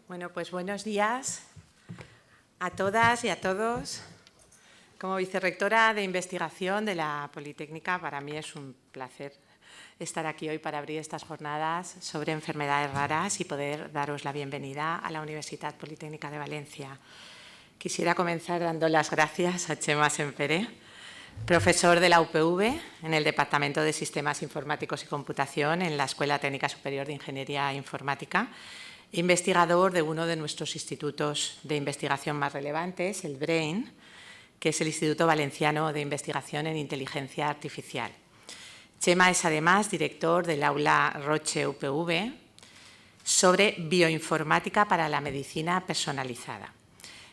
Bueno, pues buenos días a todas y a todos. Como vicerrectora de investigación de la Politécnica, para mí es un placer estar aquí hoy para abrir estas jornadas sobre enfermedades raras y poder daros la bienvenida a la Universitat Politécnica de Valencia. Quisiera comenzar dando las gracias a Chema Sempere, profesor de la UPV en el Departamento de Sistemas Informáticos y Computación en la Escuela Técnica Superior de Ingeniería Informática, investigador de uno de nuestros institutos de investigación más relevantes, el BRAIN, que es el Instituto Valenciano de Investigación en Inteligencia Artificial. Chema es además director del aula Roche UPV sobre bioinformática para la medicina personalizada.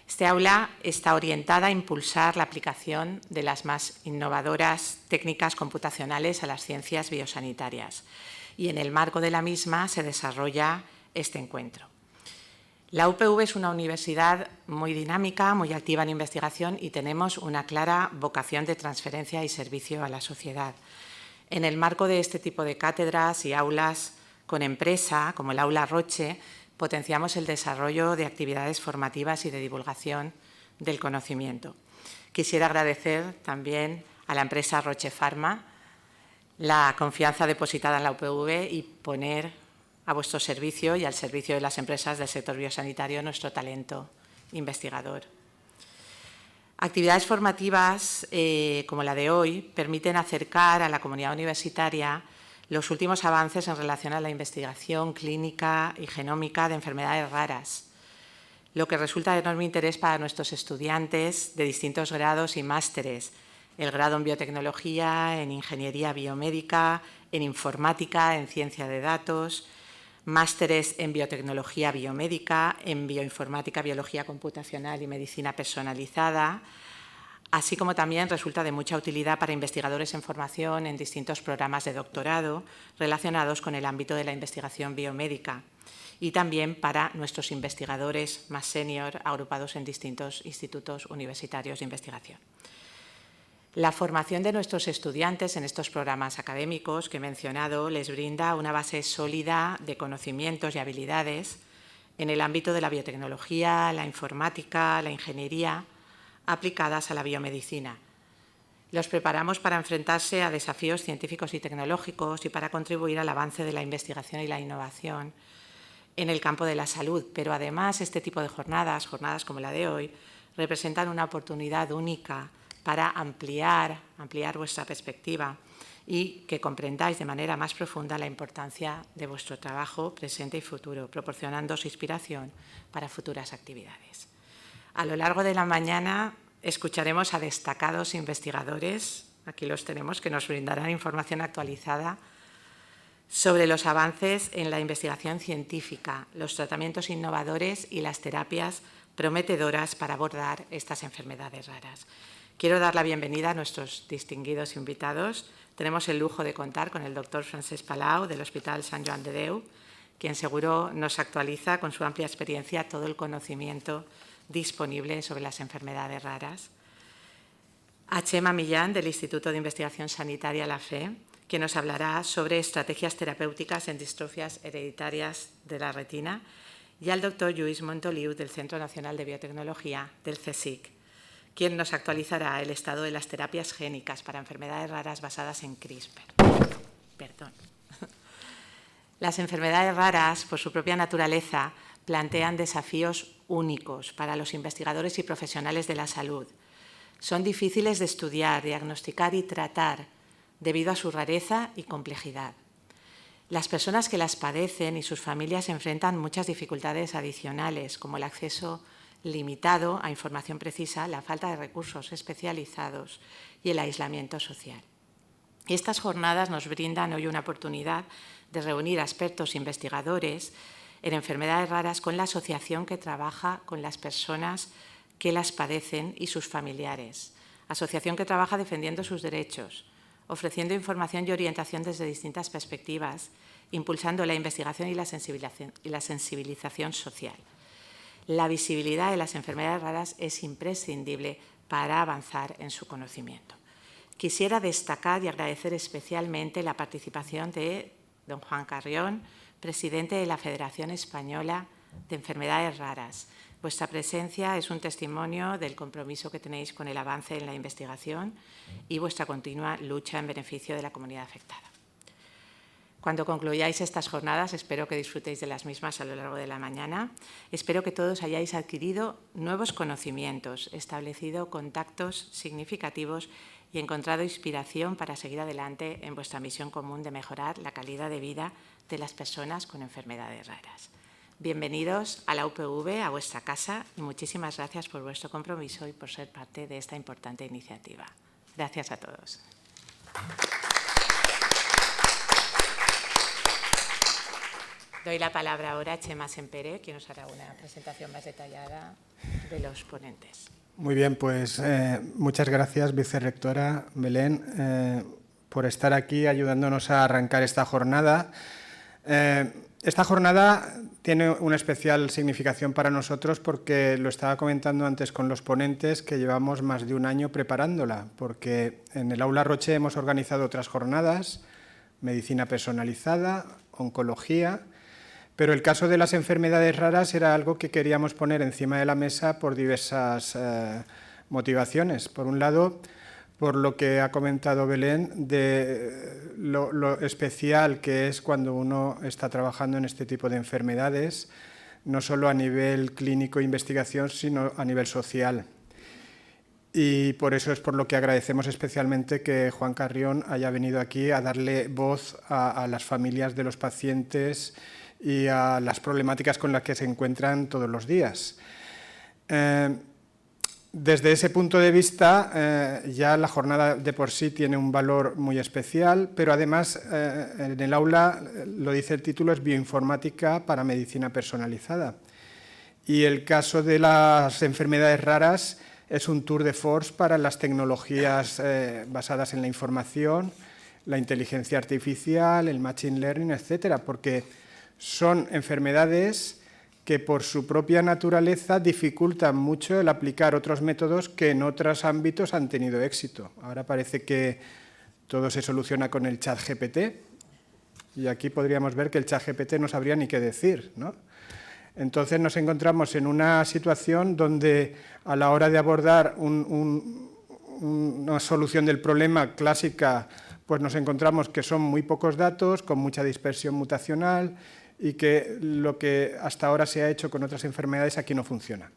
Este aula está orientada a impulsar la aplicación de las más innovadoras técnicas computacionales a las ciencias biosanitarias y en el marco de la misma se desarrolla este encuentro. La UPV es una universidad muy dinámica, muy activa en investigación y tenemos una clara vocación de transferencia y servicio a la sociedad. En el marco de este tipo de cátedras y aulas con empresa, como el aula Roche, potenciamos el desarrollo de actividades formativas y de divulgación del conocimiento. Quisiera agradecer también a la empresa Roche Pharma la confianza depositada en la UPV y poner a vuestro servicio y al servicio de las empresas del sector biosanitario nuestro talento investigador. Actividades formativas como la de hoy permiten acercar a la comunidad universitaria los últimos avances en relación a la investigación clínica y genómica de enfermedades raras, lo que resulta de enorme interés para nuestros estudiantes de distintos grados y másteres, el grado en biotecnología, en ingeniería biomédica, en informática, en ciencia de datos, másteres en biotecnología biomédica, en bioinformática, biología computacional y medicina personalizada, así como también resulta de mucha utilidad para investigadores en formación en distintos programas de doctorado relacionados con el ámbito de la investigación biomédica y también para nuestros investigadores más senior agrupados en distintos institutos universitarios de investigación. La formación de nuestros estudiantes en estos programas académicos que he mencionado les brinda una base sólida de conocimientos y habilidades en el ámbito de la biotecnología, la informática, la ingeniería, aplicadas a la biomedicina. Los preparamos para enfrentarse a desafíos científicos y tecnológicos y para contribuir al avance de la investigación y la innovación en el campo de la salud, pero además este tipo de jornadas como la de hoy, representan una oportunidad única para ampliar vuestra perspectiva y que comprendáis de manera más profunda la importancia de vuestro trabajo presente y futuro, proporcionándoos inspiración para futuras actividades. A lo largo de la mañana escucharemos a destacados investigadores, aquí los tenemos, que nos brindarán información actualizada sobre los avances en la investigación científica, los tratamientos innovadores y las terapias prometedoras para abordar estas enfermedades raras. Quiero dar la bienvenida a nuestros distinguidos invitados. Tenemos el lujo de contar con el doctor Francesc Palau del Hospital Sant Joan de Déu, quien seguro nos actualiza con su amplia experiencia todo el conocimiento disponible sobre las enfermedades raras. A Chema Millán del Instituto de Investigación Sanitaria La Fe, que nos hablará sobre estrategias terapéuticas en distrofias hereditarias de la retina, y al doctor Lluís Montoliu del Centro Nacional de Biotecnología del CSIC, quien nos actualizará el estado de las terapias génicas para enfermedades raras basadas en CRISPR. Las enfermedades raras, por su propia naturaleza, plantean desafíos únicos para los investigadores y profesionales de la salud. Son difíciles de estudiar, diagnosticar y tratar debido a su rareza y complejidad. Las personas que las padecen y sus familias enfrentan muchas dificultades adicionales, como el acceso limitado a información precisa, la falta de recursos especializados y el aislamiento social. Estas jornadas nos brindan hoy una oportunidad de reunir a expertos investigadores en enfermedades raras con la asociación que trabaja con las personas que las padecen y sus familiares, asociación que trabaja defendiendo sus derechos, ofreciendo información y orientación desde distintas perspectivas, impulsando la investigación y la sensibilización social. La visibilidad de las enfermedades raras es imprescindible para avanzar en su conocimiento. Quisiera destacar y agradecer especialmente la participación de don Juan Carrión, presidente de la Federación Española de enfermedades raras. Vuestra presencia es un testimonio del compromiso que tenéis con el avance en la investigación y vuestra continua lucha en beneficio de la comunidad afectada. Cuando concluyáis estas jornadas, espero que disfrutéis de las mismas a lo largo de la mañana. Espero que todos hayáis adquirido nuevos conocimientos, establecido contactos significativos y encontrado inspiración para seguir adelante en vuestra misión común de mejorar la calidad de vida de las personas con enfermedades raras. Bienvenidos a la UPV, a vuestra casa, y muchísimas gracias por vuestro compromiso y por ser parte de esta importante iniciativa. Gracias a todos. Doy la palabra ahora a Txema Sempere, quien nos hará una presentación más detallada de los ponentes. Muy bien, pues muchas gracias, vicerrectora Belén, por estar aquí ayudándonos a arrancar esta jornada. Esta jornada tiene una especial significación para nosotros porque lo estaba comentando antes con los ponentes que llevamos más de un año preparándola, porque en el Aula Roche hemos organizado otras jornadas, medicina personalizada, oncología, pero el caso de las enfermedades raras era algo que queríamos poner encima de la mesa por diversas motivaciones. Por un lado, por lo que ha comentado Belén, de lo especial que es cuando uno está trabajando en este tipo de enfermedades, no solo a nivel clínico e investigación, sino a nivel social. Y por eso es por lo que agradecemos especialmente que Juan Carrión haya venido aquí a darle voz a las familias de los pacientes y a las problemáticas con las que se encuentran todos los días. Desde ese punto de vista, ya la jornada de por sí tiene un valor muy especial, pero además en el aula, lo dice el título, es bioinformática para medicina personalizada. Y el caso de las enfermedades raras es un tour de force para las tecnologías basadas en la información, la inteligencia artificial, el machine learning, etcétera, porque son enfermedades que por su propia naturaleza dificultan mucho el aplicar otros métodos que en otros ámbitos han tenido éxito. Ahora parece que todo se soluciona con el ChatGPT y aquí podríamos ver que el ChatGPT no sabría ni qué decir, ¿no? Entonces nos encontramos en una situación donde a la hora de abordar una solución del problema clásica, pues nos encontramos que son muy pocos datos, con mucha dispersión mutacional, y que lo que hasta ahora se ha hecho con otras enfermedades aquí no funciona.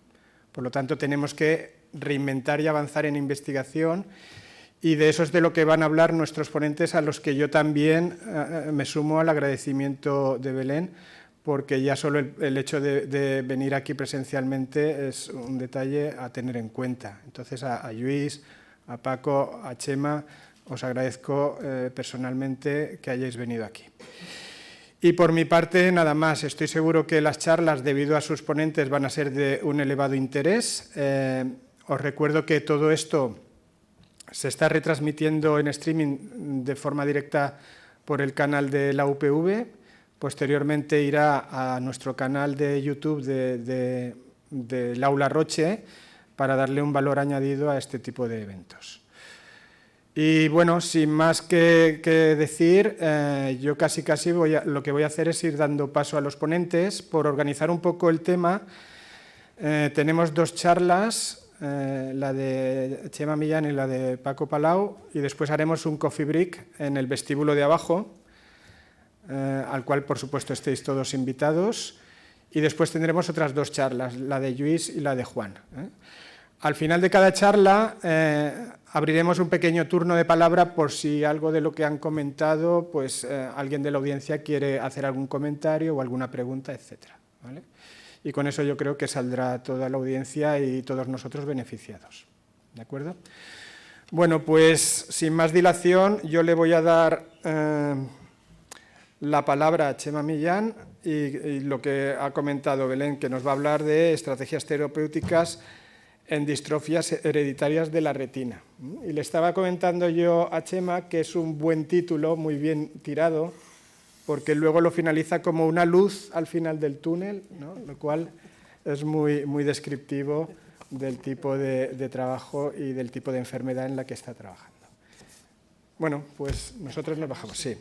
Por lo tanto, tenemos que reinventar y avanzar en investigación, y de eso es de lo que van a hablar nuestros ponentes, a los que yo también me sumo al agradecimiento de Belén, porque ya solo el hecho de venir aquí presencialmente es un detalle a tener en cuenta. Entonces, a Lluís, a Paco, a Txema, os agradezco personalmente que hayáis venido aquí. Y por mi parte, nada más. Estoy seguro que las charlas, debido a sus ponentes, van a ser de un elevado interés. Os recuerdo que todo esto se está retransmitiendo en streaming de forma directa por el canal de la UPV. Posteriormente irá a nuestro canal de YouTube del Aula Roche para darle un valor añadido a este tipo de eventos. Y bueno, sin más que decir, yo casi lo que voy a hacer es ir dando paso a los ponentes. Por organizar un poco el tema, tenemos dos charlas, la de Txema Millán y la de Paco Palau, y después haremos un coffee break en el vestíbulo de abajo, al cual por supuesto estéis todos invitados, y después tendremos otras dos charlas, la de Lluís y la de Juan. Al final de cada charla abriremos un pequeño turno de palabra por si algo de lo que han comentado, pues alguien de la audiencia quiere hacer algún comentario o alguna pregunta, etcétera, ¿vale? Y con eso yo creo que saldrá toda la audiencia y todos nosotros beneficiados, ¿de acuerdo? Bueno, pues sin más dilación yo le voy a dar la palabra a Txema Millán y lo que ha comentado Belén, que nos va a hablar de estrategias terapéuticas en distrofias hereditarias de la retina. Y le estaba comentando yo a Txema que es un buen título, muy bien tirado, porque luego lo finaliza como una luz al final del túnel, ¿no? Lo cual es muy descriptivo del tipo de trabajo y del tipo de enfermedad en la que está trabajando. Bueno, pues nosotros nos bajamos, sí.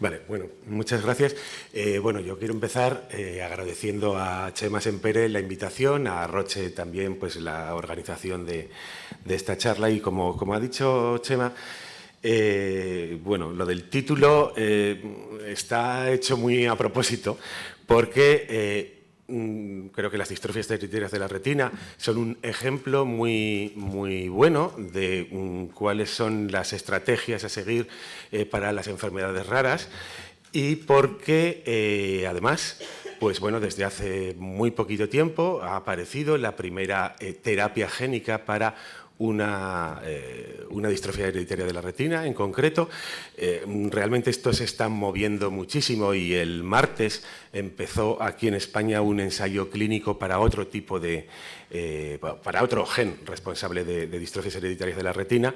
Vale, bueno, muchas gracias. Bueno, yo quiero empezar agradeciendo a Chema Sempere la invitación, a Roche también pues la organización de esta charla y como ha dicho Chema, bueno, lo del título está hecho muy a propósito porque creo que las distrofias hereditarias de la retina son un ejemplo muy bueno de cuáles son las estrategias a seguir para las enfermedades raras y porque, además, pues bueno, desde hace muy poquito tiempo ha aparecido la primera terapia génica para una distrofia hereditaria de la retina, en concreto. Realmente esto se está moviendo muchísimo y el martes empezó aquí en España un ensayo clínico para otro tipo de, para otro gen responsable de distrofias hereditarias de la retina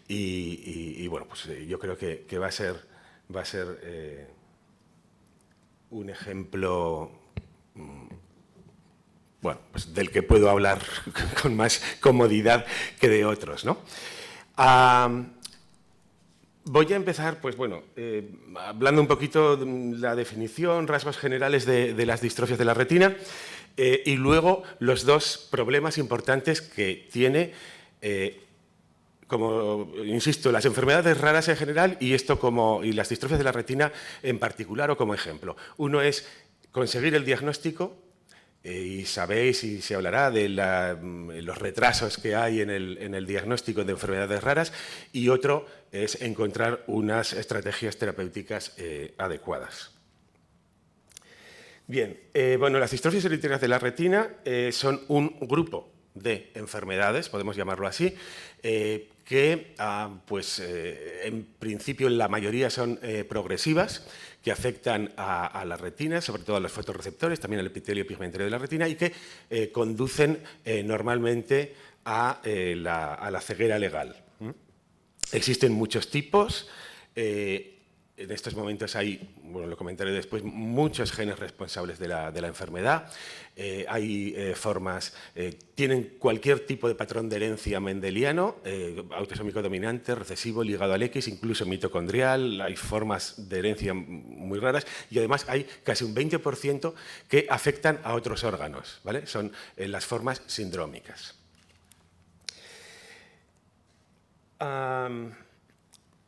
y bueno, pues yo creo que va a ser un ejemplo bueno, pues del que puedo hablar con más comodidad que de otros, ¿no? Voy a empezar, pues bueno, hablando un poquito de la definición, rasgos generales de las distrofias de la retina y luego los dos problemas importantes que tiene, como insisto, las enfermedades raras en general y las distrofias de la retina en particular o como ejemplo. Uno es conseguir el diagnóstico. Y sabéis y se hablará de los retrasos que hay en el diagnóstico de enfermedades raras y otro es encontrar unas estrategias terapéuticas adecuadas. Bien, bueno, las distrofias hereditarias de la retina son un grupo de enfermedades, podemos llamarlo así, que pues, en principio la mayoría son progresivas, que afectan a la retina, sobre todo a los fotorreceptores, también al epitelio pigmentario de la retina y que conducen normalmente a la ceguera legal. Existen muchos tipos. En estos momentos hay, bueno, lo comentaré después, muchos genes responsables de la enfermedad. Hay formas, tienen cualquier tipo de patrón de herencia mendeliano, autosómico dominante, recesivo, ligado al X, incluso mitocondrial. Hay formas de herencia muy raras y además hay casi un 20% que afectan a otros órganos, ¿vale? Son las formas sindrómicas.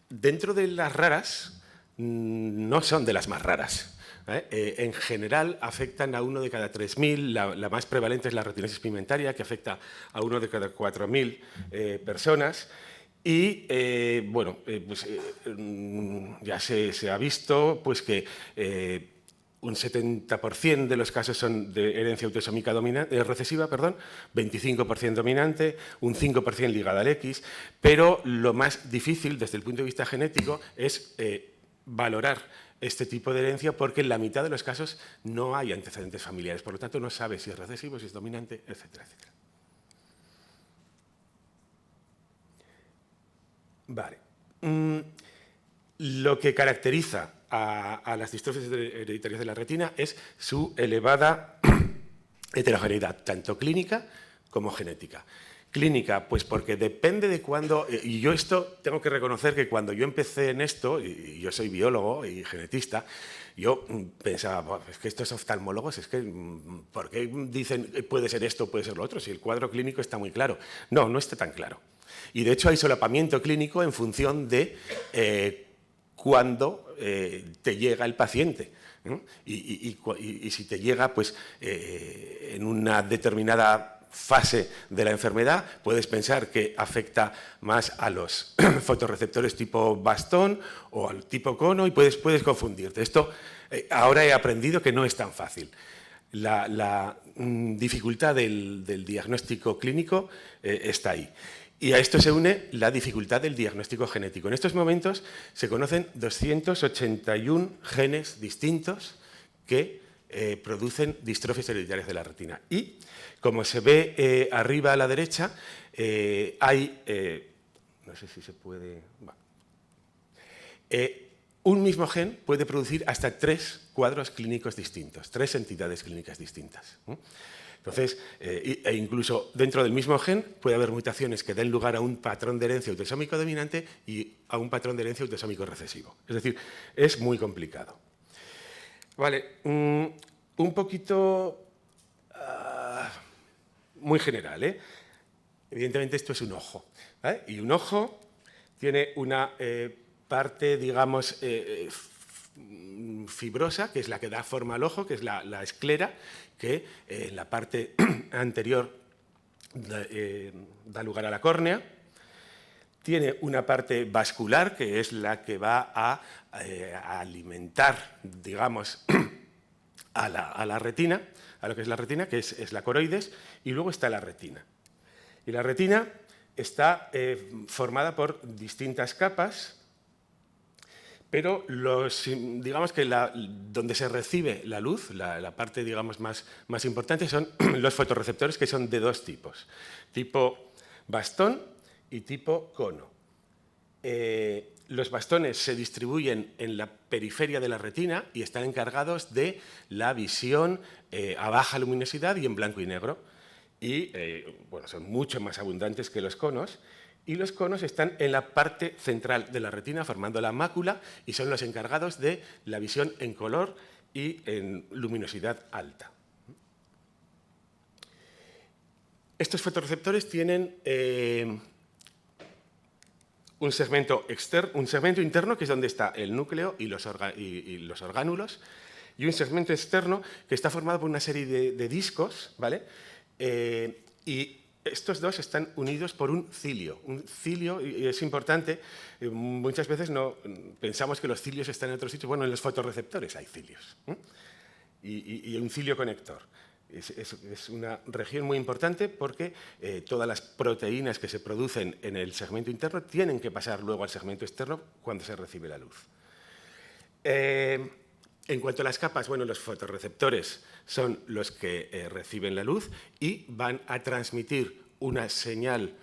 Dentro de las raras, no son de las más raras. En general afectan a 1 de cada 3.000, la más prevalente es la retinosis pigmentaria, que afecta a 1 de cada 4.000 personas. Y bueno, pues, ya se ha visto pues, que un 70% de los casos son de herencia autosómica recesiva, 25% dominante, un 5% ligada al X, pero lo más difícil desde el punto de vista genético es valorar este tipo de herencia porque en la mitad de los casos no hay antecedentes familiares, por lo tanto no sabe si es recesivo, si es dominante, etcétera, etcétera. Vale. Lo que caracteriza a las distrofias hereditarias de la retina es su elevada heterogeneidad, tanto clínica como genética. Clínica, pues porque depende de cuándo, y yo esto tengo que reconocer que cuando yo empecé en esto, y yo soy biólogo y genetista, yo pensaba, es que estos oftalmólogos, es que, ¿por qué dicen puede ser esto, puede ser lo otro? Si el cuadro clínico está muy claro. No, no está tan claro. Y de hecho hay solapamiento clínico en función de cuándo te llega el paciente. Y si te llega pues, en una determinada fase de la enfermedad, puedes pensar que afecta más a los fotorreceptores tipo bastón o al tipo cono y puedes confundirte. Esto ahora he aprendido que no es tan fácil. La dificultad del diagnóstico clínico está ahí. Y a esto se une la dificultad del diagnóstico genético. En estos momentos se conocen 281 genes distintos que producen distrofias hereditarias de la retina. Y, como se ve arriba a la derecha, hay... no sé si se puede... un mismo gen puede producir hasta 3 cuadros clínicos distintos, 3 entidades clínicas distintas. Entonces, e incluso dentro del mismo gen puede haber mutaciones que den lugar a un patrón de herencia autosómico dominante y a un patrón de herencia autosómico recesivo. Es decir, es muy complicado. Vale, un poquito muy general, ¿eh? Evidentemente esto es un ojo, ¿vale? Y un ojo tiene una parte, digamos, fibrosa, que es la que da forma al ojo, que es la esclera, que en la parte anterior da lugar a la córnea. Tiene una parte vascular, que es la que va a alimentar, digamos, a la retina, a lo que es la retina, que es la coroides, y luego está la retina. Y la retina está formada por distintas capas, pero digamos que donde se recibe la luz, la parte digamos, más importante, son los fotorreceptores, que son de 2 tipos, tipo bastón y tipo cono. Los bastones se distribuyen en la periferia de la retina y están encargados de la visión a baja luminosidad y en blanco y negro. Y bueno, son mucho más abundantes que los conos. Y los conos están en la parte central de la retina, formando la mácula, y son los encargados de la visión en color y en luminosidad alta. Estos fotorreceptores tienen un segmento interno, que es donde está el núcleo y los orgánulos, y un segmento externo que está formado por una serie de discos, ¿vale? Y estos dos están unidos por un cilio. Un cilio, y es importante, muchas veces pensamos que los cilios están en otros sitios. Bueno, en los fotorreceptores hay cilios, y un cilio conector. Es una región muy importante porque todas las proteínas que se producen en el segmento interno tienen que pasar luego al segmento externo cuando se recibe la luz. En cuanto a las capas, bueno, los fotorreceptores son los que reciben la luz y van a transmitir una señal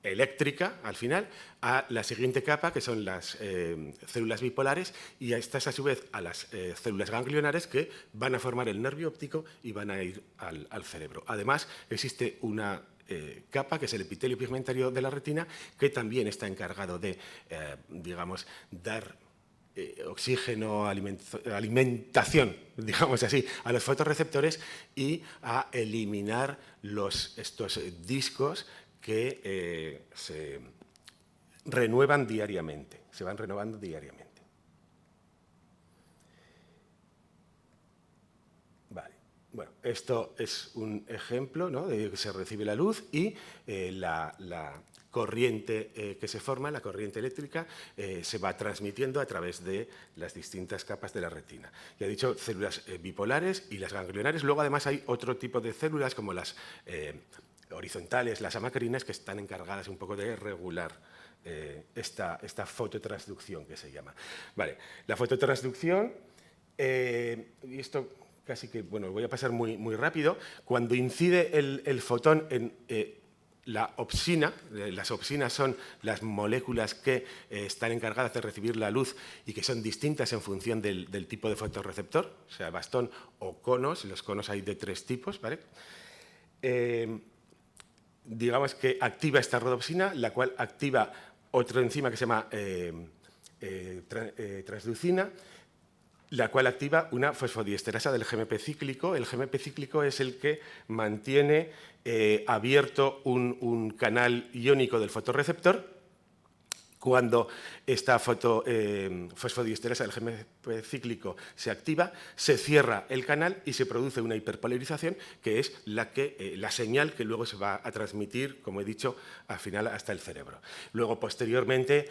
eléctrica, al final, a la siguiente capa, que son las células bipolares, y a estas, a su vez, a las células ganglionares, que van a formar el nervio óptico y van a ir al cerebro. Además, existe una capa, que es el epitelio pigmentario de la retina, que también está encargado de, digamos, dar oxígeno, alimentación, digamos así, a los fotorreceptores y a eliminar estos discos que se renuevan diariamente, se van renovando diariamente. Vale. Bueno, esto es un ejemplo, ¿no?, de que se recibe la luz y la corriente que se forma, la corriente eléctrica, se va transmitiendo a través de las distintas capas de la retina. Ya he dicho, células bipolares y las ganglionares. Luego, además, hay otro tipo de células, como las horizontales, las amacrinas, que están encargadas un poco de regular esta fototransducción, que se llama. Vale, la fototransducción, y esto casi que, bueno, voy a pasar muy rápido. Cuando incide el fotón en la opsina, las opsinas son las moléculas que están encargadas de recibir la luz y que son distintas en función del tipo de fotorreceptor, o sea, bastón o conos. Los conos hay de 3 tipos, ¿vale? Digamos que activa esta rodopsina, la cual activa otra enzima que se llama transducina, la cual activa una fosfodiesterasa del GMP cíclico. El GMP cíclico es el que mantiene abierto un canal iónico del fotorreceptor. Cuando esta fosfodiesterasa del GMP cíclico se activa, se cierra el canal y se produce una hiperpolarización, que es la señal que luego se va a transmitir, como he dicho, al final hasta el cerebro. Luego, posteriormente,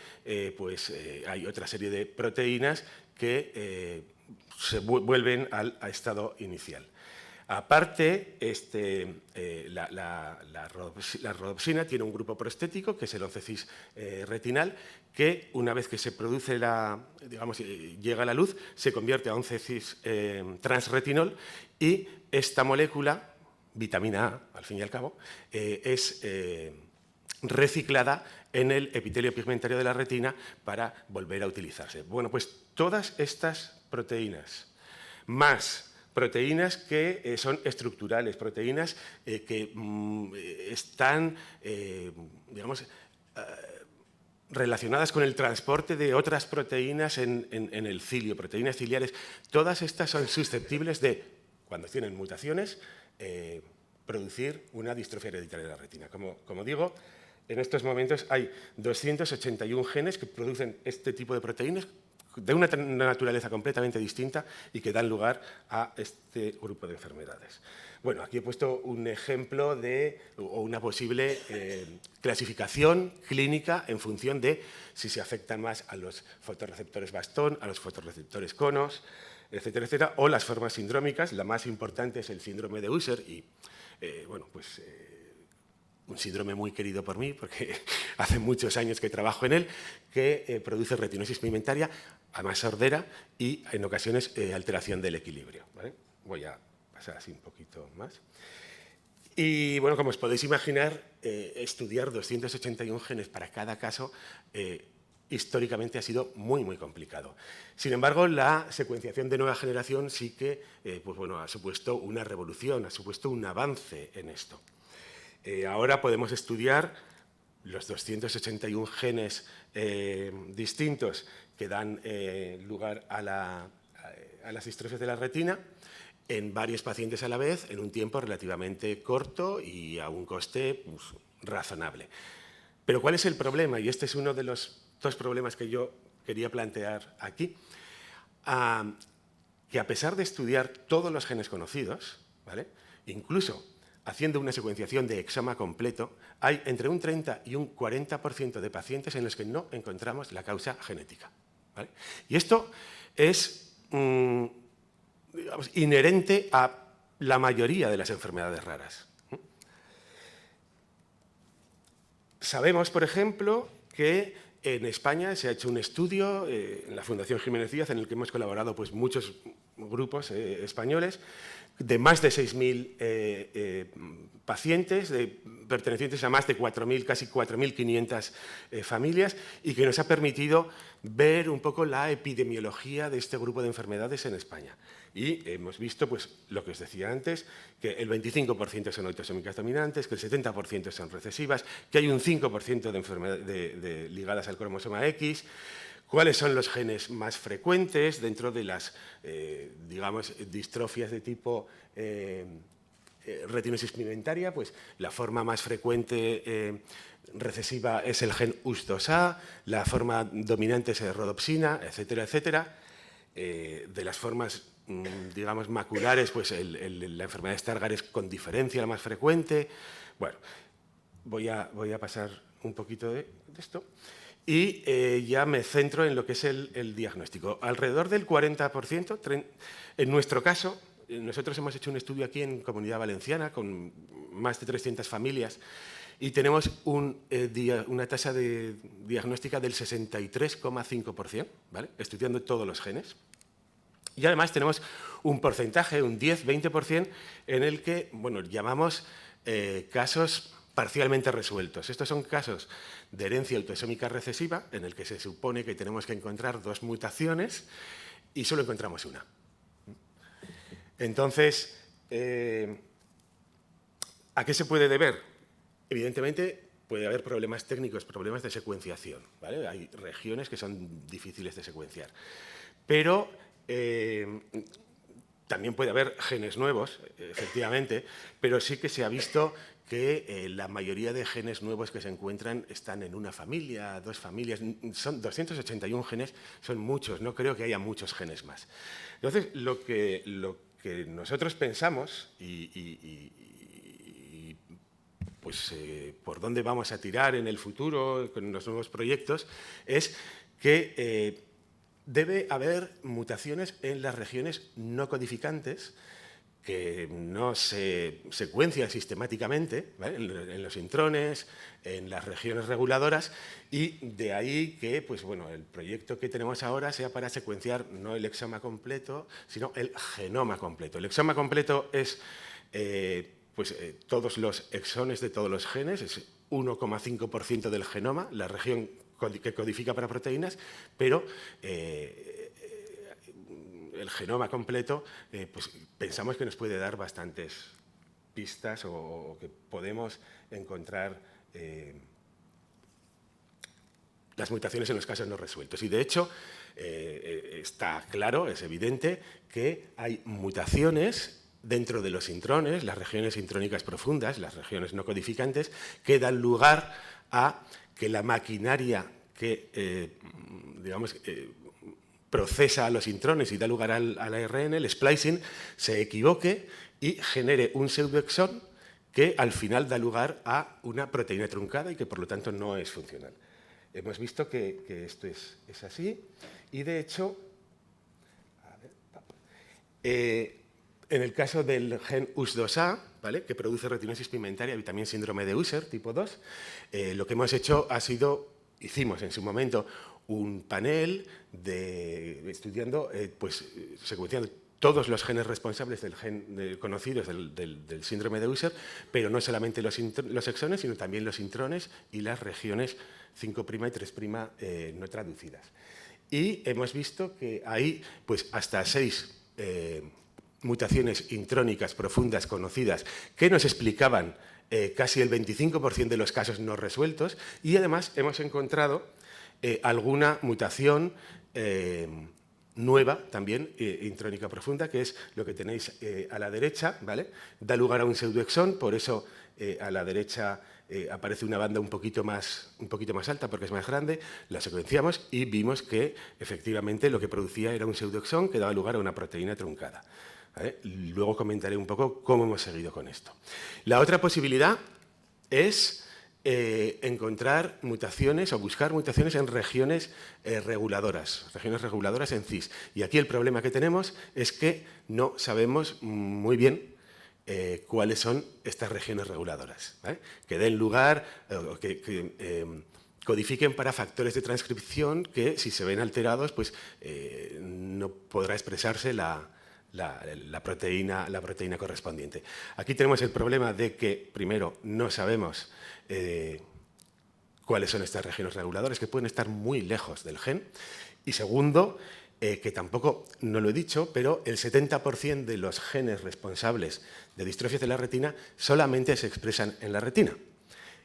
hay otra serie de proteínas que se vuelven al estado inicial. Aparte, la rodopsina tiene un grupo prostético, que es el 11-cis retinal, que una vez que se produce llega la luz, se convierte a 11-cis transretinol, y esta molécula, vitamina A, al fin y al cabo, es reciclada en el epitelio pigmentario de la retina para volver a utilizarse. Bueno, pues todas estas proteínas, más proteínas que son estructurales, proteínas que están, digamos, relacionadas con el transporte de otras proteínas en el cilio, proteínas ciliares, todas estas son susceptibles de, cuando tienen mutaciones, producir una distrofia hereditaria de la retina. Como digo, en estos momentos hay 281 genes que producen este tipo de proteínas de una naturaleza completamente distinta y que dan lugar a este grupo de enfermedades. Bueno, aquí he puesto un ejemplo o una posible clasificación clínica en función de si se afectan más a los fotorreceptores bastón, a los fotorreceptores conos, etcétera, etcétera, o las formas sindrómicas. La más importante es el síndrome de Usher y, bueno, pues un síndrome muy querido por mí, porque hace muchos años que trabajo en él, que produce retinosis pigmentaria, además sordera y, en ocasiones, alteración del equilibrio, ¿vale? Voy a pasar así un poquito más. Y, bueno, como os podéis imaginar, estudiar 281 genes para cada caso históricamente ha sido muy, muy complicado. Sin embargo, la secuenciación de nueva generación sí que pues bueno, ha supuesto una revolución, ha supuesto un avance en esto. Ahora podemos estudiar los 281 genes distintos que dan lugar a las distrofias de la retina en varios pacientes a la vez, en un tiempo relativamente corto y a un coste pues, razonable. Pero ¿cuál es el problema? Y este es uno de los dos problemas que yo quería plantear aquí. Que a pesar de estudiar todos los genes conocidos, ¿vale? Incluso haciendo una secuenciación de exoma completo, hay entre un 30 y un 40% de pacientes en los que no encontramos la causa genética, ¿vale? Y esto es digamos, inherente a la mayoría de las enfermedades raras. Sabemos, por ejemplo, que en España se ha hecho un estudio en la Fundación Jiménez Díaz, en el que hemos colaborado pues, muchos grupos españoles, de más de 6.000 pacientes, pertenecientes a más de 4.000, casi 4.500 familias, y que nos ha permitido ver un poco la epidemiología de este grupo de enfermedades en España. Y hemos visto, pues, lo que os decía antes, que el 25% son autosómicas dominantes, que el 70% son recesivas, que hay un 5% de enfermedades ligadas al cromosoma X. ¿Cuáles son los genes más frecuentes dentro de las, digamos, distrofias de tipo retinosis pigmentaria? Pues la forma más frecuente recesiva es el gen US2A, la forma dominante es la rodopsina, etcétera, etcétera. De las formas, digamos, maculares, pues la enfermedad de Stargardt es con diferencia la más frecuente. Bueno, voy a pasar un poquito de esto. Y ya me centro en lo que es el diagnóstico. Alrededor del 40%, en nuestro caso, nosotros hemos hecho un estudio aquí en Comunidad Valenciana con más de 300 familias y tenemos una tasa de diagnóstica del 63,5%, ¿vale? Estudiando todos los genes. Y además tenemos un porcentaje, un 10-20%, en el que bueno, llamamos casos parcialmente resueltos. Estos son casos de herencia autosómica recesiva, en el que se supone que tenemos que encontrar dos mutaciones y solo encontramos una. Entonces, ¿a qué se puede deber? Evidentemente, puede haber problemas técnicos, problemas de secuenciación, ¿vale? Hay regiones que son difíciles de secuenciar. Pero también puede haber genes nuevos, efectivamente, pero sí que se ha visto que la mayoría de genes nuevos que se encuentran están en una familia, dos familias. Son 281 genes, son muchos, no creo que haya muchos genes más. Entonces, lo que nosotros pensamos y pues, por dónde vamos a tirar en el futuro con los nuevos proyectos es que debe haber mutaciones en las regiones no codificantes que no se secuencian sistemáticamente, ¿vale? En los intrones, en las regiones reguladoras, y de ahí que pues, bueno, el proyecto que tenemos ahora sea para secuenciar no el exoma completo, sino el genoma completo. El exoma completo es todos los exones de todos los genes, es 1,5% del genoma, la región que codifica para proteínas, pero el genoma completo pues pensamos que nos puede dar bastantes pistas o que podemos encontrar las mutaciones en los casos no resueltos. Y de hecho, está claro, es evidente, que hay mutaciones dentro de los intrones, las regiones intrónicas profundas, las regiones no codificantes, que dan lugar a que la maquinaria que, procesa a los intrones y da lugar al ARN, el splicing, se equivoque y genere un pseudoexón que al final da lugar a una proteína truncada y que por lo tanto no es funcional. Hemos visto que esto es así y de hecho, en el caso del gen US2A, ¿vale?, que produce retinosis pigmentaria y también síndrome de Usher tipo 2, lo que hemos hecho ha sido, hicimos en su momento un panel estudiando, secuenciando todos los genes responsables del gen conocidos del síndrome de Usher, pero no solamente los exones, sino también los intrones y las regiones 5' y 3' no traducidas. Y hemos visto que hay pues, hasta 6 mutaciones intrónicas profundas conocidas que nos explicaban casi el 25% de los casos no resueltos y además hemos encontrado alguna mutación nueva también, intrónica profunda, que es lo que tenéis a la derecha, ¿vale? Da lugar a un pseudoexón, por eso a la derecha aparece una banda un poquito más alta porque es más grande, la secuenciamos y vimos que efectivamente lo que producía era un pseudoexón que daba lugar a una proteína truncada. ¿Vale? Luego comentaré un poco cómo hemos seguido con esto. La otra posibilidad es encontrar mutaciones o buscar mutaciones en regiones reguladoras en cis. Y aquí el problema que tenemos es que no sabemos muy bien cuáles son estas regiones reguladoras, ¿vale? Que den lugar, que codifiquen para factores de transcripción que, si se ven alterados, pues no podrá expresarse la proteína correspondiente. Aquí tenemos el problema de que, primero, no sabemos cuáles son estas regiones reguladoras, que pueden estar muy lejos del gen. Y segundo, que tampoco, no lo he dicho, pero el 70% de los genes responsables de distrofias de la retina solamente se expresan en la retina.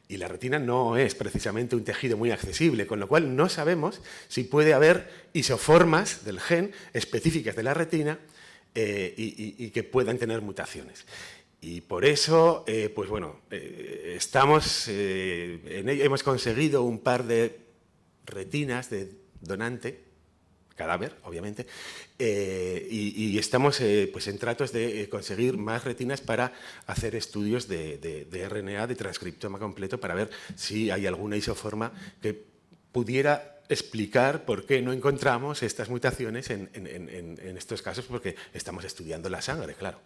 Y la retina no es precisamente un tejido muy accesible, con lo cual no sabemos si puede haber isoformas del gen específicas de la retina y que puedan tener mutaciones. Y por eso, pues bueno, estamos en ello, hemos conseguido un par de retinas de donante, cadáver, obviamente, y estamos pues en tratos de conseguir más retinas para hacer estudios de RNA, de transcriptoma completo, para ver si hay alguna isoforma que pudiera explicar por qué no encontramos estas mutaciones en estos casos, porque estamos estudiando la sangre, claro.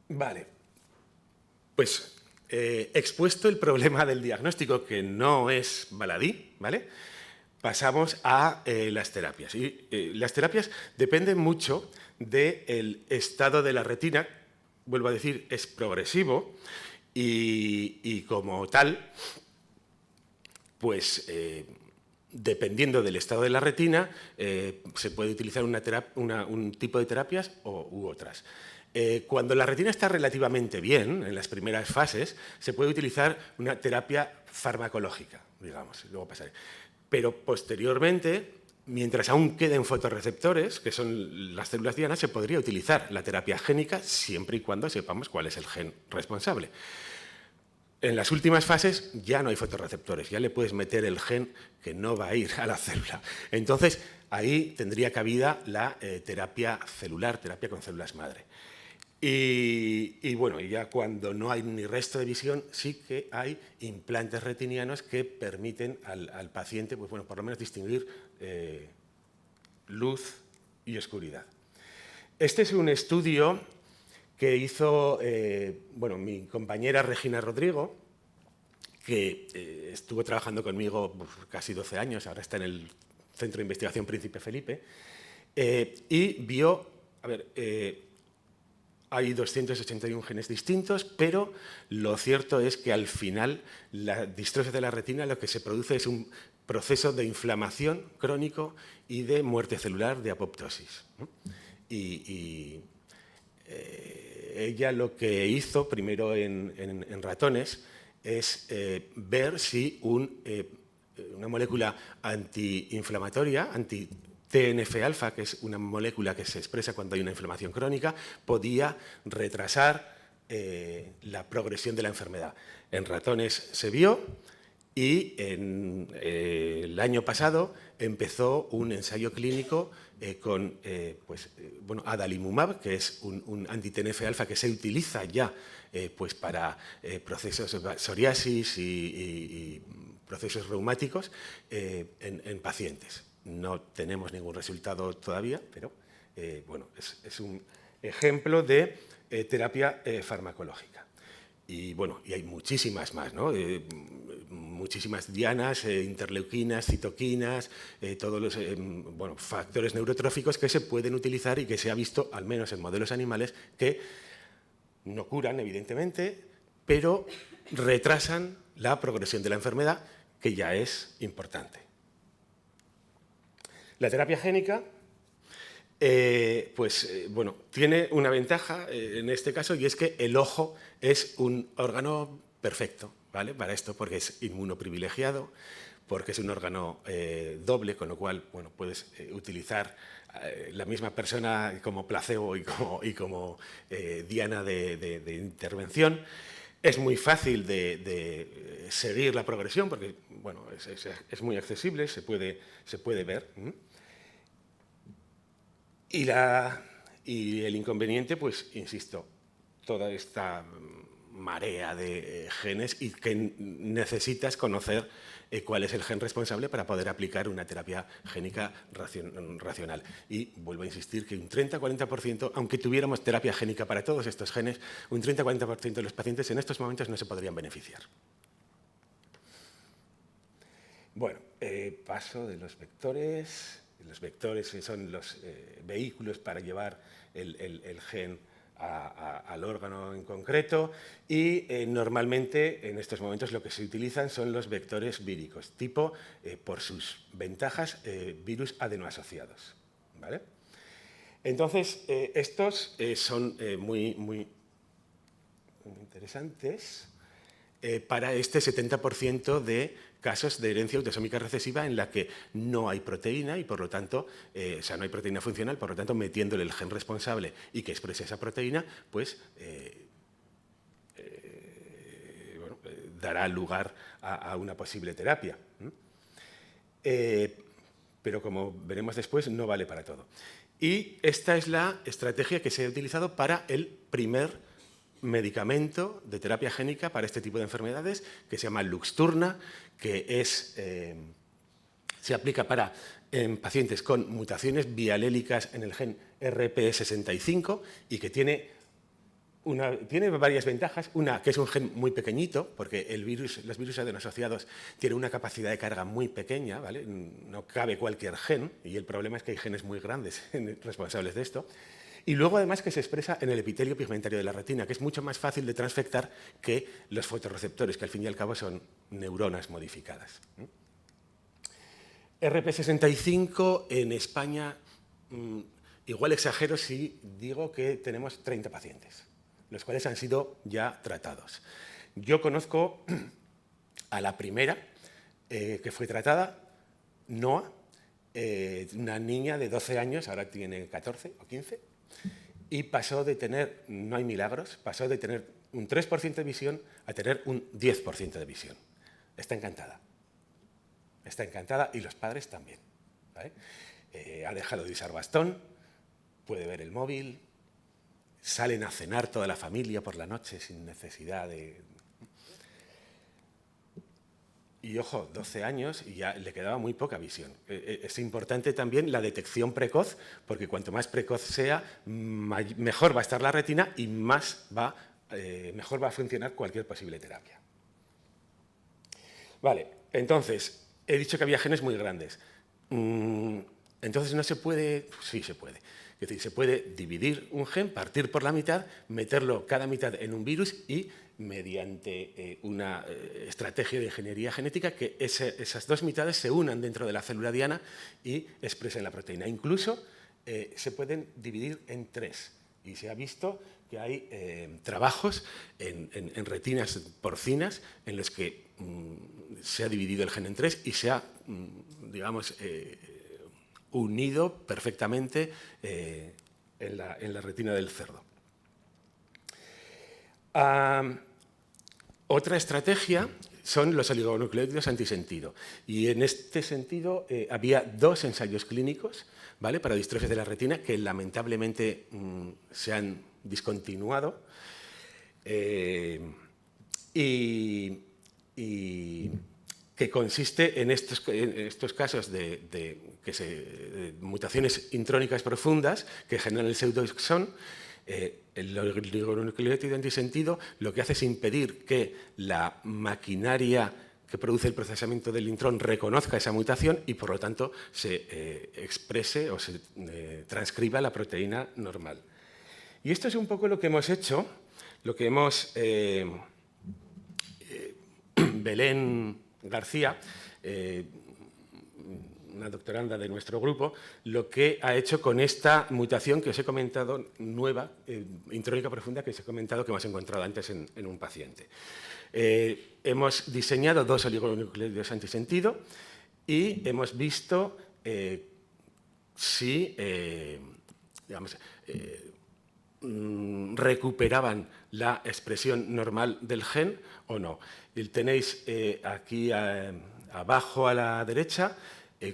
Vale, pues expuesto el problema del diagnóstico, que no es baladí, ¿vale? Pasamos a las terapias. Y las terapias dependen mucho del estado de la retina, vuelvo a decir, es progresivo y como tal, pues dependiendo del estado de la retina, se puede utilizar un tipo de terapias u otras. Cuando la retina está relativamente bien, en las primeras fases, se puede utilizar una terapia farmacológica, digamos, luego pasaré. Pero posteriormente, mientras aún queden fotorreceptores, que son las células diana, se podría utilizar la terapia génica siempre y cuando sepamos cuál es el gen responsable. En las últimas fases ya no hay fotorreceptores, ya le puedes meter el gen que no va a ir a la célula. Entonces, ahí tendría cabida la terapia celular, terapia con células madre. Y bueno, ya cuando no hay ni resto de visión, sí que hay implantes retinianos que permiten al paciente, pues bueno, por lo menos distinguir luz y oscuridad. Este es un estudio que hizo bueno, mi compañera Regina Rodrigo, que estuvo trabajando conmigo casi 12 años, ahora está en el Centro de Investigación Príncipe Felipe, y vio, a ver, hay 281 genes distintos, pero lo cierto es que al final la distrofia de la retina lo que se produce es un proceso de inflamación crónico y de muerte celular, de apoptosis. Ella lo que hizo primero en ratones es ver si una molécula antiinflamatoria, TNF-alfa, que es una molécula que se expresa cuando hay una inflamación crónica, podía retrasar la progresión de la enfermedad. En ratones se vio y el año pasado empezó un ensayo clínico con adalimumab, que es un anti-TNF-alfa que se utiliza ya para procesos de psoriasis y procesos reumáticos en pacientes. No tenemos ningún resultado todavía, pero es un ejemplo de terapia farmacológica. Y hay muchísimas más, ¿no? Muchísimas dianas, interleuquinas, citoquinas, todos los factores neurotróficos que se pueden utilizar y que se ha visto, al menos en modelos animales, que no curan, evidentemente, pero retrasan la progresión de la enfermedad, que ya es importante. La terapia génica tiene una ventaja en este caso, y es que el ojo es un órgano perfecto, ¿vale? Para esto, porque es inmunoprivilegiado, porque es un órgano doble, con lo cual puedes utilizar la misma persona como placebo y como diana de intervención. Es muy fácil de seguir la progresión, porque es muy accesible, se puede ver. Y el inconveniente, pues, insisto, toda esta marea de genes y que necesitas conocer cuál es el gen responsable para poder aplicar una terapia génica racional. Y vuelvo a insistir que un 30-40%, aunque tuviéramos terapia génica para todos estos genes, un 30-40% de los pacientes en estos momentos no se podrían beneficiar. Bueno, paso de los vectores. Los vectores son los vehículos para llevar el gen al órgano en concreto, y normalmente en estos momentos lo que se utilizan son los vectores víricos, tipo, por sus ventajas, virus adenoasociados, ¿vale? Entonces, estos son muy interesantes para este 70% de casos de herencia autosómica recesiva en la que no hay proteína y, por lo tanto, no hay proteína funcional, por lo tanto, metiéndole el gen responsable y que exprese esa proteína, pues dará lugar a una posible terapia. Pero, como veremos después, no vale para todo. Y esta es la estrategia que se ha utilizado para el primer medicamento de terapia génica para este tipo de enfermedades, que se llama Luxturna, que se aplica en pacientes con mutaciones bialélicas en el gen RPE65 y que tiene varias ventajas. Una, que es un gen muy pequeñito, porque los virus adenoasociados tienen una capacidad de carga muy pequeña, ¿vale? No cabe cualquier gen, y el problema es que hay genes muy grandes responsables de esto. Y luego, además, que se expresa en el epitelio pigmentario de la retina, que es mucho más fácil de transfectar que los fotorreceptores, que al fin y al cabo son neuronas modificadas. RP65 en España, igual exagero si digo que tenemos 30 pacientes, los cuales han sido ya tratados. Yo conozco a la primera que fue tratada, Noa, una niña de 12 años, ahora tiene 14 o 15, y pasó de tener, no hay milagros, pasó de tener un 3% de visión a tener un 10% de visión. Está encantada. Está encantada, y los padres también, ¿vale? Ha dejado de usar bastón, puede ver el móvil, salen a cenar toda la familia por la noche sin necesidad de... Y, ojo, 12 años y ya le quedaba muy poca visión. Es importante también la detección precoz, porque cuanto más precoz sea, mejor va a estar la retina y mejor va a funcionar cualquier posible terapia. Vale, entonces, he dicho que había genes muy grandes. Entonces, ¿no se puede? Sí, se puede. Es decir, se puede dividir un gen, partir por la mitad, meterlo cada mitad en un virus y mediante una estrategia de ingeniería genética que esas dos mitades se unan dentro de la célula diana y expresen la proteína. Incluso se pueden dividir en tres y se ha visto que hay trabajos en retinas porcinas en los que se ha dividido el gen en tres y se ha, digamos, unido perfectamente en la retina del cerdo. Otra estrategia son los oligonucleótidos antisentido. Y en este sentido había 2 ensayos clínicos, ¿vale?, para distrofias de la retina que lamentablemente se han discontinuado. Y que consiste en estos casos de mutaciones intrónicas profundas que generan el pseudoexón. El oligonucleótido antisentido lo que hace es impedir que la maquinaria que produce el procesamiento del intrón reconozca esa mutación y, por lo tanto, se exprese o se transcriba la proteína normal. Y esto es un poco lo que hemos hecho, lo que hemos... Belén García, una doctoranda de nuestro grupo, lo que ha hecho con esta mutación que os he comentado, nueva, intrónica profunda, que os he comentado que hemos encontrado antes en un paciente. Hemos diseñado 2 oligonucleótidos antisentido y hemos visto si digamos, recuperaban la expresión normal del gen o no. Tenéis aquí abajo a la derecha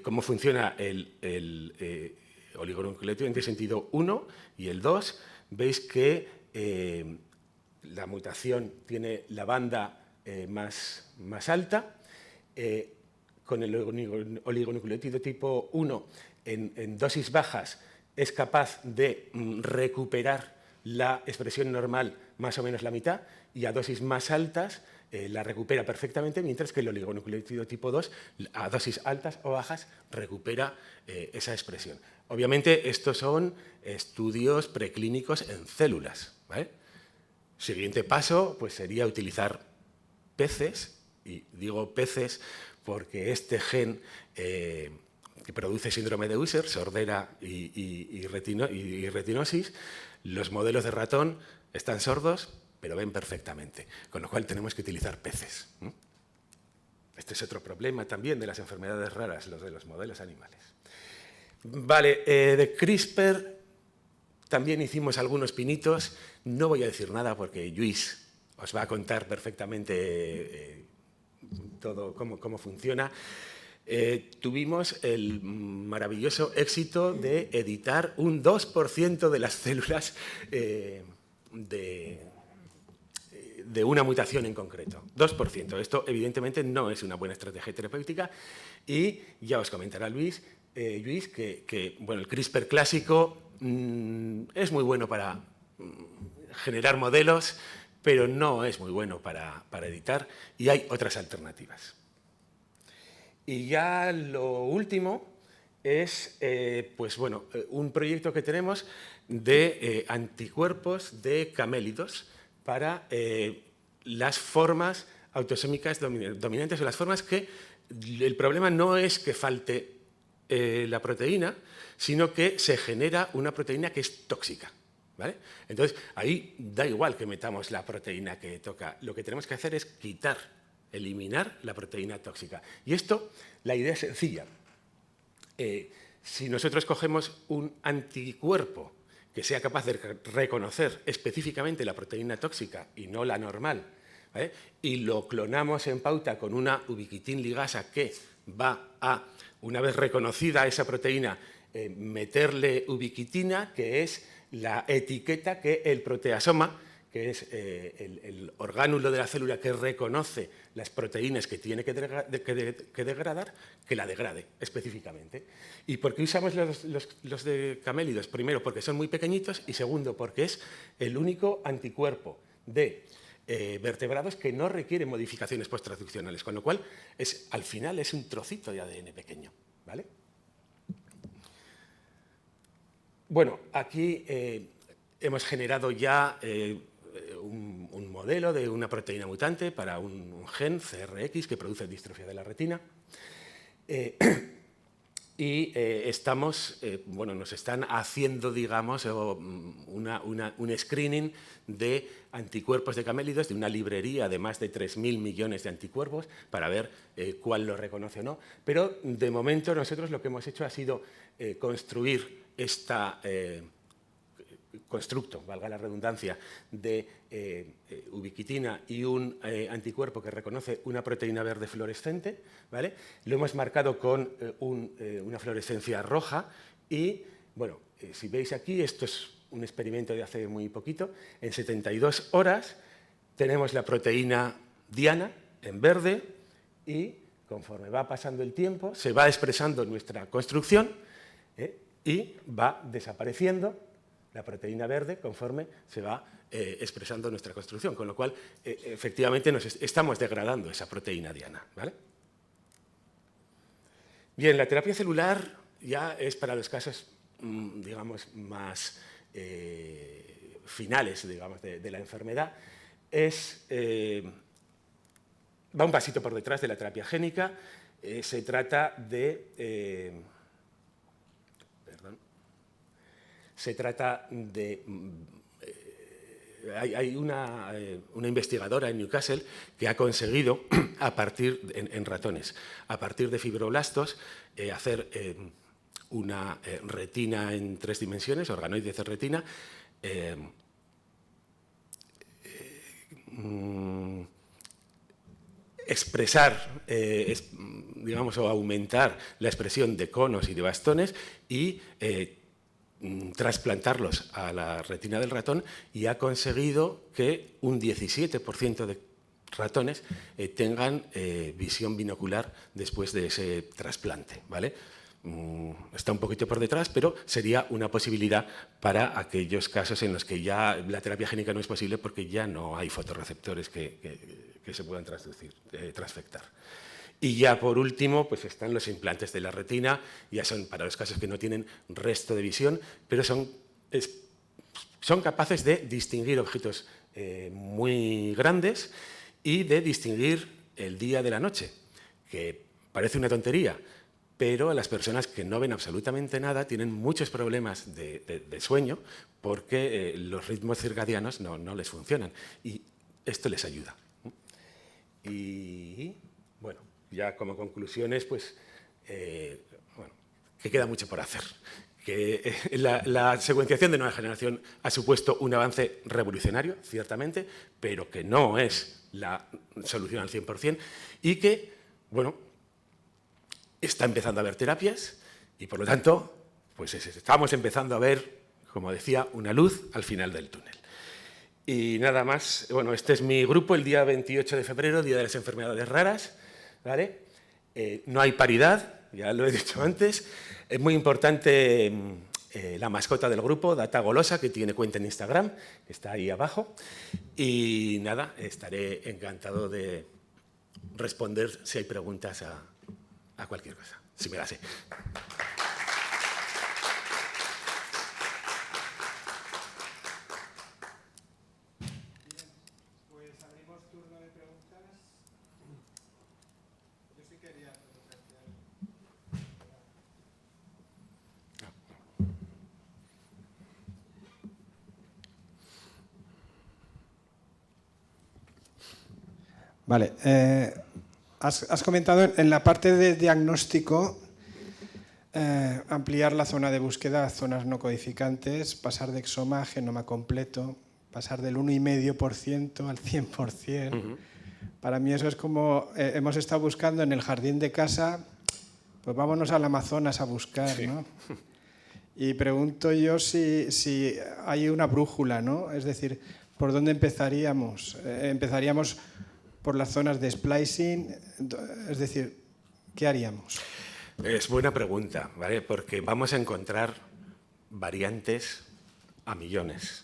cómo funciona el oligonucleótido antisentido 1 y el 2. Veis que la mutación tiene la banda más alta. Con el oligonucleótido tipo 1 en dosis bajas es capaz de recuperar la expresión normal más o menos la mitad, y a dosis más altas la recupera perfectamente, mientras que el oligonucleótido tipo 2, a dosis altas o bajas, recupera esa expresión. Obviamente, estos son estudios preclínicos en células, ¿vale? Siguiente paso pues, sería utilizar peces, y digo peces porque este gen que produce síndrome de Usher, sordera y retinosis, los modelos de ratón están sordos, pero ven perfectamente, con lo cual tenemos que utilizar peces. Este es otro problema también de las enfermedades raras, los de los modelos animales. Vale, de CRISPR también hicimos algunos pinitos. No voy a decir nada porque Lluís os va a contar perfectamente todo cómo funciona. Tuvimos el maravilloso éxito de editar un 2% de las células de una mutación en concreto. 2%. Esto, evidentemente, no es una buena estrategia terapéutica y ya os comentará Lluís que bueno, el CRISPR clásico es muy bueno para generar modelos, pero no es muy bueno para editar, y hay otras alternativas. Y ya lo último es pues bueno, un proyecto que tenemos de anticuerpos de camélidos para las formas autosómicas dominantes, o las formas que el problema no es que falte la proteína, sino que se genera una proteína que es tóxica, ¿vale? Entonces, ahí da igual que metamos la proteína que toca. Lo que tenemos que hacer es eliminar la proteína tóxica. Y esto, la idea es sencilla. Si nosotros cogemos un anticuerpo que sea capaz de reconocer específicamente la proteína tóxica y no la normal, ¿vale?, y lo clonamos en pauta con una ubiquitin ligasa que va a, una vez reconocida esa proteína, meterle ubiquitina, que es la etiqueta que el proteasoma, que es el orgánulo de la célula que reconoce las proteínas que tiene que degradar, que la degrade específicamente. ¿Y por qué usamos los de camélidos? Primero, porque son muy pequeñitos, y segundo, porque es el único anticuerpo de vertebrados que no requiere modificaciones posttranscripcionales, con lo cual al final es un trocito de ADN pequeño, ¿vale? Bueno, aquí hemos generado ya un modelo de una proteína mutante para un gen, CRX, que produce distrofia de la retina. Bueno, nos están haciendo, digamos, un screening de anticuerpos de camélidos, de una librería de más de 3.000 millones de anticuerpos, para ver cuál lo reconoce o no. Pero, de momento, nosotros lo que hemos hecho ha sido construir esta constructo, valga la redundancia, de ubiquitina y un anticuerpo que reconoce una proteína verde fluorescente, ¿vale? Lo hemos marcado con una fluorescencia roja y, bueno, si veis aquí, esto es un experimento de hace muy poquito. En 72 horas tenemos la proteína diana en verde y, conforme va pasando el tiempo, se va expresando nuestra construcción y va desapareciendo la proteína verde conforme se va expresando nuestra construcción, con lo cual, efectivamente, estamos degradando esa proteína diana, ¿vale? Bien, la terapia celular ya es para los casos, digamos, más finales, digamos, de la enfermedad. Va un pasito por detrás de la terapia génica. Se trata de... Hay una investigadora en Newcastle que ha conseguido, en ratones, a partir de fibroblastos, hacer una retina en 3 dimensiones, organoides de retina, expresar, digamos, o aumentar la expresión de conos y de bastones y trasplantarlos a la retina del ratón, y ha conseguido que un 17% de ratones tengan visión binocular después de ese trasplante, ¿vale? Está un poquito por detrás, pero sería una posibilidad para aquellos casos en los que ya la terapia génica no es posible porque ya no hay fotorreceptores que se puedan transfectar. Y ya por último, pues están los implantes de la retina, ya son para los casos que no tienen resto de visión, pero son capaces de distinguir objetos muy grandes y de distinguir el día de la noche, que parece una tontería, pero a las personas que no ven absolutamente nada tienen muchos problemas de sueño porque los ritmos circadianos no les funcionan, y esto les ayuda. Y bueno, ya como conclusiones, pues, bueno, que queda mucho por hacer. Que la secuenciación de nueva generación ha supuesto un avance revolucionario, ciertamente, pero que no es la solución al 100%, y que, bueno, está empezando a haber terapias y, por lo tanto, pues estamos empezando a ver, como decía, una luz al final del túnel. Y nada más. Bueno, este es mi grupo, el día 28 de febrero, Día de las Enfermedades Raras, ¿vale? No hay paridad, ya lo he dicho antes. Es muy importante la mascota del grupo, Data Golosa, que tiene cuenta en Instagram, está ahí abajo. Y nada, estaré encantado de responder si hay preguntas a cualquier cosa, si me la sé. Vale, has comentado en la parte de diagnóstico ampliar la zona de búsqueda a zonas no codificantes, pasar de exoma a genoma completo, pasar del 1,5% al 100%. Para mí eso es como hemos estado buscando en el jardín de casa, pues vámonos al Amazonas a buscar, Sí. ¿no? Y pregunto yo si hay una brújula, ¿no? Es decir, ¿por dónde empezaríamos? ¿Empezaríamos por las zonas de splicing? Es decir, ¿qué haríamos? Es buena pregunta, ¿vale? Porque vamos a encontrar variantes a millones.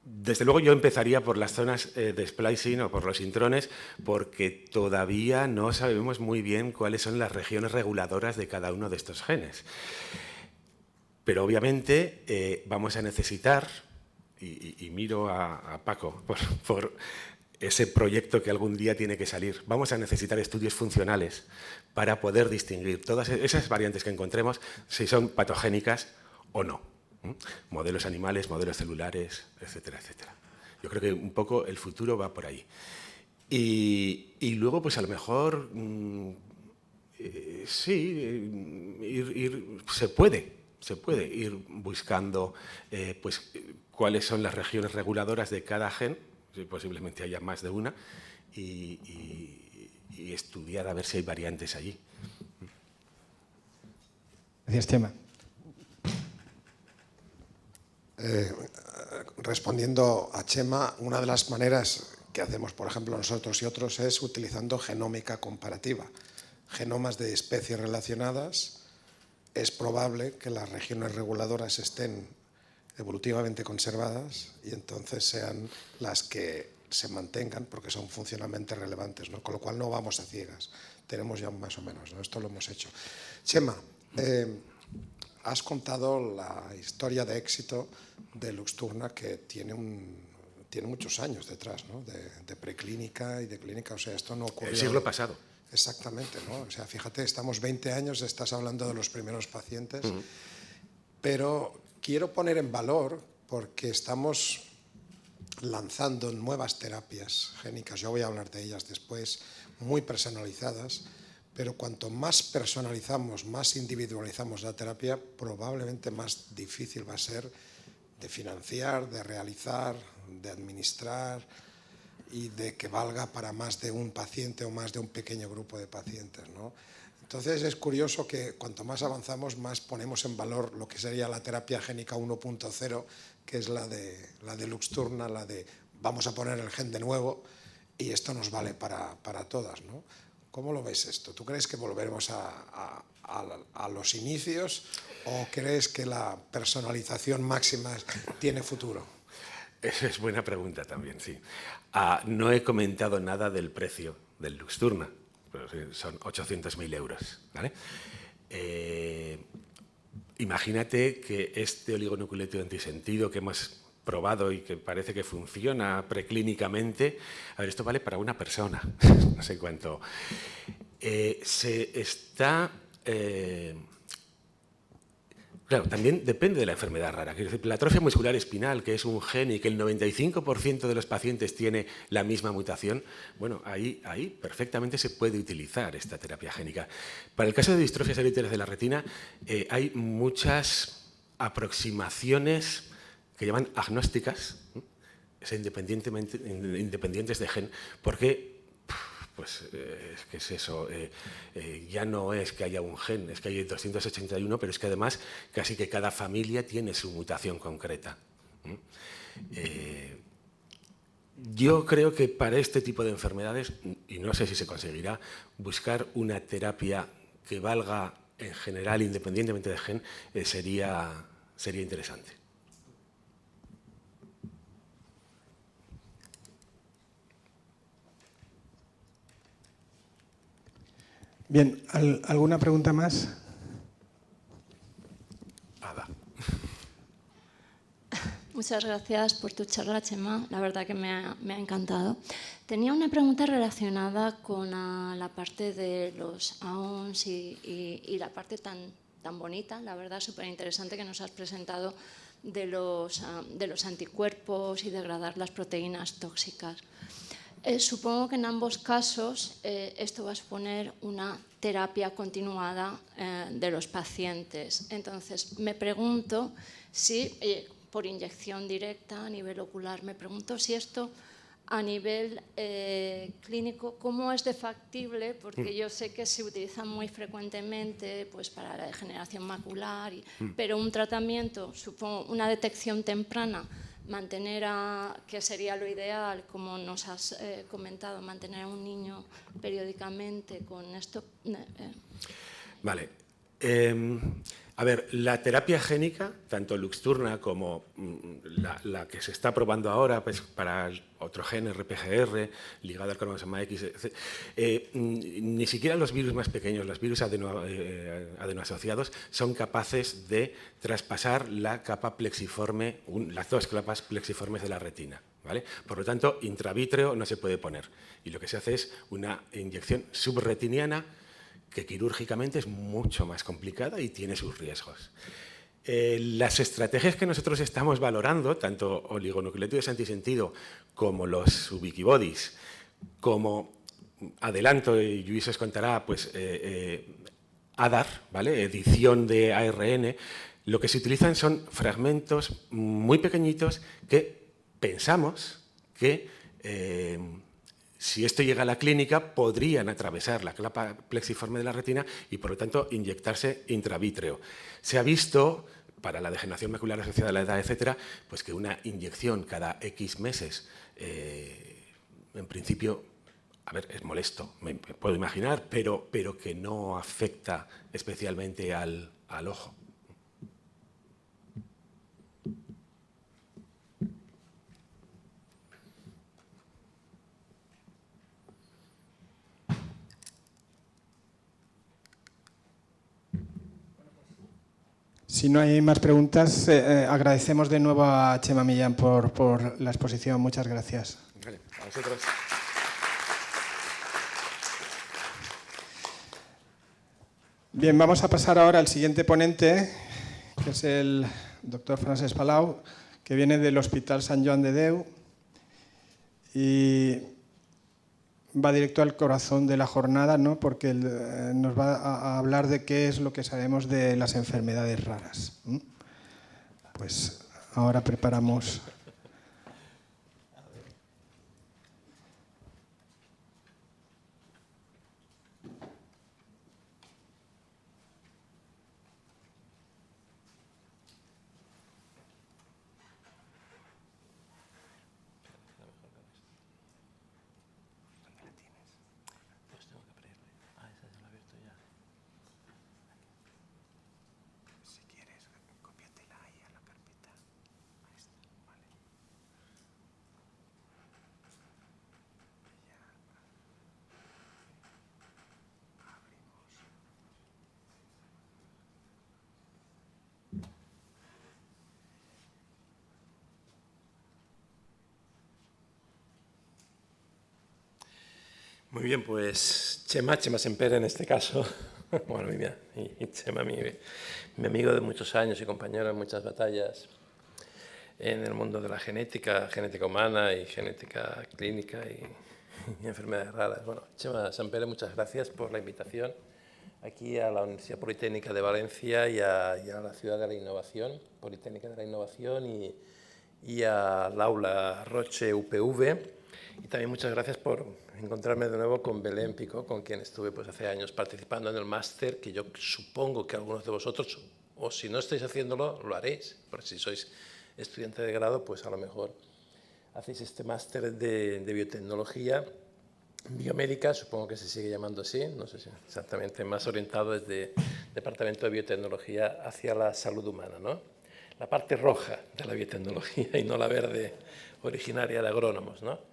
Desde luego yo empezaría por las zonas de splicing o por los intrones, porque todavía no sabemos muy bien cuáles son las regiones reguladoras de cada uno de estos genes. Pero obviamente vamos a necesitar, y miro a Paco por ese proyecto que algún día tiene que salir, vamos a necesitar estudios funcionales para poder distinguir todas esas variantes que encontremos, si son patogénicas o no. Modelos animales, modelos celulares, etcétera, etcétera. Yo creo que un poco el futuro va por ahí. Y luego, pues a lo mejor, se puede ir buscando pues, cuáles son las regiones reguladoras de cada gen, posiblemente haya más de una, y estudiar a ver si hay variantes allí. Gracias, Chema. Respondiendo a Chema, una de las maneras que hacemos, por ejemplo, nosotros y otros, es utilizando genómica comparativa. Genomas de especies relacionadas, es probable que las regiones reguladoras estén evolutivamente conservadas y entonces sean las que se mantengan porque son funcionalmente relevantes, ¿no? Con lo cual no vamos a ciegas, tenemos ya más o menos, ¿no? Esto lo hemos hecho. Chema, has contado la historia de éxito de Luxturna, que tiene muchos años detrás, ¿no? De preclínica y de clínica, o sea, esto no ocurrió... El siglo pasado. Exactamente, ¿no? O sea, fíjate, estamos 20 años, estás hablando de los primeros pacientes, pero quiero poner en valor, porque estamos lanzando nuevas terapias génicas, yo voy a hablar de ellas después, muy personalizadas, pero cuanto más personalizamos, más individualizamos la terapia, probablemente más difícil va a ser de financiar, de realizar, de administrar y de que valga para más de un paciente o más de un pequeño grupo de pacientes, ¿no? Entonces es curioso que cuanto más avanzamos, más ponemos en valor lo que sería la terapia génica 1.0, que es la de Luxturna, la de vamos a poner el gen de nuevo y esto nos vale para todas, ¿no? ¿Cómo lo ves esto? ¿Tú crees que volveremos a los inicios o crees que la personalización máxima tiene futuro? Esa es buena pregunta también, sí. No he comentado nada del precio del Luxturna, pero sí, son 800.000 euros, ¿vale? Imagínate que este oligonucleótido antisentido que hemos probado y que parece que funciona preclínicamente, a ver, esto vale para una persona, no sé cuánto. Claro, también depende de la enfermedad rara. Quiero decir, la atrofia muscular espinal, que es un gen y que el 95% de los pacientes tiene la misma mutación, bueno, ahí perfectamente se puede utilizar esta terapia génica. Para el caso de distrofias hereditarias de la retina, hay muchas aproximaciones que llaman agnósticas, independientes de gen, porque pues ¿qué es eso? Ya no es que haya un gen, es que hay 281, pero es que además casi que cada familia tiene su mutación concreta. Yo creo que para este tipo de enfermedades, y no sé si se conseguirá, buscar una terapia que valga en general, independientemente de gen, sería interesante. Bien, ¿alguna pregunta más? Ada. Muchas gracias por tu charla, Chema. La verdad que me ha encantado. Tenía una pregunta relacionada con la parte de los AONS y la parte tan bonita, la verdad, súper interesante que nos has presentado de los anticuerpos y degradar las proteínas tóxicas. Supongo que en ambos casos esto va a suponer una terapia continuada de los pacientes. Entonces, me pregunto si, por inyección directa a nivel ocular, me pregunto si esto a nivel clínico, ¿cómo es de factible? Porque yo sé que se utiliza muy frecuentemente pues, para la degeneración macular, pero un tratamiento, supongo, una detección temprana, mantener que sería lo ideal, como nos has comentado, mantener a un niño periódicamente con esto. Vale. A ver, la terapia génica, tanto Luxturna como la que se está probando ahora pues, para otro gen, RPGR, ligado al cromosoma X, ni siquiera los virus más pequeños, los virus adenoasociados, son capaces de traspasar la capa plexiforme, las dos capas plexiformes de la retina, ¿vale? Por lo tanto, intravítreo no se puede poner. Y lo que se hace es una inyección subretiniana que quirúrgicamente es mucho más complicada y tiene sus riesgos. Las estrategias que nosotros estamos valorando, tanto oligonucleótidos antisentido como los Wikibodies, como adelanto, y Lluís os contará, pues, ADAR, ¿vale? Edición de ARN, lo que se utilizan son fragmentos muy pequeñitos que pensamos que si esto llega a la clínica, podrían atravesar la capa plexiforme de la retina y, por lo tanto, inyectarse intravítreo. Se ha visto, para la degeneración macular asociada a la edad, etcétera, pues que una inyección cada X meses, en principio, a ver, es molesto, me puedo imaginar, pero que no afecta especialmente al ojo. Si no hay más preguntas, agradecemos de nuevo a Txema Millán por la exposición. Muchas gracias. Vale, a vosotros. Bien, vamos a pasar ahora al siguiente ponente, que es el doctor Francesc Palau, que viene del Hospital Sant Joan de Déu y va directo al corazón de la jornada, ¿no? Porque nos va a hablar de qué es lo que sabemos de las enfermedades raras. Pues ahora preparamos. Muy bien, pues Txema Sempere en este caso, bueno, y Txema, mi amigo de muchos años y compañero en muchas batallas en el mundo de la genética humana y genética clínica y enfermedades raras. Bueno, Txema Sempere, muchas gracias por la invitación aquí a la Universidad Politécnica de Valencia y a la Ciudad de la Innovación, Politécnica de la Innovación y al aula Roche UPV. Y también muchas gracias por encontrarme de nuevo con Belén Picó, con quien estuve pues, hace años participando en el máster, que yo supongo que algunos de vosotros, o si no estáis haciéndolo, lo haréis. Porque si sois estudiante de grado, pues a lo mejor hacéis este máster de biotecnología biomédica, supongo que se sigue llamando así, no sé si exactamente, más orientado desde Departamento de Biotecnología hacia la salud humana, ¿no? La parte roja de la biotecnología y no la verde originaria de agrónomos, ¿no?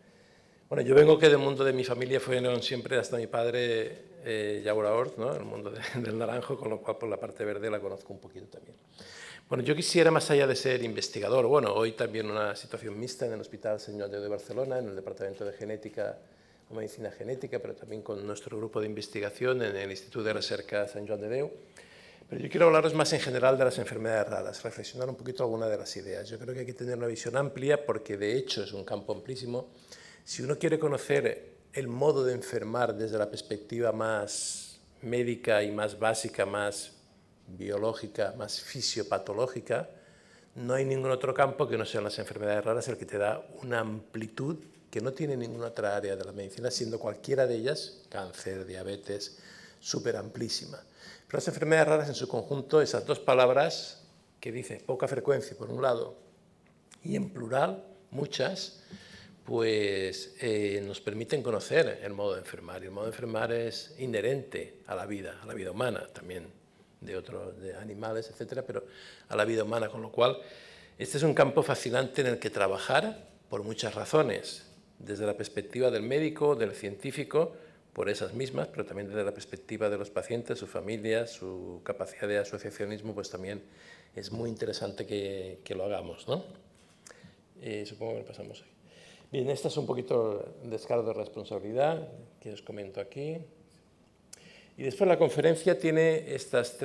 Bueno, yo vengo que del mundo de mi familia fueron siempre, hasta mi padre, Yaura Ort, ¿no? El mundo del naranjo, con lo cual por la parte verde la conozco un poquito también. Bueno, yo quisiera, más allá de ser investigador, bueno, hoy también una situación mixta en el Hospital Sant Joan de Déu de Barcelona, en el Departamento de Genética o Medicina Genética, pero también con nuestro grupo de investigación en el Instituto de Recerca Sant Joan de Déu. Pero yo quiero hablaros más en general de las enfermedades raras, reflexionar un poquito algunas de las ideas. Yo creo que hay que tener una visión amplia porque de hecho es un campo amplísimo. Si uno quiere conocer el modo de enfermar desde la perspectiva más médica y más básica, más biológica, más fisiopatológica, no hay ningún otro campo que no sean las enfermedades raras el que te da una amplitud que no tiene ninguna otra área de la medicina, siendo cualquiera de ellas, cáncer, diabetes, súper amplísima. Pero las enfermedades raras en su conjunto, esas dos palabras que dice poca frecuencia por un lado y en plural, muchas, pues nos permiten conocer el modo de enfermar. Y el modo de enfermar es inherente a la vida humana. También de animales, etcétera, pero a la vida humana, con lo cual este es un campo fascinante en el que trabajar por muchas razones, desde la perspectiva del médico, del científico, por esas mismas, pero también desde la perspectiva de los pacientes, sus familias, su capacidad de asociacionismo, pues también es muy interesante que lo hagamos, ¿no? Supongo que lo pasamos aquí. Bien, esta es un poquito el descargo de responsabilidad que os comento aquí. Y después la conferencia tiene estas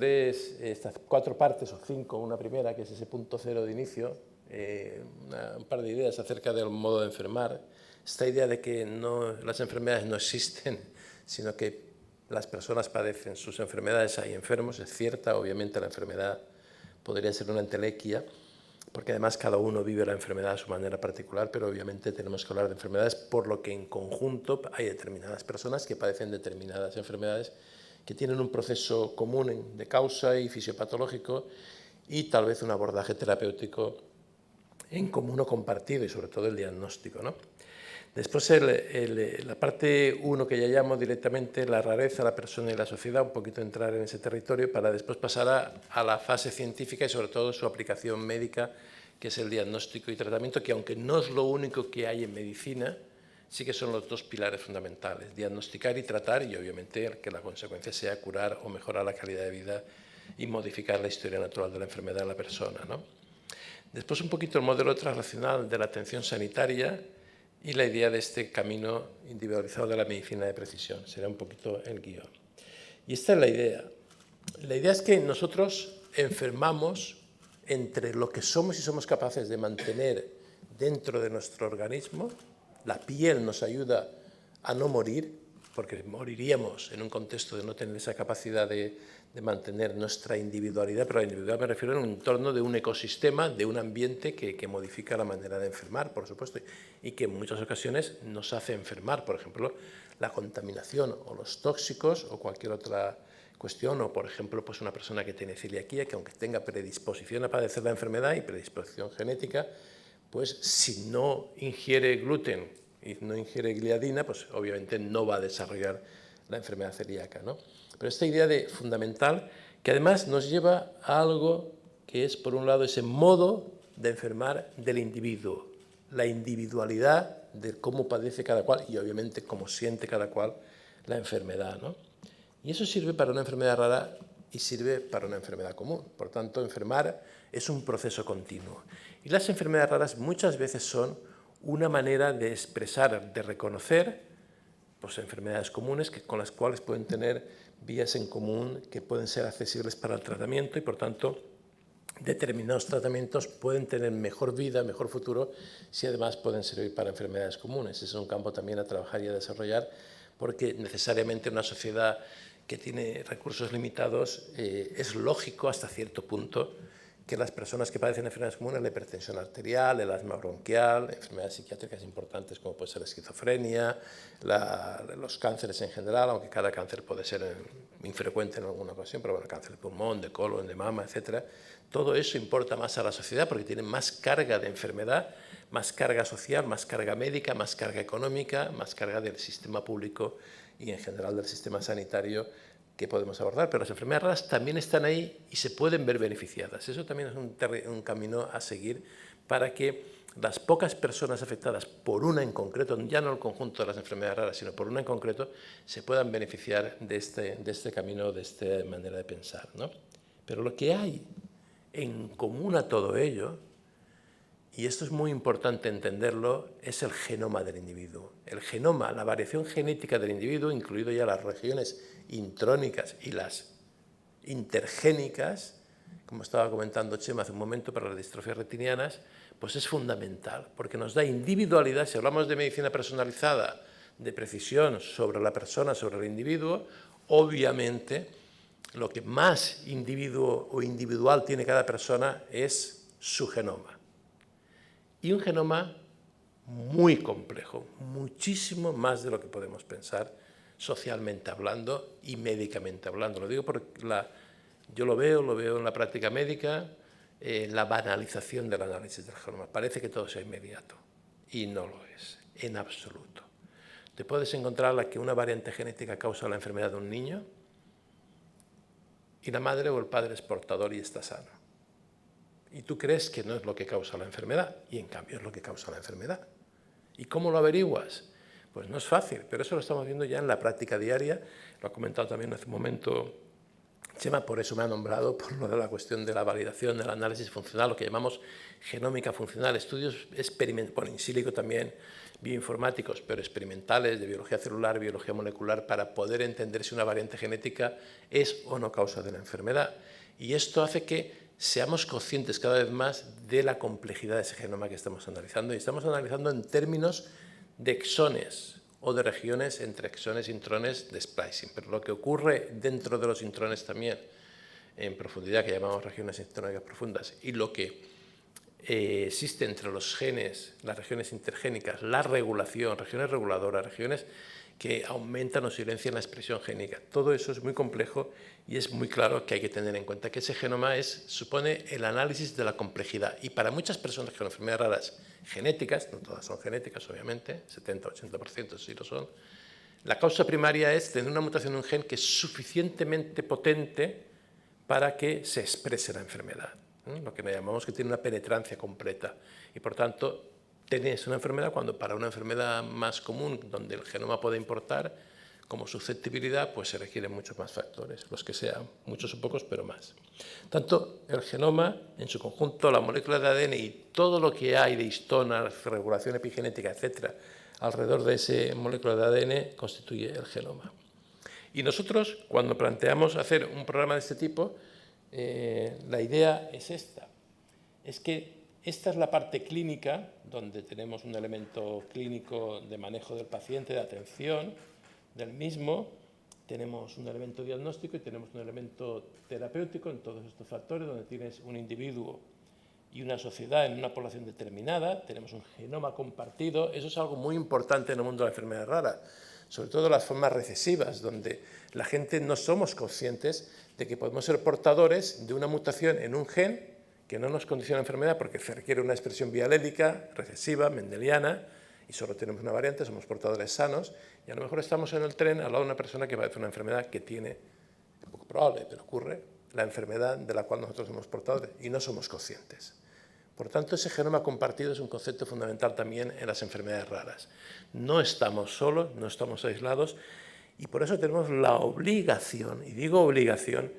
4 partes, o 5, una primera, que es ese punto cero de inicio, un par de ideas acerca del modo de enfermar, esta idea de que las enfermedades no existen, sino que las personas padecen sus enfermedades, hay enfermos, es cierta, obviamente la enfermedad podría ser una entelequia, porque además cada uno vive la enfermedad a su manera particular, pero obviamente tenemos que hablar de enfermedades, por lo que en conjunto hay determinadas personas que padecen determinadas enfermedades que tienen un proceso común de causa y fisiopatológico y tal vez un abordaje terapéutico en común o compartido, y sobre todo el diagnóstico, ¿no? Después la parte 1, que ya llamo directamente la rareza, la persona y la sociedad, un poquito entrar en ese territorio para después pasar a la fase científica y sobre todo su aplicación médica, que es el diagnóstico y tratamiento, que aunque no es lo único que hay en medicina, sí que son los 2 pilares fundamentales, diagnosticar y tratar, y obviamente que la consecuencia sea curar o mejorar la calidad de vida y modificar la historia natural de la enfermedad de la persona, ¿no? Después un poquito el modelo transnacional de la atención sanitaria y la idea de este camino individualizado de la medicina de precisión. Será un poquito el guión. Y esta es la idea. La idea es que nosotros enfermamos entre lo que somos y somos capaces de mantener dentro de nuestro organismo. La piel nos ayuda a no morir, porque moriríamos en un contexto de no tener esa capacidad de mantener nuestra individualidad, pero a la individualidad me refiero en un entorno de un ecosistema, de un ambiente que modifica la manera de enfermar, por supuesto, y que en muchas ocasiones nos hace enfermar, por ejemplo, la contaminación o los tóxicos o cualquier otra cuestión, o por ejemplo, pues una persona que tiene celiaquía, que aunque tenga predisposición a padecer la enfermedad y predisposición genética, pues si no ingiere gluten y no ingiere gliadina, pues obviamente no va a desarrollar la enfermedad celíaca, ¿no? Pero esta idea fundamental, que además nos lleva a algo que es, por un lado, ese modo de enfermar del individuo, la individualidad de cómo padece cada cual y obviamente cómo siente cada cual la enfermedad, ¿no? Y eso sirve para una enfermedad rara y sirve para una enfermedad común. Por tanto, enfermar es un proceso continuo. Y las enfermedades raras muchas veces son una manera de expresar, de reconocer pues, enfermedades comunes con las cuales pueden tener vías en común que pueden ser accesibles para el tratamiento y, por tanto, determinados tratamientos pueden tener mejor vida, mejor futuro, si además pueden servir para enfermedades comunes. Ese es un campo también a trabajar y a desarrollar, porque necesariamente una sociedad que tiene recursos limitados es lógico hasta cierto punto que las personas que padecen enfermedades comunes, la hipertensión arterial, el asma bronquial, enfermedades psiquiátricas importantes como puede ser la esquizofrenia, los cánceres en general, aunque cada cáncer puede ser infrecuente en alguna ocasión, pero bueno, cáncer de pulmón, de colon, de mama, etcétera, todo eso importa más a la sociedad porque tiene más carga de enfermedad, más carga social, más carga médica, más carga económica, más carga del sistema público y en general del sistema sanitario que podemos abordar, pero las enfermedades raras también están ahí y se pueden ver beneficiadas. Eso también es un camino a seguir para que las pocas personas afectadas por una en concreto, ya no el conjunto de las enfermedades raras, sino por una en concreto, se puedan beneficiar de este camino, de esta manera de pensar, ¿no? Pero lo que hay en común a todo ello, y esto es muy importante entenderlo, es el genoma del individuo. El genoma, la variación genética del individuo, incluido ya las regiones intrónicas y las intergénicas, como estaba comentando Chema hace un momento para las distrofias retinianas, pues es fundamental, porque nos da individualidad. Si hablamos de medicina personalizada, de precisión sobre la persona, sobre el individuo, obviamente lo que más individuo o individual tiene cada persona es su genoma. Y un genoma muy complejo, muchísimo más de lo que podemos pensar socialmente hablando y médicamente hablando. Lo digo porque yo lo veo en la práctica médica, la banalización del análisis del genoma. Parece que todo sea inmediato y no lo es, en absoluto. Te puedes encontrar que una variante genética causa la enfermedad de un niño y la madre o el padre es portador y está sano. Y tú crees que no es lo que causa la enfermedad, y en cambio es lo que causa la enfermedad. ¿Y cómo lo averiguas? Pues no es fácil, pero eso lo estamos viendo ya en la práctica diaria. Lo ha comentado también hace un momento Chema, por eso me ha nombrado, por lo de la cuestión de la validación, del análisis funcional, lo que llamamos genómica funcional, estudios experimentales, bueno, in silico también, bioinformáticos, pero experimentales, de biología celular, biología molecular, para poder entender si una variante genética es o no causa de la enfermedad. Y esto hace que seamos conscientes cada vez más de la complejidad de ese genoma que estamos analizando. Y estamos analizando en términos de exones o de regiones entre exones e intrones de splicing. Pero lo que ocurre dentro de los intrones también, en profundidad, que llamamos regiones intrónicas profundas, y lo que existe entre los genes, las regiones intergénicas, la regulación, regiones reguladoras, regiones que aumentan o silencian la expresión génica. Todo eso es muy complejo y es muy claro que hay que tener en cuenta que ese genoma supone el análisis de la complejidad. Y para muchas personas con enfermedades raras genéticas, no todas son genéticas obviamente, 70-80% sí lo son, la causa primaria es tener una mutación de un gen que es suficientemente potente para que se exprese la enfermedad. Lo que llamamos que tiene una penetrancia completa. Y por tanto, tenés una enfermedad cuando para una enfermedad más común, donde el genoma puede importar, como susceptibilidad, pues se requieren muchos más factores, los que sean, muchos o pocos, pero más. Tanto el genoma, en su conjunto, la molécula de ADN y todo lo que hay de histona, regulación epigenética, etcétera, alrededor de esa molécula de ADN constituye el genoma. Y nosotros, cuando planteamos hacer un programa de este tipo, la idea es esta, es que esta es la parte clínica, donde tenemos un elemento clínico de manejo del paciente, de atención del mismo, tenemos un elemento diagnóstico y tenemos un elemento terapéutico en todos estos factores, donde tienes un individuo y una sociedad en una población determinada, tenemos un genoma compartido. Eso es algo muy importante en el mundo de la enfermedad rara, sobre todo las formas recesivas, donde la gente no somos conscientes de que podemos ser portadores de una mutación en un gen que no nos condiciona la enfermedad porque se requiere una expresión bialélica, recesiva, mendeliana, y solo tenemos una variante, somos portadores sanos, y a lo mejor estamos en el tren al lado de una persona que padece una enfermedad que tiene, es poco probable, pero ocurre, la enfermedad de la cual nosotros somos portadores, y no somos conscientes. Por tanto, ese genoma compartido es un concepto fundamental también en las enfermedades raras. No estamos solos, no estamos aislados, y por eso tenemos la obligación, y digo obligación,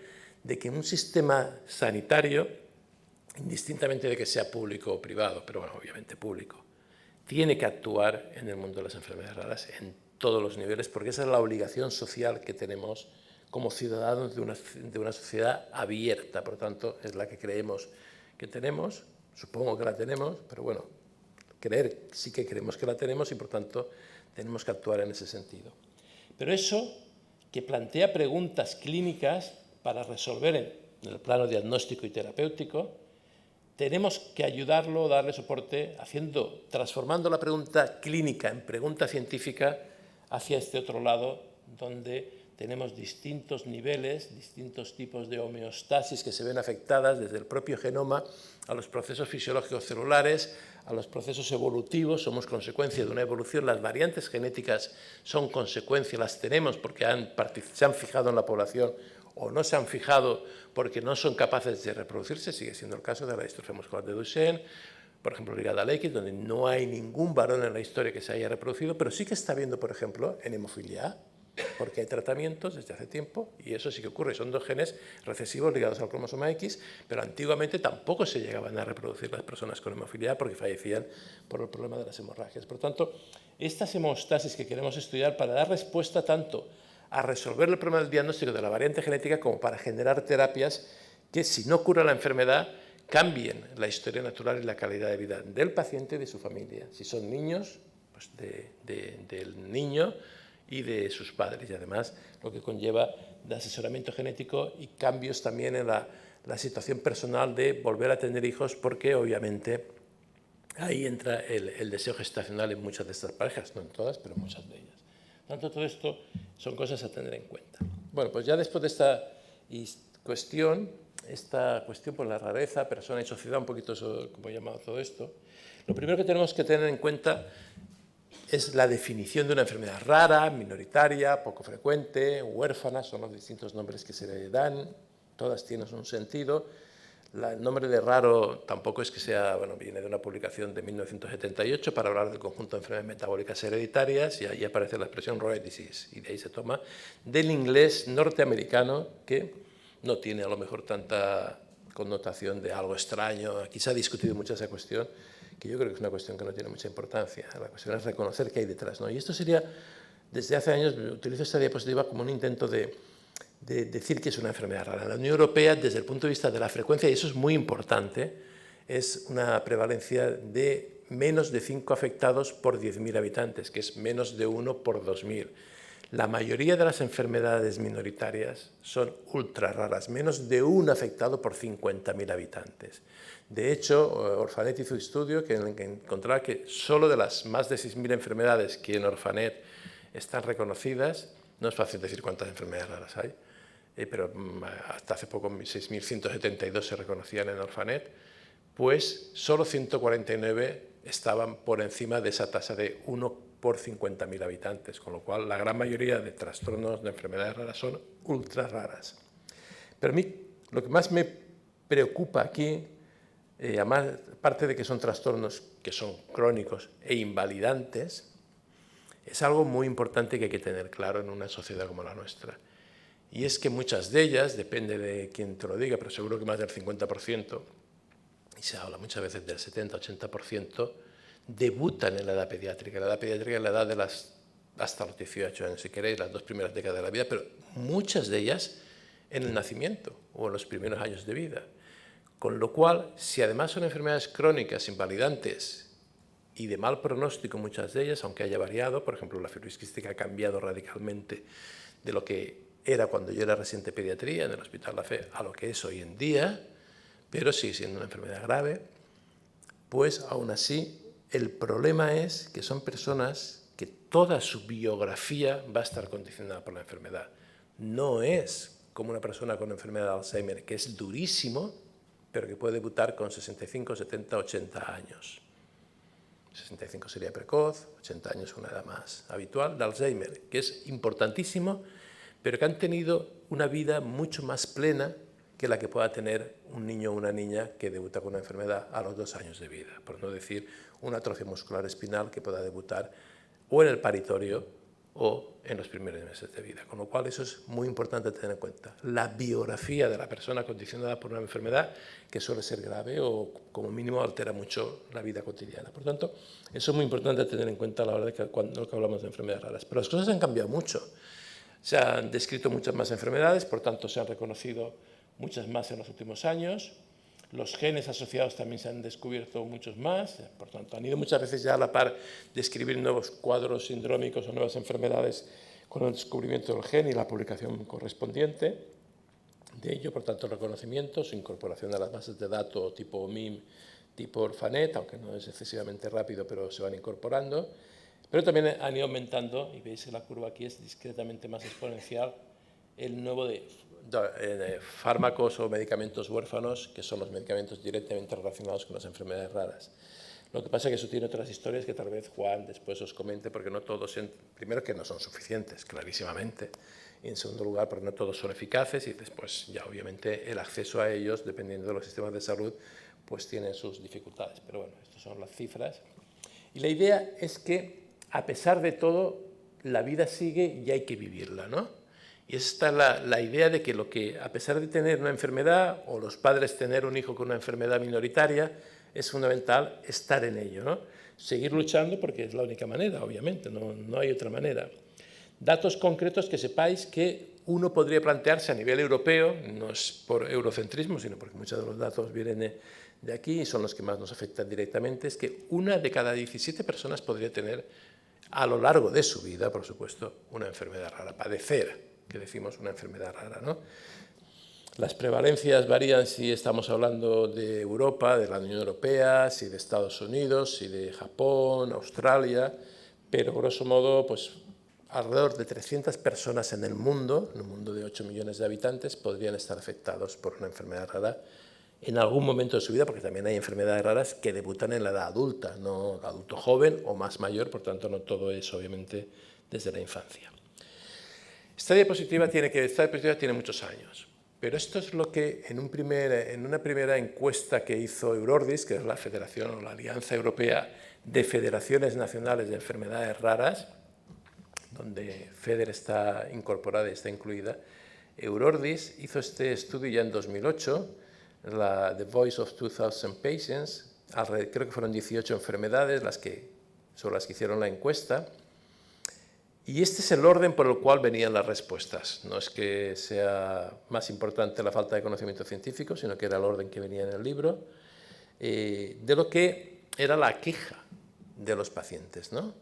de que un sistema sanitario, indistintamente de que sea público o privado, pero bueno, obviamente público, tiene que actuar en el mundo de las enfermedades raras en todos los niveles, porque esa es la obligación social que tenemos como ciudadanos de una sociedad abierta. Por tanto, es la que creemos que tenemos, supongo que la tenemos, pero bueno, creer sí que creemos que la tenemos y por tanto tenemos que actuar en ese sentido. Pero eso que plantea preguntas clínicas para resolver en el plano diagnóstico y terapéutico, tenemos que ayudarlo, darle soporte, transformando la pregunta clínica en pregunta científica hacia este otro lado, donde tenemos distintos niveles, distintos tipos de homeostasis que se ven afectadas desde el propio genoma a los procesos fisiológicos celulares, a los procesos evolutivos. Somos consecuencia de una evolución. Las variantes genéticas son consecuencia, las tenemos porque se han fijado en la población o no se han fijado porque no son capaces de reproducirse. Sigue siendo el caso de la distrofia muscular de Duchenne, por ejemplo, ligada al X, donde no hay ningún varón en la historia que se haya reproducido, pero sí que está habiendo, por ejemplo, en hemofilia A, porque hay tratamientos desde hace tiempo y eso sí que ocurre. Son dos genes recesivos ligados al cromosoma X, pero antiguamente tampoco se llegaban a reproducir las personas con hemofilia A porque fallecían por el problema de las hemorragias. Por tanto, estas hemostasis que queremos estudiar para dar respuesta tanto a resolver el problema del diagnóstico de la variante genética como para generar terapias que, si no curan la enfermedad, cambien la historia natural y la calidad de vida del paciente y de su familia. Si son niños, pues del niño y de sus padres, y además lo que conlleva de asesoramiento genético y cambios también en la situación personal de volver a tener hijos, porque obviamente ahí entra el deseo gestacional en muchas de estas parejas, no en todas, pero muchas de ellas. Por tanto, todo esto son cosas a tener en cuenta. Bueno, pues ya después de esta cuestión por la rareza, persona y sociedad, un poquito como he llamado todo esto, lo primero que tenemos que tener en cuenta es la definición de una enfermedad rara, minoritaria, poco frecuente, huérfana, son los distintos nombres que se le dan. todas tienen un sentido. El nombre de raro tampoco es que sea, bueno, viene de una publicación de 1978 para hablar del conjunto de enfermedades metabólicas hereditarias, y ahí aparece la expresión rare disease, y de ahí se toma del inglés norteamericano, que no tiene a lo mejor tanta connotación de algo extraño. Aquí se ha discutido mucho esa cuestión, que yo creo que es una cuestión que no tiene mucha importancia. La cuestión es reconocer qué hay detrás, ¿no? Y esto sería, desde hace años, utilizo esta diapositiva como un intento de decir que es una enfermedad rara. En la Unión Europea, desde el punto de vista de la frecuencia, y eso es muy importante, es una prevalencia de menos de 5 afectados por 10.000 habitantes, que es menos de 1 por 2.000. La mayoría de las enfermedades minoritarias son ultra raras, menos de 1 afectado por 50.000 habitantes. De hecho, Orphanet hizo un estudio que encontraba que solo de las más de 6.000 enfermedades que en Orphanet están reconocidas, no es fácil decir cuántas enfermedades raras hay, pero hasta hace poco 6.172 se reconocían en Orphanet, pues solo 149 estaban por encima de esa tasa de 1 por 50.000 habitantes, con lo cual la gran mayoría de trastornos de enfermedades raras son ultra raras. Pero a mí lo que más me preocupa aquí, aparte de que son trastornos que son crónicos e invalidantes, es algo muy importante que hay que tener claro en una sociedad como la nuestra. Y es que muchas de ellas, depende de quién te lo diga, pero seguro que más del 50%, y se habla muchas veces del 70-80%, debutan en la edad pediátrica. La edad pediátrica es la edad de hasta los 18 años, si queréis, las 2 primeras décadas de la vida, pero muchas de ellas en el nacimiento o en los primeros años de vida. Con lo cual, si además son enfermedades crónicas, invalidantes y de mal pronóstico muchas de ellas, aunque haya variado, por ejemplo, la fibrosis quística ha cambiado radicalmente de lo que era cuando yo era residente de pediatría en el Hospital La Fe a lo que es hoy en día, pero sigue siendo una enfermedad grave, pues aún así el problema es que son personas que toda su biografía va a estar condicionada por la enfermedad. No es como una persona con enfermedad de Alzheimer, que es durísimo, pero que puede debutar con 65, 70, 80 años. 65 sería precoz, 80 años es una edad más habitual, de Alzheimer, que es importantísimo, pero que han tenido una vida mucho más plena que la que pueda tener un niño o una niña que debuta con una enfermedad a los 2 años de vida, por no decir una atrofia muscular espinal que pueda debutar o en el paritorio o en los primeros meses de vida. Con lo cual eso es muy importante tener en cuenta. La biografía de la persona condicionada por una enfermedad que suele ser grave o como mínimo altera mucho la vida cotidiana. Por tanto, eso es muy importante tener en cuenta a la hora de cuando hablamos de enfermedades raras. Pero las cosas han cambiado mucho. Se han descrito muchas más enfermedades, por tanto se han reconocido muchas más en los últimos años. Los genes asociados también se han descubierto muchos más, por tanto han ido muchas veces ya a la par de escribir nuevos cuadros sindrómicos o nuevas enfermedades con el descubrimiento del gen y la publicación correspondiente de ello, por tanto el reconocimiento, su incorporación a las bases de datos tipo MIM, tipo Orphanet, aunque no es excesivamente rápido, pero se van incorporando. Pero también han ido aumentando, y veis que la curva aquí es discretamente más exponencial, el nuevo de fármacos o medicamentos huérfanos, que son los medicamentos directamente relacionados con las enfermedades raras. Lo que pasa es que eso tiene otras historias que tal vez Juan después os comente, porque no todos, primero que no son suficientes, clarísimamente, y en segundo lugar porque no todos son eficaces, y después ya obviamente el acceso a ellos, dependiendo de los sistemas de salud, pues tiene sus dificultades. Pero bueno, estas son las cifras. Y la idea es que, a pesar de todo, la vida sigue y hay que vivirla, ¿no? Y esta es la idea de que a pesar de tener una enfermedad, o los padres tener un hijo con una enfermedad minoritaria, es fundamental estar en ello, ¿no? Seguir luchando porque es la única manera, obviamente, no hay otra manera. Datos concretos que sepáis que uno podría plantearse a nivel europeo, no es por eurocentrismo, sino porque muchos de los datos vienen de aquí y son los que más nos afectan directamente, es que 1 de cada 17 personas podría tener a lo largo de su vida, por supuesto, una enfermedad rara, padecer, que decimos una enfermedad rara, ¿no? Las prevalencias varían si estamos hablando de Europa, de la Unión Europea, si de Estados Unidos, si de Japón, Australia, pero grosso modo, pues alrededor de 300 personas en un mundo de 8 millones de habitantes, podrían estar afectados por una enfermedad rara en algún momento de su vida, porque también hay enfermedades raras que debutan en la edad adulta, no adulto joven o más mayor, por tanto no todo es obviamente desde la infancia. Esta diapositiva tiene muchos años. Pero esto es lo que en una primera encuesta que hizo Eurordis, que es la Federación o la Alianza Europea de Federaciones Nacionales de Enfermedades Raras, donde FEDER está incorporada y está incluida, Eurordis hizo este estudio ya en 2008, The Voice of 2000 Patients, creo que fueron 18 enfermedades sobre las que hicieron la encuesta, y este es el orden por el cual venían las respuestas. No es que sea más importante la falta de conocimiento científico, sino que era el orden que venía en el libro, de lo que era la queja de los pacientes, ¿no?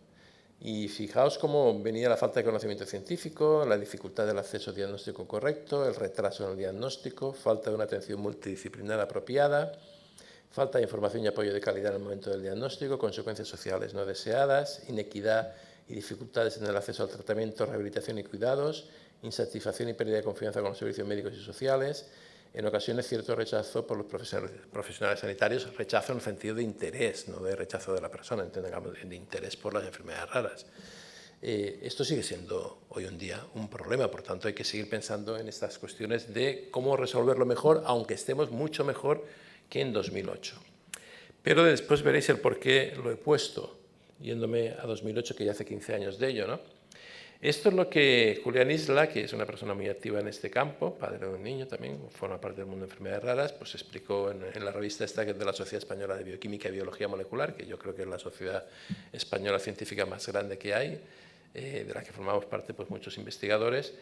Y fijaos cómo venía la falta de conocimiento científico, la dificultad del acceso a diagnóstico correcto, el retraso en el diagnóstico, falta de una atención multidisciplinar apropiada, falta de información y apoyo de calidad en el momento del diagnóstico, consecuencias sociales no deseadas, inequidad y dificultades en el acceso al tratamiento, rehabilitación y cuidados, insatisfacción y pérdida de confianza con los servicios médicos y sociales, en ocasiones cierto rechazo por los profesionales sanitarios, rechazo en el sentido de interés, no de rechazo de la persona, entendamos, de interés por las enfermedades raras. Esto sigue siendo hoy en día un problema, por tanto hay que seguir pensando en estas cuestiones de cómo resolverlo mejor, aunque estemos mucho mejor que en 2008. Pero después veréis el por qué lo he puesto, yéndome a 2008, que ya hace 15 años de ello, ¿no? Esto es lo que Julián Isla, que es una persona muy activa en este campo, padre de un niño también, forma parte del mundo de enfermedades raras, pues explicó en la revista esta, que es de la Sociedad Española de Bioquímica y Biología Molecular, que yo creo que es la sociedad española científica más grande que hay, de la que formamos parte pues muchos investigadores,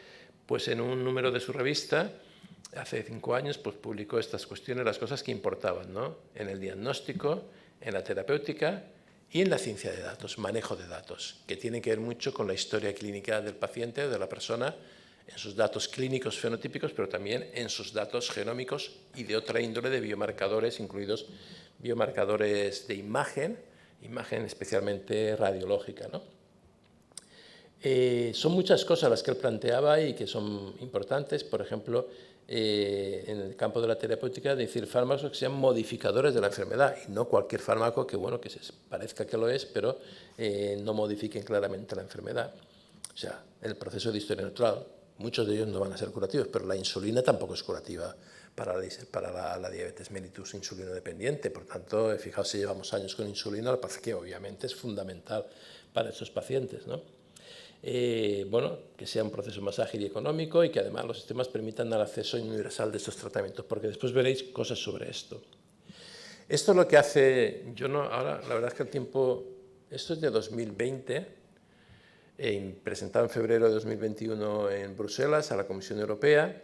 pues en un número de su revista, hace 5 años, pues publicó estas cuestiones, las cosas que importaban, ¿no? En el diagnóstico, en la terapéutica y en la ciencia de datos, manejo de datos, que tiene que ver mucho con la historia clínica del paciente, de la persona, en sus datos clínicos fenotípicos, pero también en sus datos genómicos y de otra índole de biomarcadores, incluidos biomarcadores de imagen especialmente radiológica, ¿no? Son muchas cosas las que él planteaba y que son importantes, por ejemplo, en el campo de la terapéutica, decir fármacos que sean modificadores de la enfermedad y no cualquier fármaco que, bueno, que se parezca que lo es, pero no modifiquen claramente la enfermedad. O sea, en el proceso de historia natural, muchos de ellos no van a ser curativos, pero la insulina tampoco es curativa para la diabetes mellitus insulino dependiente. Por tanto, fijaos, si llevamos años con insulina, lo que pasa es que obviamente es fundamental para estos pacientes, ¿no? Bueno, que sea un proceso más ágil y económico y que además los sistemas permitan el acceso universal de estos tratamientos, porque después veréis cosas sobre esto. Esto es lo que hace, ahora la verdad es que el tiempo, esto es de 2020, presentado en febrero de 2021 en Bruselas a la Comisión Europea,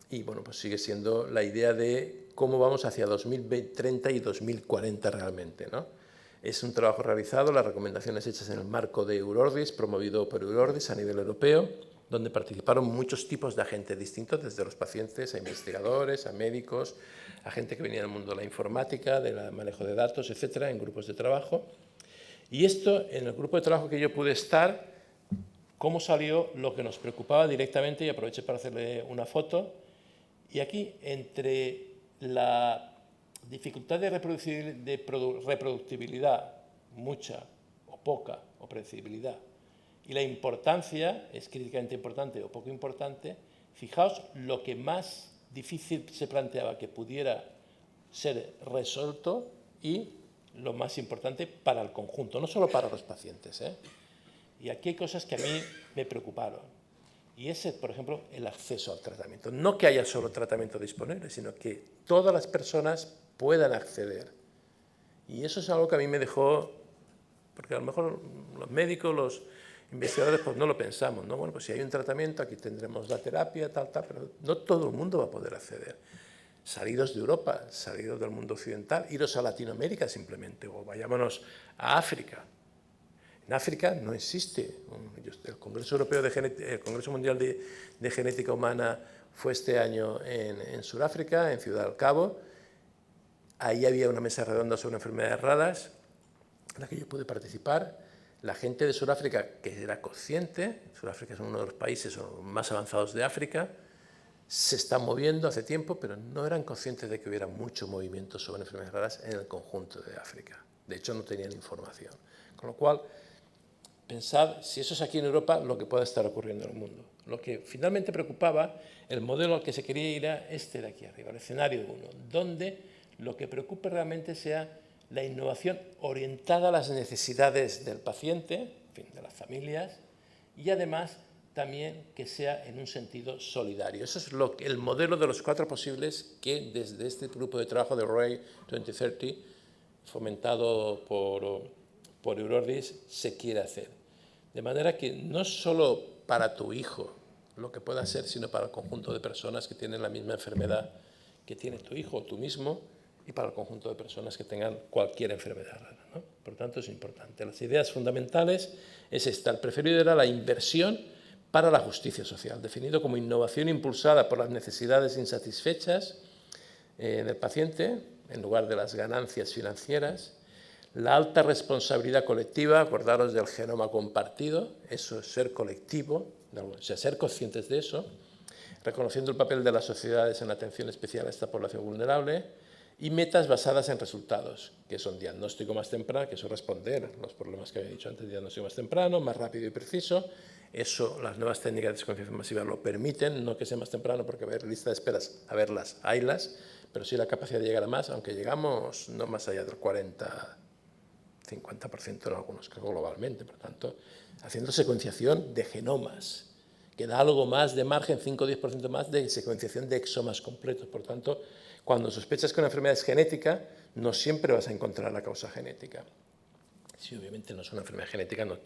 y bueno, pues sigue siendo la idea de cómo vamos hacia 2030 y 2040 realmente, ¿no? Es un trabajo realizado, las recomendaciones hechas en el marco de Eurordis, promovido por Eurordis a nivel europeo, donde participaron muchos tipos de agentes distintos, desde los pacientes a investigadores, a médicos, a gente que venía del mundo de la informática, del manejo de datos, etcétera, en grupos de trabajo. Y esto, en el grupo de trabajo que yo pude estar, cómo salió lo que nos preocupaba directamente, y aproveché para hacerle una foto. Y aquí, entre la dificultad de reproductibilidad, mucha o poca, o predecibilidad, y la importancia, es críticamente importante o poco importante, fijaos lo que más difícil se planteaba que pudiera ser resuelto y lo más importante para el conjunto, no solo para los pacientes, ¿eh? Y aquí hay cosas que a mí me preocuparon. Y ese, por ejemplo, el acceso al tratamiento. No que haya solo tratamiento disponible, sino que todas las personas puedan acceder. Y eso es algo que a mí me dejó, porque a lo mejor los médicos, los investigadores, pues no lo pensamos, ¿no? Bueno, pues si hay un tratamiento, aquí tendremos la terapia, tal, pero no todo el mundo va a poder acceder. Salidos de Europa, salidos del mundo occidental, iros a Latinoamérica simplemente, o vayámonos a África. En África no existe. El Congreso Europeo el Congreso Mundial de Genética Humana fue este año en Sudáfrica, en Ciudad del Cabo. Ahí había una mesa redonda sobre enfermedades raras, en la que yo pude participar. La gente de Sudáfrica, que era consciente, Sudáfrica es uno de los países más avanzados de África, se está moviendo hace tiempo, pero no eran conscientes de que hubiera mucho movimiento sobre enfermedades raras en el conjunto de África. De hecho, no tenían información. Con lo cual, pensad, si eso es aquí en Europa, lo que puede estar ocurriendo en el mundo. Lo que finalmente preocupaba, el modelo al que se quería ir era este de aquí arriba, el escenario 1, donde lo que preocupe realmente sea la innovación orientada a las necesidades del paciente, en fin, de las familias, y además también que sea en un sentido solidario. Eso es el modelo de los 4 posibles que desde este grupo de trabajo de RAI 2030, fomentado por Eurordis, se quiere hacer. De manera que no solo para tu hijo lo que pueda ser, sino para el conjunto de personas que tienen la misma enfermedad que tiene tu hijo o tú mismo, y para el conjunto de personas que tengan cualquier enfermedad rara, ¿no? Por tanto, es importante. Las ideas fundamentales es esta. El preferido era la inversión para la justicia social, definido como innovación impulsada por las necesidades insatisfechas del paciente, en lugar de las ganancias financieras. La alta responsabilidad colectiva, acordaros del genoma compartido, eso es ser colectivo, o sea, ser conscientes de eso, reconociendo el papel de las sociedades en la atención especial a esta población vulnerable, y metas basadas en resultados, que son diagnóstico más temprano, que es responder los problemas que había dicho antes, diagnóstico más temprano, más rápido y preciso. Eso, las nuevas técnicas de desconcienciación masiva lo permiten, no que sea más temprano, porque ver lista de esperas, a verlas, haylas, pero sí la capacidad de llegar a más, aunque llegamos no más allá del 40-50% en algunos casos globalmente, por tanto, haciendo secuenciación de genomas, que da algo más de margen, 5 o 10% más de secuenciación de exomas completos. Por tanto, cuando sospechas que una enfermedad es genética, no siempre vas a encontrar la causa genética. Si obviamente no es una enfermedad genética, no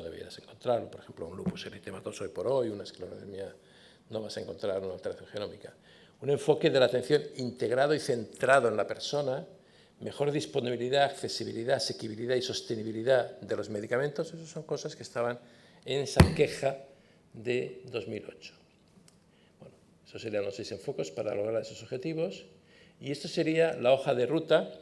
deberías encontrarlo. Por ejemplo, un lupus eritematoso hoy por hoy, una esclerodermia, no vas a encontrar una alteración genómica. Un enfoque de la atención integrado y centrado en la persona, mejor disponibilidad, accesibilidad, asequibilidad y sostenibilidad de los medicamentos, esas son cosas que estaban en esa queja de 2008. Bueno, esos serían los 6 enfoques para lograr esos objetivos. Y esto sería la hoja de ruta,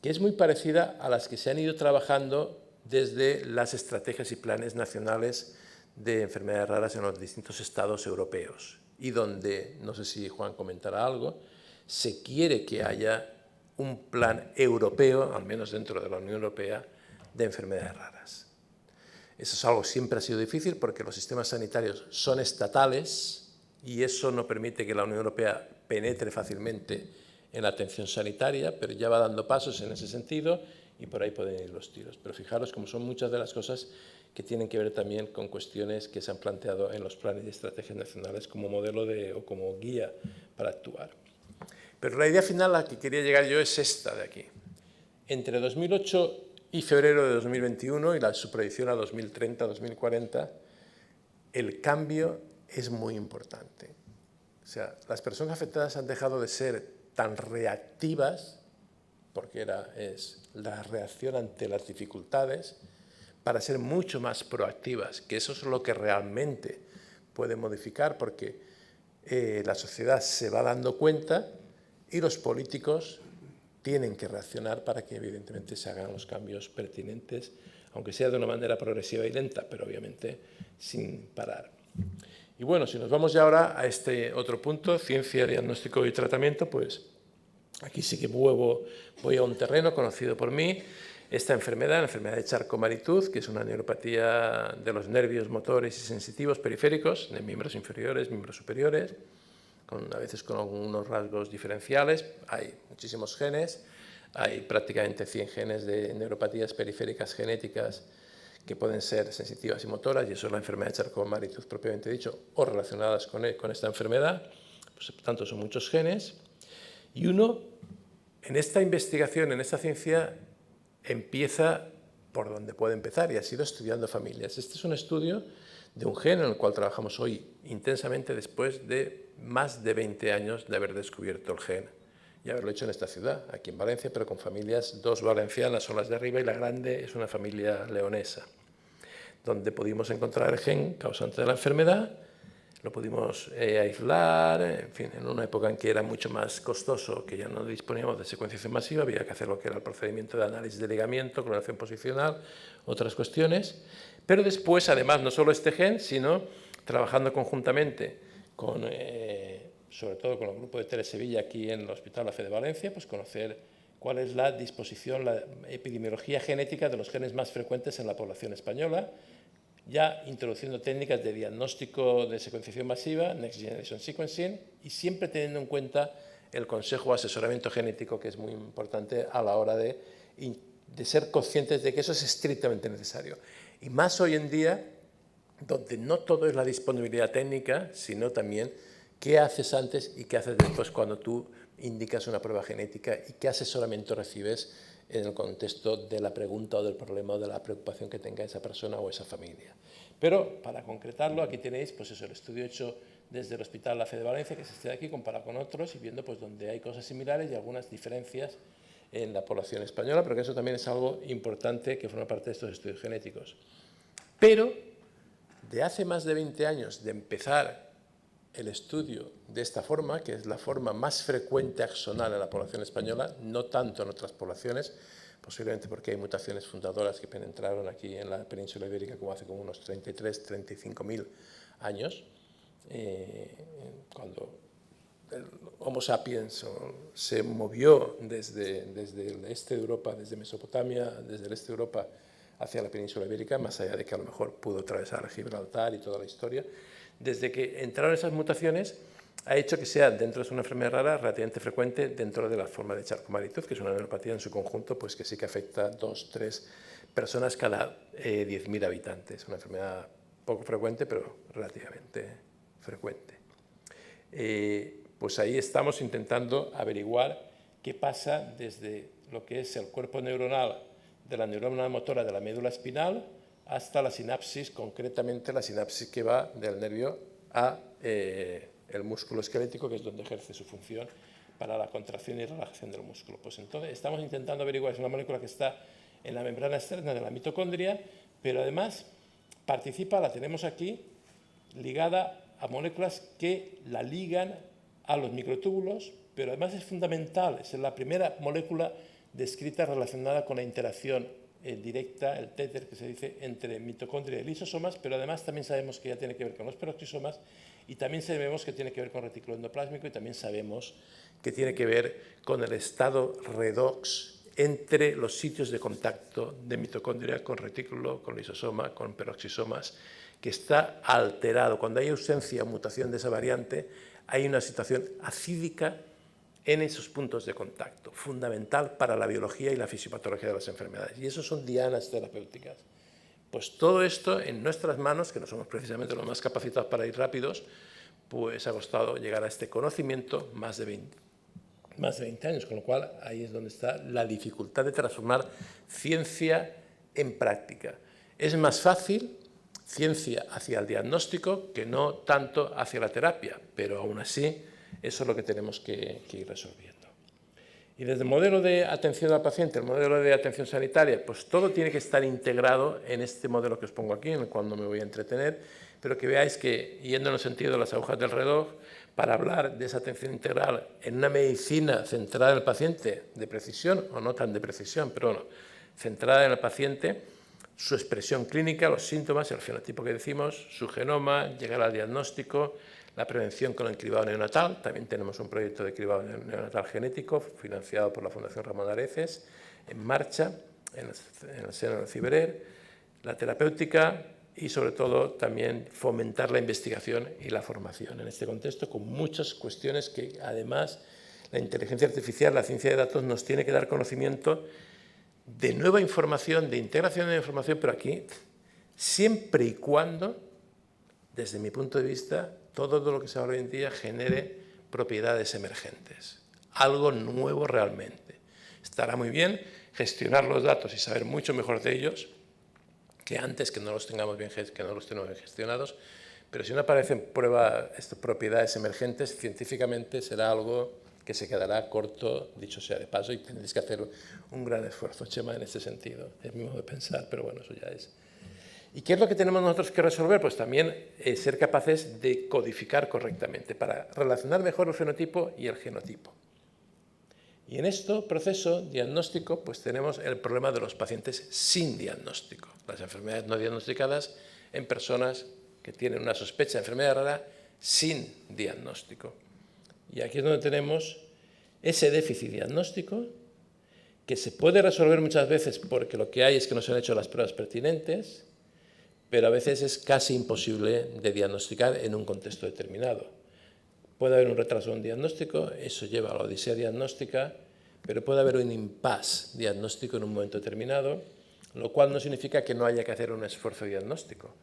que es muy parecida a las que se han ido trabajando desde las estrategias y planes nacionales de enfermedades raras en los distintos estados europeos, y donde, no sé si Juan comentará algo, se quiere que haya un plan europeo, al menos dentro de la Unión Europea, de enfermedades raras. Eso es algo que siempre ha sido difícil porque los sistemas sanitarios son estatales y eso no permite que la Unión Europea penetre fácilmente en la atención sanitaria, pero ya va dando pasos en ese sentido y por ahí pueden ir los tiros. Pero fijaros cómo son muchas de las cosas que tienen que ver también con cuestiones que se han planteado en los planes y estrategias nacionales como modelo o como guía para actuar. Pero la idea final a la que quería llegar yo es esta de aquí. Entre 2008 y febrero de 2021 y su predicción a 2030-2040, el cambio es muy importante. O sea, las personas afectadas han dejado de ser tan reactivas, porque es la reacción ante las dificultades, para ser mucho más proactivas, que eso es lo que realmente puede modificar, porque la sociedad se va dando cuenta y los políticos tienen que reaccionar para que evidentemente se hagan los cambios pertinentes, aunque sea de una manera progresiva y lenta, pero obviamente sin parar. Y bueno, si nos vamos ya ahora a este otro punto, ciencia, diagnóstico y tratamiento, pues aquí sí que voy a un terreno conocido por mí. Esta enfermedad, la enfermedad de Charcot-Marie-Tooth, que es una neuropatía de los nervios motores y sensitivos periféricos, de miembros inferiores, miembros superiores, a veces con algunos rasgos diferenciales. Hay muchísimos genes, hay prácticamente 100 genes de neuropatías periféricas genéticas que pueden ser sensitivas y motoras, y eso es la enfermedad de Charcot-Marie-Tooth propiamente dicho, o relacionadas con esta enfermedad. Pues, por tanto, son muchos genes. Y uno, en esta investigación, en esta ciencia, empieza por donde puede empezar, y ha sido estudiando familias. Este es un estudio de un gen en el cual trabajamos hoy intensamente después de más de 20 años de haber descubierto el gen y haberlo hecho en esta ciudad, aquí en Valencia, pero con familias, 2 valencianas son las de arriba y la grande es una familia leonesa, donde pudimos encontrar el gen causante de la enfermedad, lo pudimos aislar, en fin, en una época en que era mucho más costoso, que ya no disponíamos de secuenciación masiva, había que hacer lo que era el procedimiento de análisis de ligamiento, clonación posicional, otras cuestiones, pero después, además, no solo este gen, sino trabajando conjuntamente con, sobre todo con el grupo de Telesevilla aquí en el Hospital La Fe de Valencia, pues conocer cuál es la disposición, la epidemiología genética de los genes más frecuentes en la población española, ya introduciendo técnicas de diagnóstico de secuenciación masiva, Next Generation Sequencing, y siempre teniendo en cuenta el consejo o asesoramiento genético, que es muy importante a la hora de ser conscientes de que eso es estrictamente necesario. Y más hoy en día, donde no todo es la disponibilidad técnica, sino también qué haces antes y qué haces después cuando tú indicas una prueba genética y qué asesoramiento recibes en el contexto de la pregunta o del problema o de la preocupación que tenga esa persona o esa familia. Pero para concretarlo, aquí tenéis pues eso, el estudio hecho desde el Hospital La Fe de Valencia, que se está aquí, comparado con otros y viendo pues donde hay cosas similares y algunas diferencias en la población española, pero que eso también es algo importante que forma parte de estos estudios genéticos. Pero de hace más de 20 años de empezar el estudio de esta forma, que es la forma más frecuente axonal en la población española, no tanto en otras poblaciones, posiblemente porque hay mutaciones fundadoras que penetraron aquí en la península ibérica como hace como unos 33.000–35.000 años, cuando el Homo sapiens se movió desde el este de Europa, desde Mesopotamia, desde el este de Europa hacia la península ibérica, más allá de que a lo mejor pudo atravesar Gibraltar y toda la historia. Desde que entraron esas mutaciones, ha hecho que sea, dentro de una enfermedad rara, relativamente frecuente dentro de la forma de Charcot-Marie-Tooth, que es una neuropatía en su conjunto, pues que sí que afecta a 2–3 personas cada 10.000 habitantes. Una enfermedad poco frecuente, pero relativamente frecuente. Pues ahí estamos intentando averiguar qué pasa desde lo que es el cuerpo neuronal de la neurona motora de la médula espinal hasta la sinapsis, concretamente la sinapsis que va del nervio a el músculo esquelético, que es donde ejerce su función para la contracción y relajación del músculo. Pues entonces estamos intentando averiguar, es una molécula que está en la membrana externa de la mitocondria, pero además participa, la tenemos aquí, ligada a moléculas que la ligan a los microtúbulos, pero además es fundamental, es la primera molécula descrita relacionada con la interacción directa, el téter que se dice, entre mitocondria y lisosomas, pero además también sabemos que ya tiene que ver con los peroxisomas y también sabemos que tiene que ver con retículo endoplásmico y también sabemos que tiene que ver con el estado redox entre los sitios de contacto de mitocondria con retículo, con lisosoma, con peroxisomas, que está alterado. Cuando hay ausencia o mutación de esa variante, hay una situación acídica en esos puntos de contacto, fundamental para la biología y la fisiopatología de las enfermedades. Y eso son dianas terapéuticas. Pues todo esto en nuestras manos, que no somos precisamente los más capacitados para ir rápidos, pues ha costado llegar a este conocimiento más de 20 años, con lo cual ahí es donde está la dificultad de transformar ciencia en práctica. Es más fácil ciencia hacia el diagnóstico que no tanto hacia la terapia, pero aún así eso es lo que tenemos que ir resolviendo. Y desde el modelo de atención al paciente, el modelo de atención sanitaria, pues todo tiene que estar integrado en este modelo que os pongo aquí, en el cual no me voy a entretener, pero que veáis que, yendo en el sentido de las agujas del reloj, para hablar de esa atención integral en una medicina centrada en el paciente, de precisión o no tan de precisión, pero bueno, centrada en el paciente, su expresión clínica, los síntomas, el fenotipo que decimos, su genoma, llegar al diagnóstico, la prevención con el cribado neonatal. También tenemos un proyecto de cribado neonatal genético financiado por la Fundación Ramón Areces, en marcha, en el seno del CIBERER, la terapéutica y, sobre todo, también fomentar la investigación y la formación en este contexto, con muchas cuestiones que, además, la inteligencia artificial, la ciencia de datos, nos tiene que dar conocimiento de nueva información, de integración de información, pero aquí, siempre y cuando, desde mi punto de vista, todo lo que se habla hoy en día genere propiedades emergentes, algo nuevo realmente. Estará muy bien gestionar los datos y saber mucho mejor de ellos que antes, que no los tengamos bien gestionados, pero si no aparecen propiedades emergentes, científicamente será algo que se quedará corto, dicho sea de paso, y tendréis que hacer un gran esfuerzo, Chema, en este sentido. Es mi modo de pensar, pero bueno, eso ya es. ¿Y qué es lo que tenemos nosotros que resolver? Pues también ser capaces de codificar correctamente para relacionar mejor el fenotipo y el genotipo. Y en este proceso diagnóstico pues tenemos el problema de los pacientes sin diagnóstico, las enfermedades no diagnosticadas en personas que tienen una sospecha de enfermedad rara sin diagnóstico. Y aquí es donde tenemos ese déficit diagnóstico que se puede resolver muchas veces porque lo que hay es que no se han hecho las pruebas pertinentes, pero a veces es casi imposible de diagnosticar en un contexto determinado. Puede haber un retraso en un diagnóstico, eso lleva a la odisea diagnóstica, pero puede haber un impasse diagnóstico en un momento determinado, lo cual no significa que no haya que hacer un esfuerzo diagnóstico,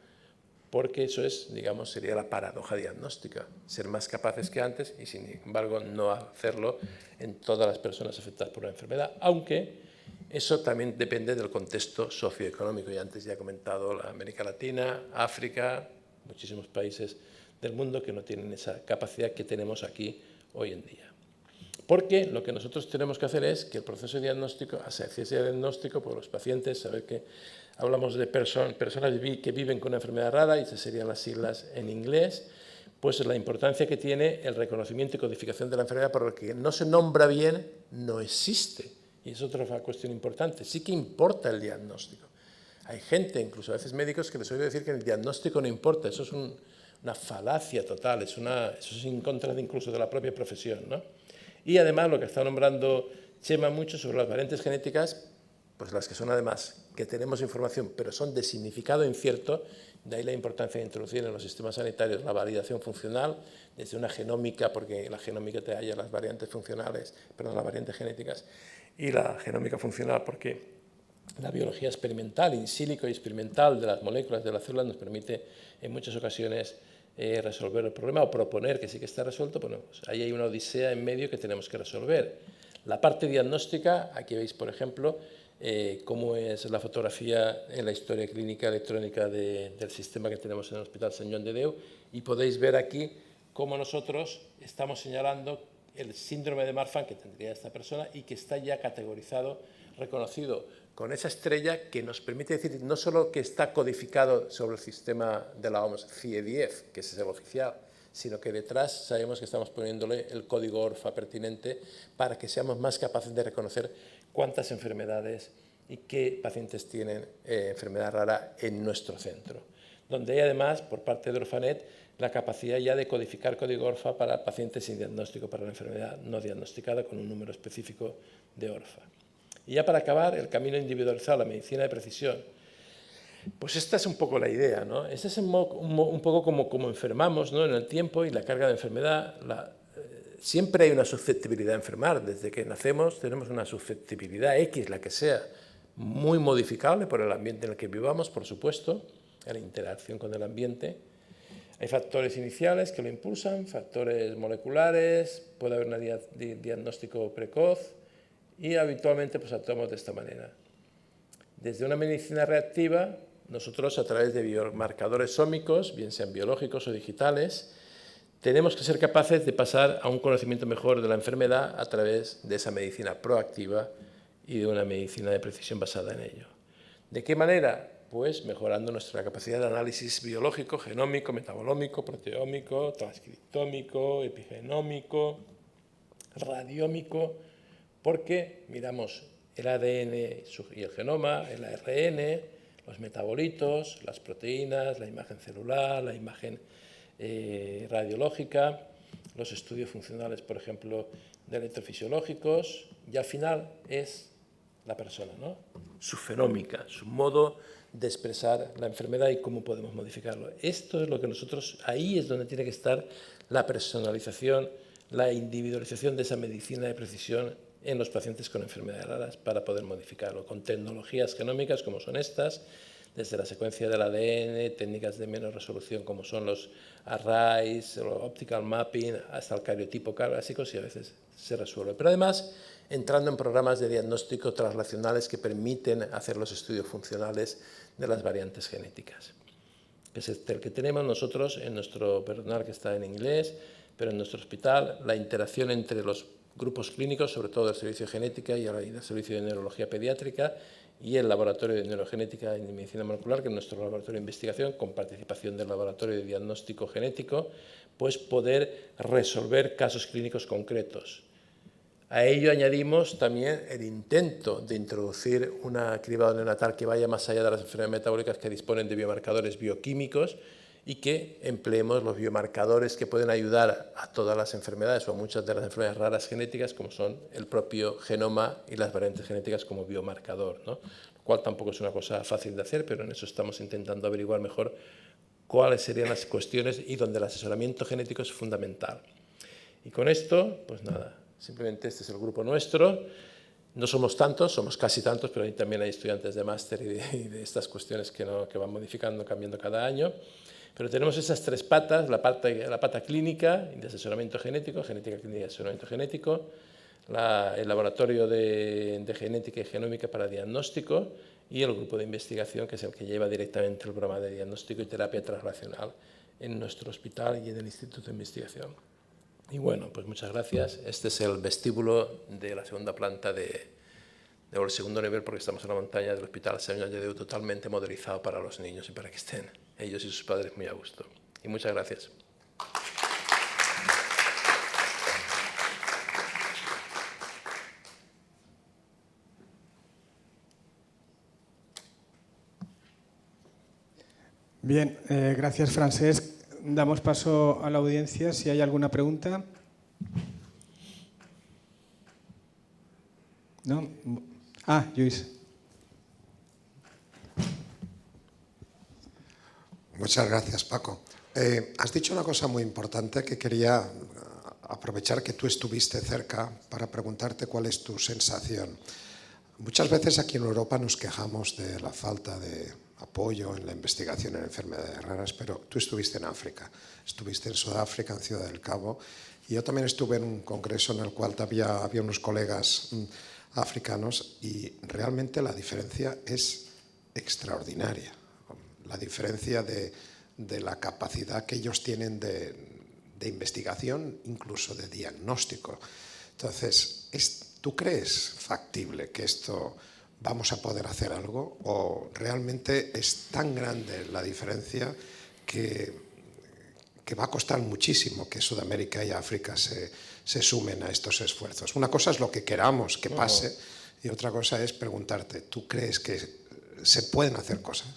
porque eso es, digamos, sería la paradoja diagnóstica, ser más capaces que antes y, sin embargo, no hacerlo en todas las personas afectadas por la enfermedad, aunque eso también depende del contexto socioeconómico. Y antes ya he comentado la América Latina, África, muchísimos países del mundo que no tienen esa capacidad que tenemos aquí hoy en día. Porque lo que nosotros tenemos que hacer es que el proceso diagnóstico, hacerse diagnóstico por los pacientes, saber que hablamos de personas que viven con una enfermedad rara, y esas serían las siglas en inglés, pues la importancia que tiene el reconocimiento y codificación de la enfermedad, por lo que no se nombra bien, no existe. Y es otra cuestión importante. Sí que importa el diagnóstico. Hay gente, incluso a veces médicos, que les oigo decir que el diagnóstico no importa. Eso es una falacia total, eso es en contra incluso de la propia profesión, ¿no? Y además lo que está nombrando Chema mucho sobre las variantes genéticas, pues las que son además, que tenemos información, pero son de significado incierto, de ahí la importancia de introducir en los sistemas sanitarios la validación funcional, desde una genómica, porque la genómica te halla las variantes funcionales, perdón, las variantes genéticas, y la genómica funcional, porque la biología experimental, in silico y experimental de las moléculas de las células nos permite en muchas ocasiones resolver el problema o proponer que sí que está resuelto. Bueno, pues ahí hay una odisea en medio que tenemos que resolver. La parte diagnóstica, aquí veis, por ejemplo, cómo es la fotografía en la historia clínica electrónica del sistema que tenemos en el Hospital Sant Joan de Déu, y podéis ver aquí cómo nosotros estamos señalando el síndrome de Marfan que tendría esta persona y que está ya categorizado, reconocido con esa estrella que nos permite decir no solo que está codificado sobre el sistema de la OMS CIE-10, que ese es el oficial, sino que detrás sabemos que estamos poniéndole el código ORFA pertinente para que seamos más capaces de reconocer cuántas enfermedades y qué pacientes tienen enfermedad rara en nuestro centro, donde hay además, por parte de Orfanet, la capacidad ya de codificar código ORFA para pacientes sin diagnóstico para la enfermedad no diagnosticada con un número específico de ORFA. Y ya para acabar, el camino individualizado a la medicina de precisión. Pues esta es un poco la idea, ¿no? Este es un poco como enfermamos, ¿no? En el tiempo y la carga de enfermedad. Siempre hay una susceptibilidad a enfermar. Desde que nacemos tenemos una susceptibilidad X, la que sea, muy modificable por el ambiente en el que vivamos, por supuesto, la interacción con el ambiente. Hay factores iniciales que lo impulsan, factores moleculares, puede haber un diagnóstico precoz y habitualmente pues actuamos de esta manera. Desde una medicina reactiva, nosotros a través de biomarcadores sómicos, bien sean biológicos o digitales, tenemos que ser capaces de pasar a un conocimiento mejor de la enfermedad a través de esa medicina proactiva y de una medicina de precisión basada en ello. ¿De qué manera? Pues mejorando nuestra capacidad de análisis biológico, genómico, metabolómico, proteómico, transcriptómico, epigenómico, radiómico, porque miramos el ADN y el genoma, el ARN, los metabolitos, las proteínas, la imagen celular, la imagen radiológica, los estudios funcionales, por ejemplo, de electrofisiológicos, y al final es la persona, ¿no? Su fenómica, su modo de expresar la enfermedad y cómo podemos modificarlo. Esto es lo que nosotros, ahí es donde tiene que estar la personalización, la individualización de esa medicina de precisión en los pacientes con enfermedades raras para poder modificarlo, con tecnologías genómicas como son estas, desde la secuencia del ADN, técnicas de menos resolución como son los arrays, el optical mapping, hasta el cariotipo clásico, y a veces se resuelve. Pero además, entrando en programas de diagnóstico translacionales que permiten hacer los estudios funcionales de las variantes genéticas. Que es el que tenemos nosotros en nuestro personal, que está en inglés, pero en nuestro hospital la interacción entre los grupos clínicos, sobre todo el servicio de genética y el servicio de neurología pediátrica y el laboratorio de neurogenética y medicina molecular, que es nuestro laboratorio de investigación, con participación del laboratorio de diagnóstico genético, pues poder resolver casos clínicos concretos. A ello añadimos también el intento de introducir una cribado neonatal que vaya más allá de las enfermedades metabólicas, que disponen de biomarcadores bioquímicos, y que empleemos los biomarcadores que pueden ayudar a todas las enfermedades o a muchas de las enfermedades raras genéticas, como son el propio genoma y las variantes genéticas como biomarcador, ¿no? Lo cual tampoco es una cosa fácil de hacer, pero en eso estamos intentando averiguar mejor cuáles serían las cuestiones y donde el asesoramiento genético es fundamental. Y con esto, pues nada, simplemente este es el grupo nuestro. No somos tantos, somos casi tantos, pero también hay estudiantes de máster y de estas cuestiones que van modificando, cambiando cada año. Pero tenemos esas tres patas, la pata clínica y de asesoramiento genético, genética clínica y asesoramiento genético, el laboratorio de genética y genómica para diagnóstico y el grupo de investigación, que es el que lleva directamente el programa de diagnóstico y terapia translacional en nuestro hospital y en el Instituto de Investigación. Y bueno, pues muchas gracias. Este es el vestíbulo de la segunda planta o el segundo nivel, porque estamos en la montaña del Hospital Sant Joan de Déu, totalmente modelizado para los niños y para que estén ellos y sus padres muy a gusto. Y muchas gracias. Bien, gracias, Francesc. Damos paso a la audiencia, si hay alguna pregunta. ¿No? Ah, Lluís. Muchas gracias, Paco. Has dicho una cosa muy importante que quería aprovechar que tú estuviste cerca para preguntarte cuál es tu sensación. Muchas veces aquí en Europa nos quejamos de la falta de apoyo en la investigación en enfermedades raras, pero tú estuviste en África, estuviste en Sudáfrica, en Ciudad del Cabo, y yo también estuve en un congreso en el cual había unos colegas africanos y realmente la diferencia es extraordinaria. La diferencia de la capacidad que ellos tienen de investigación, incluso de diagnóstico. Entonces, ¿tú crees factible que esto vamos a poder hacer algo? ¿O realmente es tan grande la diferencia que va a costar muchísimo que Sudamérica y África se sumen a estos esfuerzos? Una cosa es lo que queramos que pase y otra cosa es preguntarte, ¿tú crees que se pueden hacer cosas?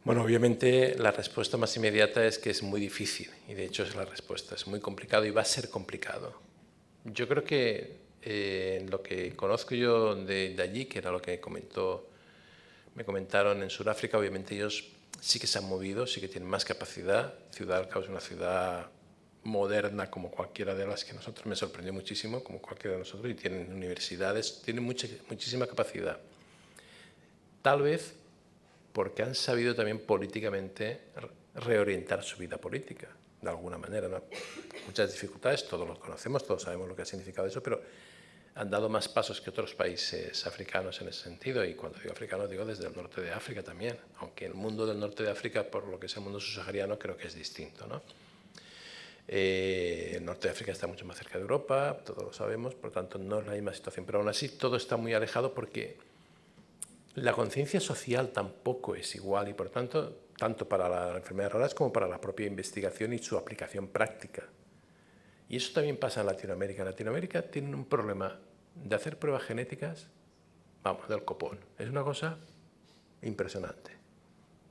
Bueno, obviamente la respuesta más inmediata es que es muy difícil, y de hecho es la respuesta, es muy complicado y va a ser complicado. Yo creo que lo que conozco yo de allí, que era lo que me comentaron en Sudáfrica, obviamente ellos sí que se han movido, sí que tienen más capacidad. Ciudad del Cabo es una ciudad moderna como cualquiera de las que nosotros, me sorprendió muchísimo, como cualquiera de nosotros, y tienen universidades, tienen muchísima capacidad. Tal vez porque han sabido también políticamente reorientar su vida política, de alguna manera, ¿no? Muchas dificultades, todos lo conocemos, todos sabemos lo que ha significado eso, pero han dado más pasos que otros países africanos en ese sentido, y cuando digo africanos digo desde el norte de África también, aunque el mundo del norte de África, por lo que es el mundo subsahariano, creo que es distinto, ¿no? El norte de África está mucho más cerca de Europa, todos lo sabemos, por lo tanto no es la misma situación, pero aún así todo está muy alejado porque la conciencia social tampoco es igual y por tanto, tanto para las enfermedades raras como para la propia investigación y su aplicación práctica. Y eso también pasa en Latinoamérica. En Latinoamérica tienen un problema de hacer pruebas genéticas, vamos, del copón. Es una cosa impresionante.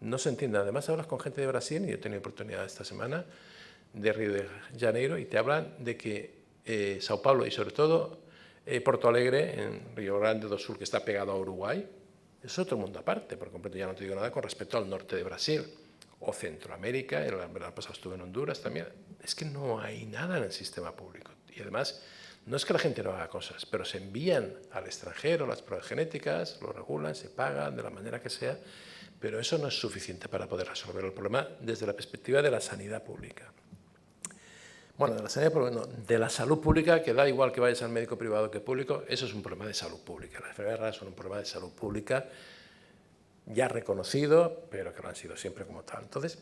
No se entiende. Además hablas con gente de Brasil, y yo he tenido oportunidad esta semana, de Río de Janeiro, y te hablan de que Sao Paulo y sobre todo Porto Alegre, en Río Grande do Sul, que está pegado a Uruguay, es otro mundo aparte, por completo. Ya no te digo nada con respecto al norte de Brasil o Centroamérica. El verano pasado estuve en Honduras también. Es que no hay nada en el sistema público. Y además, no es que la gente no haga cosas, pero se envían al extranjero las pruebas genéticas, lo regulan, se pagan de la manera que sea, pero eso no es suficiente para poder resolver el problema desde la perspectiva de la sanidad pública. Bueno, de la sanidad pública, no, de la salud pública, que da igual que vayas al médico privado que público, eso es un problema de salud pública. Las enfermedades raras son un problema de salud pública ya reconocido, pero que lo han sido siempre como tal. Entonces,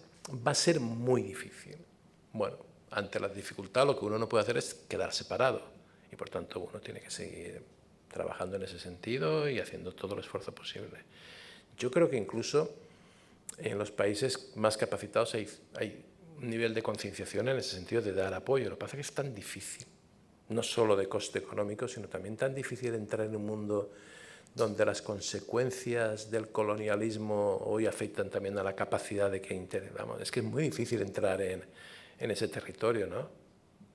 va a ser muy difícil. Bueno, ante la dificultad lo que uno no puede hacer es quedar separado y por tanto uno tiene que seguir trabajando en ese sentido y haciendo todo el esfuerzo posible. Yo creo que incluso en los países más capacitados hay un nivel de concienciación en ese sentido de dar apoyo. Lo que pasa es que es tan difícil, no solo de coste económico, sino también tan difícil entrar en un mundo donde las consecuencias del colonialismo hoy afectan también a la capacidad de que vamos, es que es muy difícil entrar en ese territorio, ¿no?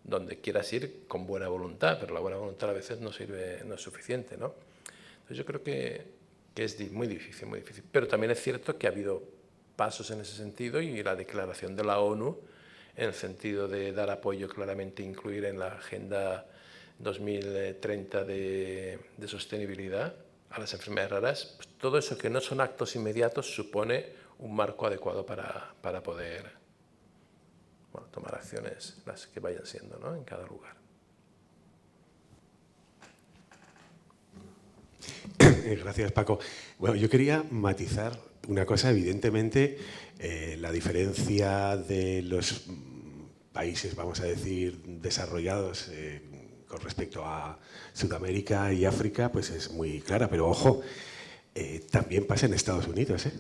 Donde quieras ir con buena voluntad, pero la buena voluntad a veces no sirve, no es suficiente, ¿no? Entonces yo creo que que es muy difícil, muy difícil. Pero también es cierto que ha habido pasos en ese sentido y la declaración de la ONU en el sentido de dar apoyo claramente, incluir en la Agenda 2030 de sostenibilidad a las enfermedades raras, pues todo eso que no son actos inmediatos supone un marco adecuado para poder tomar acciones, las que vayan siendo, ¿no?, en cada lugar. Gracias, Paco. Bueno, yo quería matizar una cosa. Evidentemente, la diferencia de los países, vamos a decir, desarrollados con respecto a Sudamérica y África, pues es muy clara. Pero ojo, también pasa en Estados Unidos, ¿eh?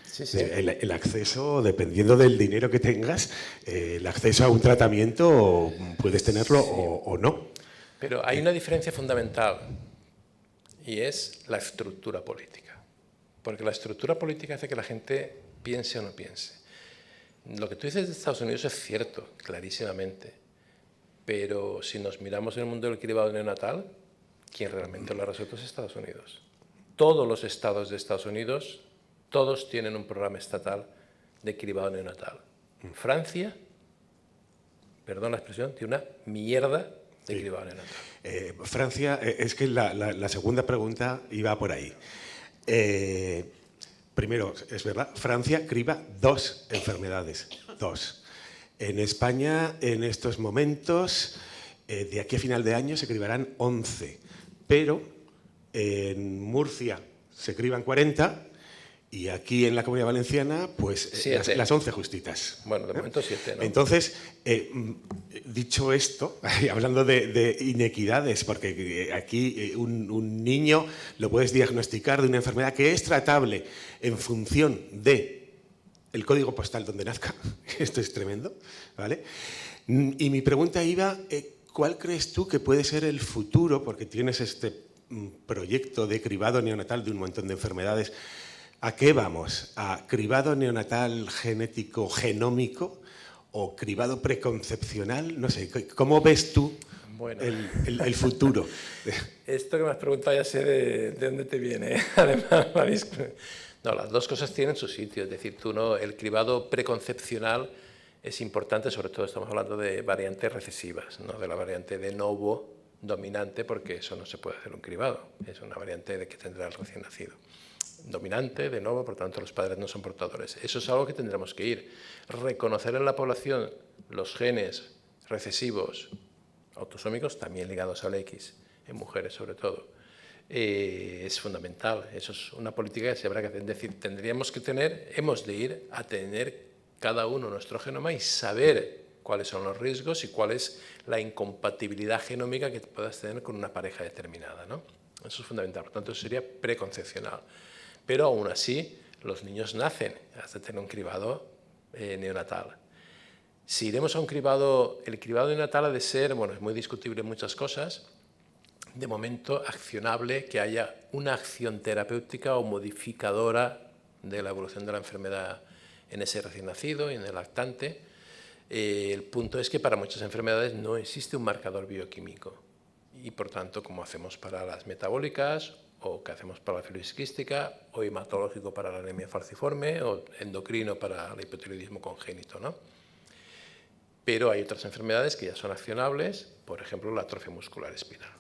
Sí, sí. El acceso, dependiendo del dinero que tengas, el acceso a un tratamiento puedes tenerlo o no. Pero hay una diferencia fundamental y es la estructura política. Porque la estructura política hace que la gente piense o no piense. Lo que tú dices de Estados Unidos es cierto, clarísimamente. Pero si nos miramos en el mundo del cribado neonatal, quien realmente lo ha resuelto es Estados Unidos. Todos los estados de Estados Unidos, todos tienen un programa estatal de cribado neonatal. Francia, perdón la expresión, tiene una mierda de cribado neonatal. Francia, es que la segunda pregunta iba por ahí. Primero, es verdad, Francia criba 2 enfermedades, 2. En España, en estos momentos, de aquí a final de año se cribarán 11, pero en Murcia se criban 40 y aquí en la Comunidad Valenciana, pues las 11 justitas. Bueno, de momento 7, ¿no? Entonces, dicho esto, hablando de inequidades, porque aquí un niño lo puedes diagnosticar de una enfermedad que es tratable en función del código postal donde nazca. Esto es tremendo, ¿vale? Y mi pregunta iba, ¿cuál crees tú que puede ser el futuro? Porque tienes este proyecto de cribado neonatal de un montón de enfermedades. ¿A qué vamos? ¿A cribado neonatal genético genómico o cribado preconcepcional? No sé, ¿cómo ves tú el futuro? Esto que me has preguntado ya sé de dónde te viene. Además, no, las dos cosas tienen su sitio. Es decir, el cribado preconcepcional es importante, sobre todo estamos hablando de variantes recesivas, no de la variante de novo dominante, porque eso no se puede hacer un cribado. Es una variante que tendrá el recién nacido. Dominante, de nuevo, por tanto los padres no son portadores. Eso es algo que tendremos que ir. Reconocer en la población los genes recesivos autosómicos, también ligados al X, en mujeres sobre todo, es fundamental. Eso es una política que se habrá que hacer. Es decir, hemos de ir a tener cada uno nuestro genoma y saber cuáles son los riesgos y cuál es la incompatibilidad genómica que puedas tener con una pareja determinada, ¿no? Eso es fundamental. Por tanto, eso sería preconcepcional. Pero aún así, los niños nacen hasta tener un cribado neonatal. Si iremos a un cribado, el cribado neonatal ha de ser, bueno, es muy discutible en muchas cosas, de momento accionable, que haya una acción terapéutica o modificadora de la evolución de la enfermedad en ese recién nacido y en el lactante. El punto es que para muchas enfermedades no existe un marcador bioquímico y, por tanto, como hacemos para las metabólicas o que hacemos para la fibrosis quística, o hematológico para la anemia falciforme, o endocrino para el hipotiroidismo congénito, ¿no? Pero hay otras enfermedades que ya son accionables, por ejemplo, la atrofia muscular espinal,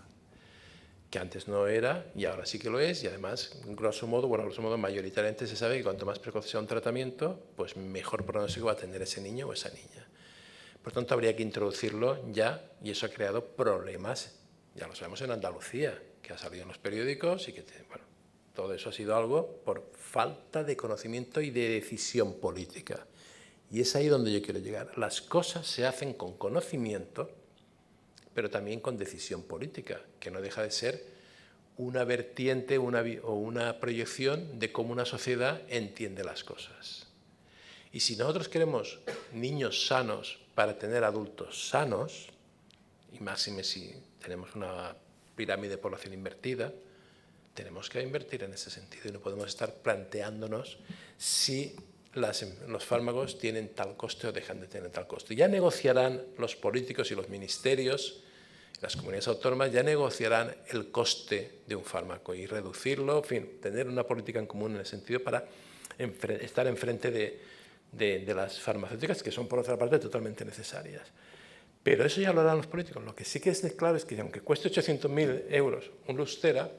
que antes no era y ahora sí que lo es, y además, grosso modo, mayoritariamente se sabe que cuanto más precoz sea un tratamiento, pues mejor pronóstico va a tener ese niño o esa niña. Por tanto, habría que introducirlo ya, y eso ha creado problemas, ya lo sabemos en Andalucía, que ha salido en los periódicos y que, bueno, todo eso ha sido algo por falta de conocimiento y de decisión política. Y es ahí donde yo quiero llegar. Las cosas se hacen con conocimiento, pero también con decisión política, que no deja de ser una vertiente o una proyección de cómo una sociedad entiende las cosas. Y si nosotros queremos niños sanos para tener adultos sanos, y máxime si tenemos una pirámide de población invertida, tenemos que invertir en ese sentido y no podemos estar planteándonos si los fármacos tienen tal coste o dejan de tener tal coste. Ya negociarán los políticos y los ministerios Las comunidades autónomas ya negociarán el coste de un fármaco y reducirlo, en fin, tener una política en común en el sentido para estar enfrente de las farmacéuticas, que son por otra parte totalmente necesarias. Pero eso ya lo harán los políticos. Lo que sí que es claro es que aunque cueste 800.000 euros un Luxtera,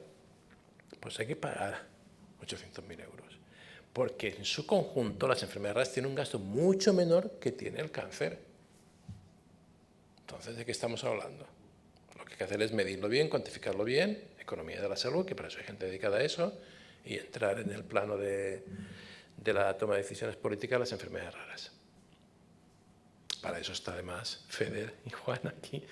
pues hay que pagar 800.000 euros. Porque en su conjunto las enfermedades raras tienen un gasto mucho menor que tiene el cáncer. Entonces, ¿de qué estamos hablando? Lo que hay que hacer es medirlo bien, cuantificarlo bien, economía de la salud, que para eso hay gente dedicada a eso, y entrar en el plano de la toma de decisiones políticas de las enfermedades raras. Para eso está además Feder y Juan aquí,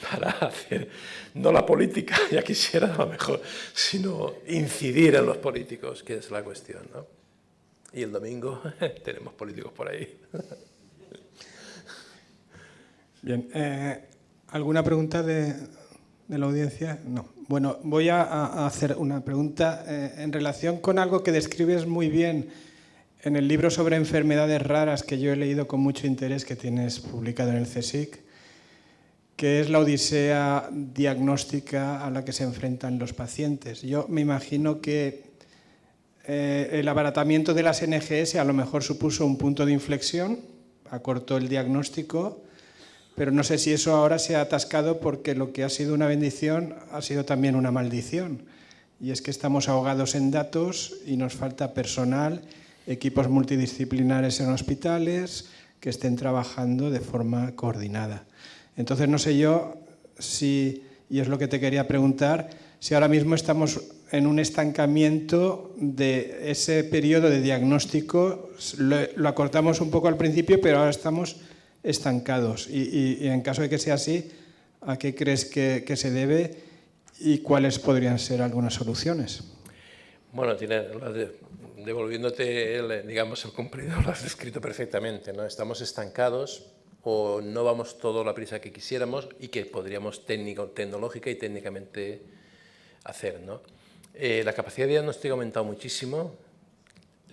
para hacer, no la política, ya quisiera a lo mejor, sino incidir en los políticos, que es la cuestión, ¿no? Y el domingo tenemos políticos por ahí. Bien, ¿alguna pregunta de la audiencia? No. Bueno, voy a hacer una pregunta en relación con algo que describes muy bien en el libro sobre enfermedades raras que yo he leído con mucho interés, que tienes publicado en el CSIC, que es la odisea diagnóstica a la que se enfrentan los pacientes. Yo me imagino que el abaratamiento de las NGS a lo mejor supuso un punto de inflexión, acortó el diagnóstico, pero no sé si eso ahora se ha atascado porque lo que ha sido una bendición ha sido también una maldición. Y es que estamos ahogados en datos y nos falta personal, equipos multidisciplinares en hospitales que estén trabajando de forma coordinada. Entonces, no sé yo si, y es lo que te quería preguntar, si ahora mismo estamos en un estancamiento de ese periodo de diagnóstico, lo acortamos un poco al principio, pero ahora estamos estancados. Y en caso de que sea así, ¿a qué crees que se debe y cuáles podrían ser algunas soluciones? Bueno, devolviéndote digamos, el cumplido, lo has descrito perfectamente, ¿no? Estamos estancados o no vamos todo a la prisa que quisiéramos y que podríamos tecnológica y técnicamente hacer, ¿no? La capacidad de diagnóstico ha aumentado muchísimo.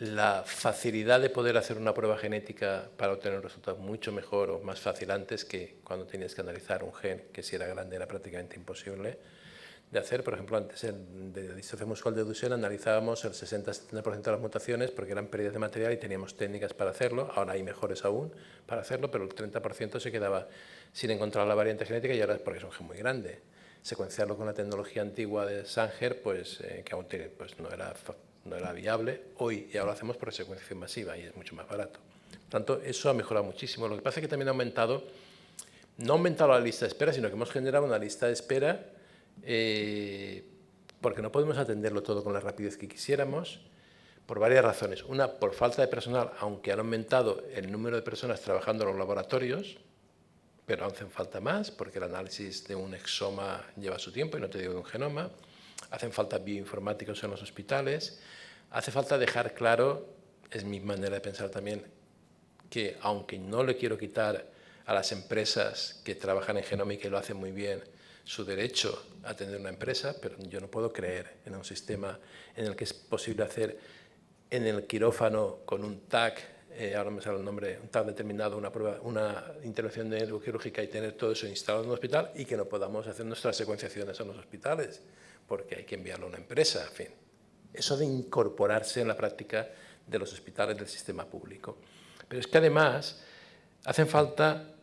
La facilidad de poder hacer una prueba genética para obtener un resultado mucho mejor o más fácil antes que cuando tenías que analizar un gen que si era grande era prácticamente imposible de hacer. Por ejemplo, antes de distrofia muscular de Duchenne analizábamos el 60-70% de las mutaciones porque eran pérdidas de material y teníamos técnicas para hacerlo. Ahora hay mejores aún para hacerlo, pero el 30% se quedaba sin encontrar la variante genética y ahora es porque es un gen muy grande. Secuenciarlo con la tecnología antigua de Sanger, pues, que aún no era viable. Hoy ya lo hacemos por secuenciación masiva y es mucho más barato. Por tanto, eso ha mejorado muchísimo. Lo que pasa es que también no ha aumentado la lista de espera, sino que hemos generado una lista de espera porque no podemos atenderlo todo con la rapidez que quisiéramos, por varias razones. Una, por falta de personal, aunque han aumentado el número de personas trabajando en los laboratorios, pero hacen falta más, porque el análisis de un exoma lleva su tiempo, y no te digo de un genoma. Hacen falta bioinformáticos en los hospitales. Hace falta dejar claro, es mi manera de pensar también, que aunque no le quiero quitar a las empresas que trabajan en genómica y lo hacen muy bien su derecho a tener una empresa, pero yo no puedo creer en un sistema en el que es posible hacer en el quirófano con un TAC, ahora me sale el nombre, un TAC determinado, una intervención neuroquirúrgica y tener todo eso instalado en un hospital y que no podamos hacer nuestras secuenciaciones en los hospitales, porque hay que enviarlo a una empresa, en fin. Eso de incorporarse en la práctica de los hospitales del sistema público. Pero es que además hacen falta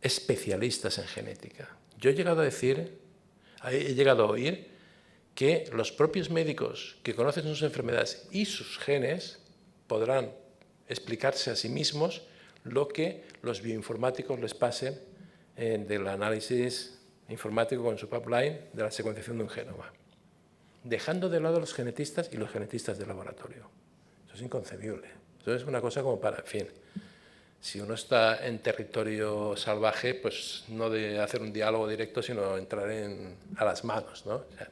especialistas en genética. Yo he llegado a oír que los propios médicos que conocen sus enfermedades y sus genes podrán explicarse a sí mismos lo que los bioinformáticos les pasen del análisis informático con su pipeline de la secuenciación de un genoma, dejando de lado a los genetistas y los genetistas de laboratorio. Eso es inconcebible. Eso es una cosa como para, en fin, si uno está en territorio salvaje, pues no de hacer un diálogo directo, sino entrar a las manos, ¿no? O sea,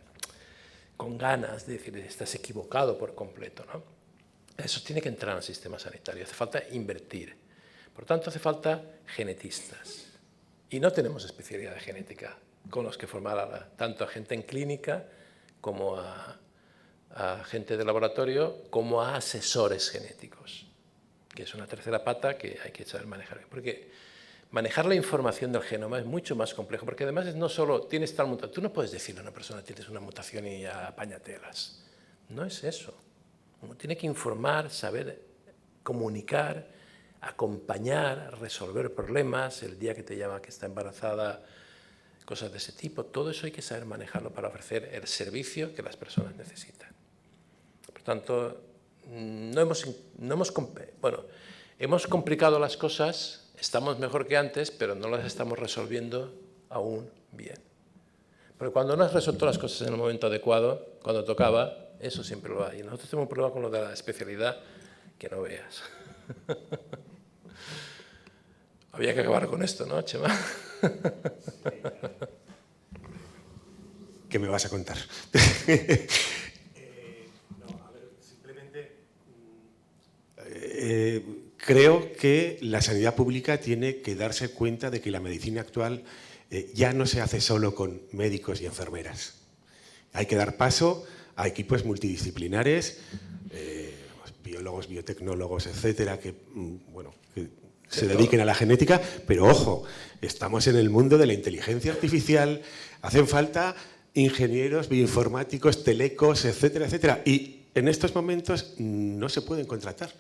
con ganas de decir, estás equivocado por completo, ¿no? Eso tiene que entrar al sistema sanitario, hace falta invertir. Por tanto, hace falta genetistas. Y no tenemos especialidad de genética con los que formar tanto a gente en clínica como a gente de laboratorio, como a asesores genéticos, que es una tercera pata que hay que saber manejar. Porque manejar la información del genoma es mucho más complejo, porque además no solo tienes tal mutación, tú no puedes decirle a una persona tienes una mutación y ya apáñatelas. No es eso. Uno tiene que informar, saber comunicar, acompañar, resolver problemas, el día que te llama que está embarazada, cosas de ese tipo. Todo eso hay que saber manejarlo para ofrecer el servicio que las personas necesitan. Por tanto, hemos complicado las cosas, estamos mejor que antes, pero no las estamos resolviendo aún bien. Porque cuando no has resuelto las cosas en el momento adecuado, cuando tocaba, eso siempre lo hay. Nosotros tenemos un problema con lo de la especialidad que no veas. Había que acabar con esto, ¿no, Chema? ¿Qué me vas a contar? Creo que la sanidad pública tiene que darse cuenta de que la medicina actual ya no se hace solo con médicos y enfermeras. Hay que dar paso a equipos multidisciplinares, biólogos, biotecnólogos, etcétera, que se dediquen a la genética, pero ojo, estamos en el mundo de la inteligencia artificial, hacen falta ingenieros, bioinformáticos, telecos, etcétera, etcétera, y en estos momentos no se pueden contratar.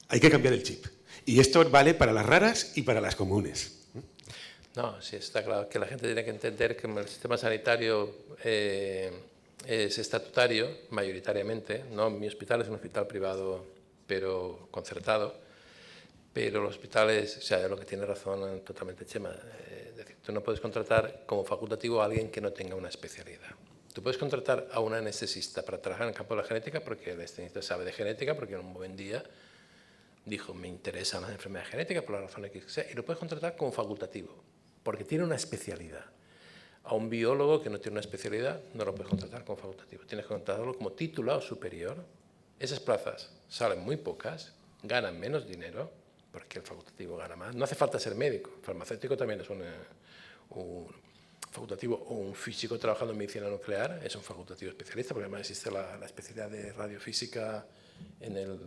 Hay que cambiar el chip. Y esto vale para las raras y para las comunes. No, sí, está claro que la gente tiene que entender que el sistema sanitario es estatutario, mayoritariamente. No, mi hospital es un hospital privado, pero concertado. Pero los hospitales, o sea, lo que tiene razón totalmente Chema, es decir, tú no puedes contratar como facultativo a alguien que no tenga una especialidad. Tú puedes contratar a un anestesista para trabajar en el campo de la genética porque el anestesista sabe de genética, porque en un buen día dijo, me interesan las enfermedades genéticas por la razón que sea, y lo puedes contratar como facultativo, porque tiene una especialidad. A un biólogo que no tiene una especialidad no lo puedes contratar como facultativo, tienes que contratarlo como titulado superior. Esas plazas salen muy pocas, ganan menos dinero, porque el facultativo gana más. No hace falta ser médico, farmacéutico también es un facultativo, o un físico trabajando en medicina nuclear, es un facultativo especialista, porque además existe la especialidad de radiofísica en el,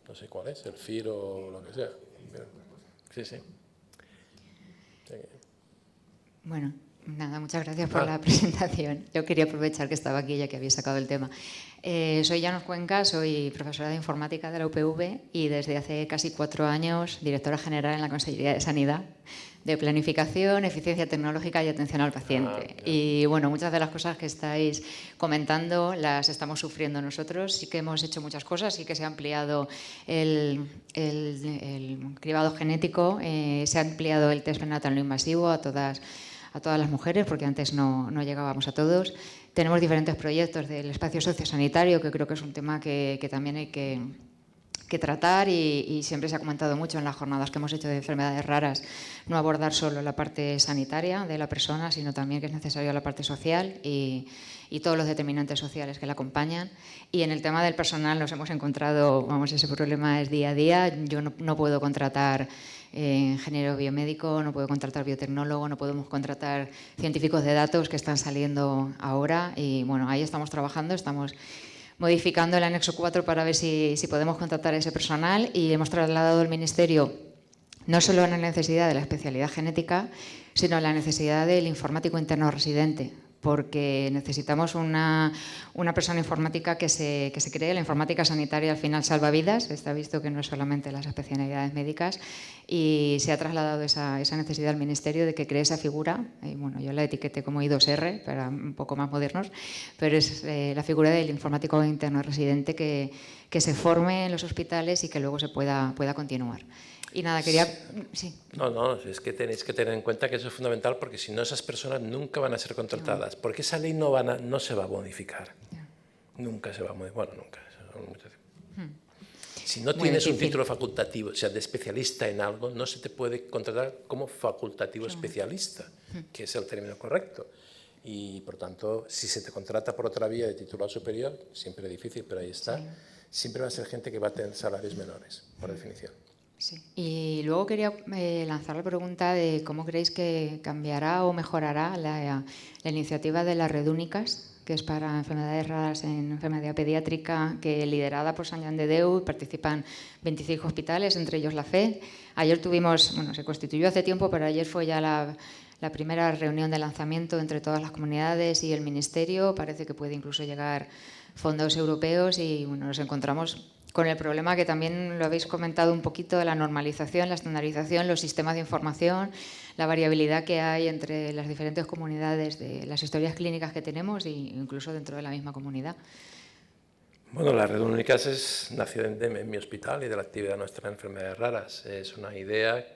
no sé cuál es, el FIR o lo que sea. Sí, sí. Bueno, nada, muchas gracias por la presentación. Yo quería aprovechar que estaba aquí ya que habéis sacado el tema. Soy Llanos Cuenca, soy profesora de informática de la UPV y desde hace casi 4 años directora general en la Consellería de Sanidad, de Planificación, Eficiencia Tecnológica y Atención al Paciente. Y bueno, muchas de las cosas que estáis comentando las estamos sufriendo nosotros. Sí que hemos hecho muchas cosas, sí que se ha ampliado el cribado genético, se ha ampliado el test prenatal no invasivo a todas las mujeres, porque antes no llegábamos a todos. Tenemos diferentes proyectos del espacio sociosanitario, que creo que es un tema que también hay que tratar y siempre se ha comentado mucho en las jornadas que hemos hecho de enfermedades raras, no abordar solo la parte sanitaria de la persona, sino también que es necesaria la parte social y todos los determinantes sociales que la acompañan. Y en el tema del personal nos hemos encontrado, vamos, ese problema es día a día. Yo no puedo contratar ingeniero biomédico, no puedo contratar biotecnólogo, no podemos contratar científicos de datos que están saliendo ahora y bueno, ahí estamos trabajando, estamos modificando el anexo 4 para ver si podemos contratar a ese personal y hemos trasladado al Ministerio no solo la necesidad de la especialidad genética, sino la necesidad del informático interno residente, porque necesitamos una persona informática que se cree. La informática sanitaria al final salva vidas, está visto que no es solamente las especialidades médicas, y se ha trasladado esa necesidad al Ministerio de que cree esa figura, y bueno, yo la etiqueté como I2R, para un poco más modernos, pero es la figura del informático interno residente que se forme en los hospitales y que luego se pueda continuar. Y nada, quería... Sí. No, es que tenéis que tener en cuenta que eso es fundamental porque si no esas personas nunca van a ser contratadas, porque esa ley no se va a modificar. Nunca se va a modificar, bueno, nunca. Si no tienes un título facultativo, o sea, de especialista en algo, no se te puede contratar como facultativo especialista, que es el término correcto. Y, por tanto, si se te contrata por otra vía de titulado superior, siempre es difícil, pero ahí está, siempre va a ser gente que va a tener salarios menores, por definición. Sí. Y luego quería lanzar la pregunta de cómo creéis que cambiará o mejorará la iniciativa de las red únicas que es para enfermedades raras en enfermedad pediátrica, que liderada por Sant Joan de Déu, participan 25 hospitales, entre ellos la FE. Ayer tuvimos, bueno, se constituyó hace tiempo, pero ayer fue ya la primera reunión de lanzamiento entre todas las comunidades y el Ministerio. Parece que puede incluso llegar fondos europeos y bueno, nos encontramos con el problema que también lo habéis comentado un poquito, de la normalización, la estandarización, los sistemas de información, la variabilidad que hay entre las diferentes comunidades de las historias clínicas que tenemos e incluso dentro de la misma comunidad. Bueno, la red Unicas nació en mi hospital y de la actividad nuestra en enfermedades raras. Es una idea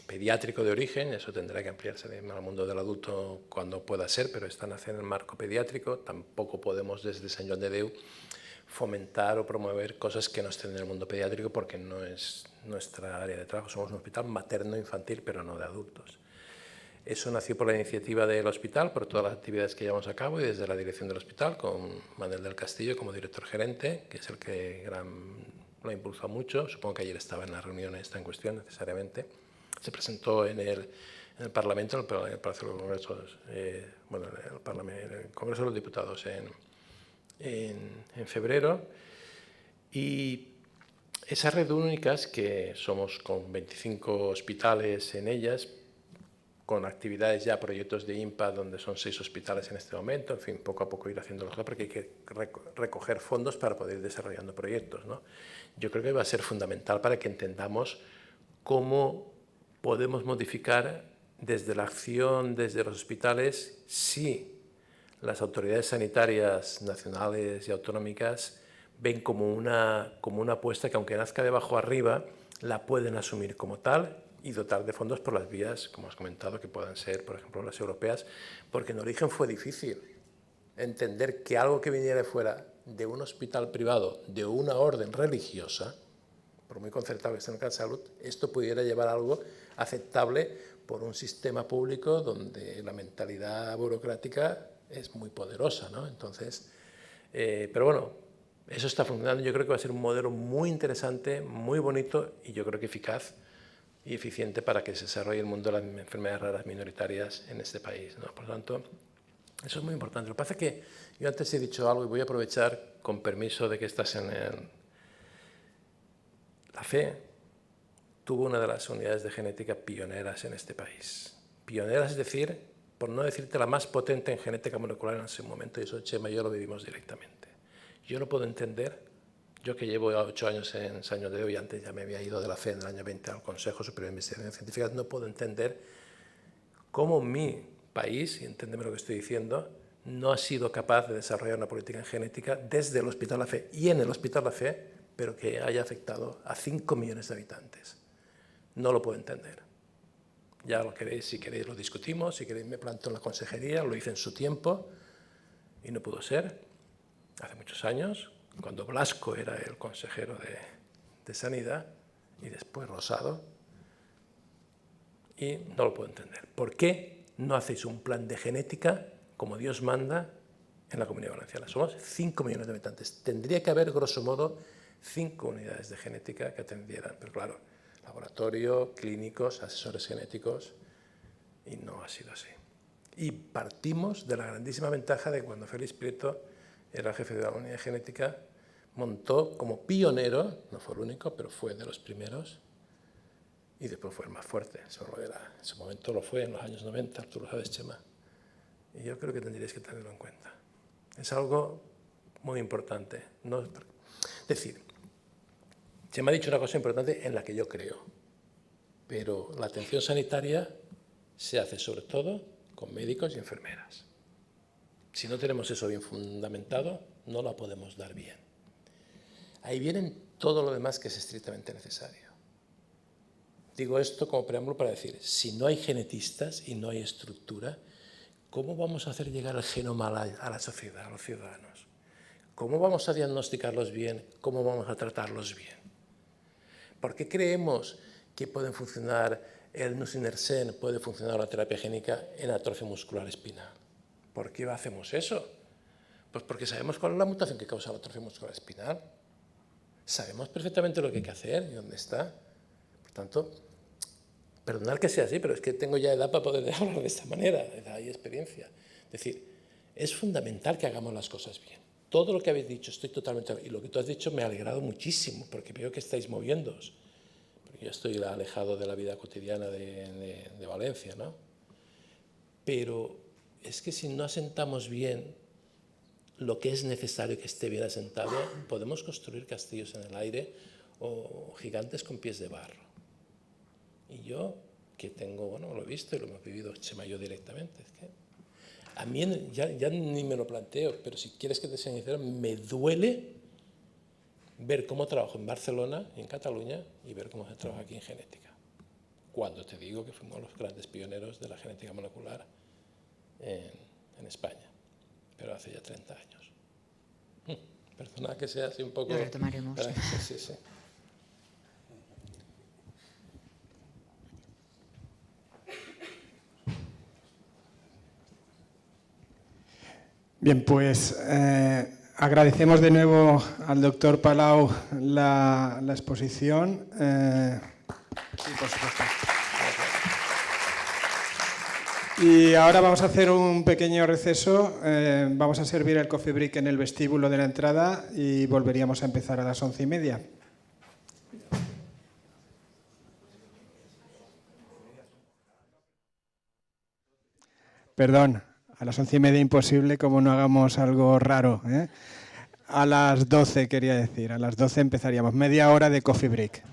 pediátrico de origen, eso tendrá que ampliarse al mundo del adulto cuando pueda ser, pero esta nace en el marco pediátrico. Tampoco podemos desde Sant Joan de Déu fomentar o promover cosas que no estén en el mundo pediátrico porque no es nuestra área de trabajo. Somos un hospital materno-infantil, pero no de adultos. Eso nació por la iniciativa del hospital, por todas las actividades que llevamos a cabo y desde la dirección del hospital, con Manuel del Castillo como director gerente, que es el que lo ha impulsado mucho. Supongo que ayer estaba en la reunión esta en cuestión necesariamente. Se presentó en el Parlamento, en el Palacio de los Congresos, bueno, en el Congreso de los Diputados en febrero, y esa red Unicas, que somos con 25 hospitales en ellas, con actividades ya, proyectos de IMPA, donde son 6 hospitales en este momento, en fin, poco a poco ir haciéndolo, porque hay que recoger fondos para poder ir desarrollando proyectos, ¿no? Yo creo que va a ser fundamental para que entendamos cómo podemos modificar desde la acción, desde los hospitales, si las autoridades sanitarias nacionales y autonómicas ven como una apuesta que, aunque nazca de abajo arriba, la pueden asumir como tal y dotar de fondos por las vías, como has comentado, que puedan ser, por ejemplo, las europeas, porque en origen fue difícil entender que algo que viniera de fuera de un hospital privado, de una orden religiosa, por muy concertado que esté en el salud, esto pudiera llevar a algo aceptable por un sistema público donde la mentalidad burocrática es muy poderosa, ¿no? Entonces, pero bueno, eso está funcionando. Yo creo que va a ser un modelo muy interesante, muy bonito y yo creo que eficaz y eficiente para que se desarrolle el mundo de las enfermedades raras minoritarias en este país, ¿no? Por lo tanto, eso es muy importante. Lo que pasa es que yo antes he dicho algo y voy a aprovechar, con permiso de que estás en la FE tuvo una de las unidades de genética pioneras en este país. Pioneras, es decir, por no decirte la más potente en genética molecular en ese momento, y eso Chema y yo lo vivimos directamente. Yo no puedo entender, yo que llevo 8 años en Sant Joan de Déu y antes ya me había ido de la FE en el año 20 al Consejo Superior de Investigaciones Científicas, no puedo entender cómo mi país, y enténdeme lo que estoy diciendo, no ha sido capaz de desarrollar una política en genética desde el Hospital La Fe y en el Hospital La Fe, pero que haya afectado a 5 millones de habitantes. No lo puedo entender. Ya lo queréis, si queréis lo discutimos, si queréis me planto en la consejería, lo hice en su tiempo y no pudo ser. Hace muchos años, cuando Blasco era el consejero de Sanidad y después Rosado, y no lo puedo entender. ¿Por qué no hacéis un plan de genética como Dios manda en la Comunidad Valenciana? Somos 5 millones de habitantes. Tendría que haber, grosso modo, 5 unidades de genética que atendieran, pero claro, laboratorio, clínicos, asesores genéticos, y no ha sido así. Y partimos de la grandísima ventaja de cuando Félix Prieto era jefe de la unidad de genética, montó como pionero, no fue el único, pero fue de los primeros, y después fue el más fuerte. Solo era, en su momento lo fue en los años 90, tú lo sabes, Chema. Y yo creo que tendríais que tenerlo en cuenta. Es algo muy importante. No, es decir, Chema ha dicho una cosa importante en la que yo creo, pero la atención sanitaria se hace sobre todo con médicos y enfermeras. Si no tenemos eso bien fundamentado, no la podemos dar bien. Ahí viene todo lo demás que es estrictamente necesario. Digo esto como preámbulo para decir, si no hay genetistas y no hay estructura, ¿cómo vamos a hacer llegar el genoma a la sociedad, a los ciudadanos? ¿Cómo vamos a diagnosticarlos bien? ¿Cómo vamos a tratarlos bien? ¿Por qué creemos que pueden funcionar el nusinersen, puede funcionar la terapia génica en atrofia muscular espinal? ¿Por qué hacemos eso? Pues porque sabemos cuál es la mutación que causa la atrofia muscular espinal. Sabemos perfectamente lo que hay que hacer y dónde está. Por tanto, perdonad que sea así, pero es que tengo ya edad para poder hablar de esta manera, edad y experiencia. Es decir, Es fundamental que hagamos las cosas bien. Todo lo que habéis dicho, estoy totalmente... Y lo que tú has dicho me ha alegrado muchísimo, porque veo que estáis moviéndoos. Porque yo estoy alejado de la vida cotidiana de Valencia, ¿no? Pero es que si no asentamos bien lo que es necesario que esté bien asentado, podemos construir castillos en el aire o gigantes con pies de barro. Y yo, que tengo, bueno, lo he visto y lo hemos vivido Chema y yo directamente, es que a mí ya ni me lo planteo, pero si quieres que te sea sincero, me duele ver cómo trabajo en Barcelona y en Cataluña y ver cómo se trabaja aquí en genética. Cuando te digo que fuimos los grandes pioneros de la genética molecular en España, pero hace ya 30 años. Perdona que sea así un poco... Lo retomaremos. Sí, sí. Bien, pues agradecemos de nuevo al doctor Palau la exposición. Sí, por supuesto. Y ahora vamos a hacer un pequeño receso. Vamos a servir el coffee break en el vestíbulo de la entrada y volveríamos a empezar a las 11:30. Perdón. A las 11:30 imposible, como no hagamos algo raro, ¿eh? A las 12 quería decir, a las 12 empezaríamos, media hora de coffee break.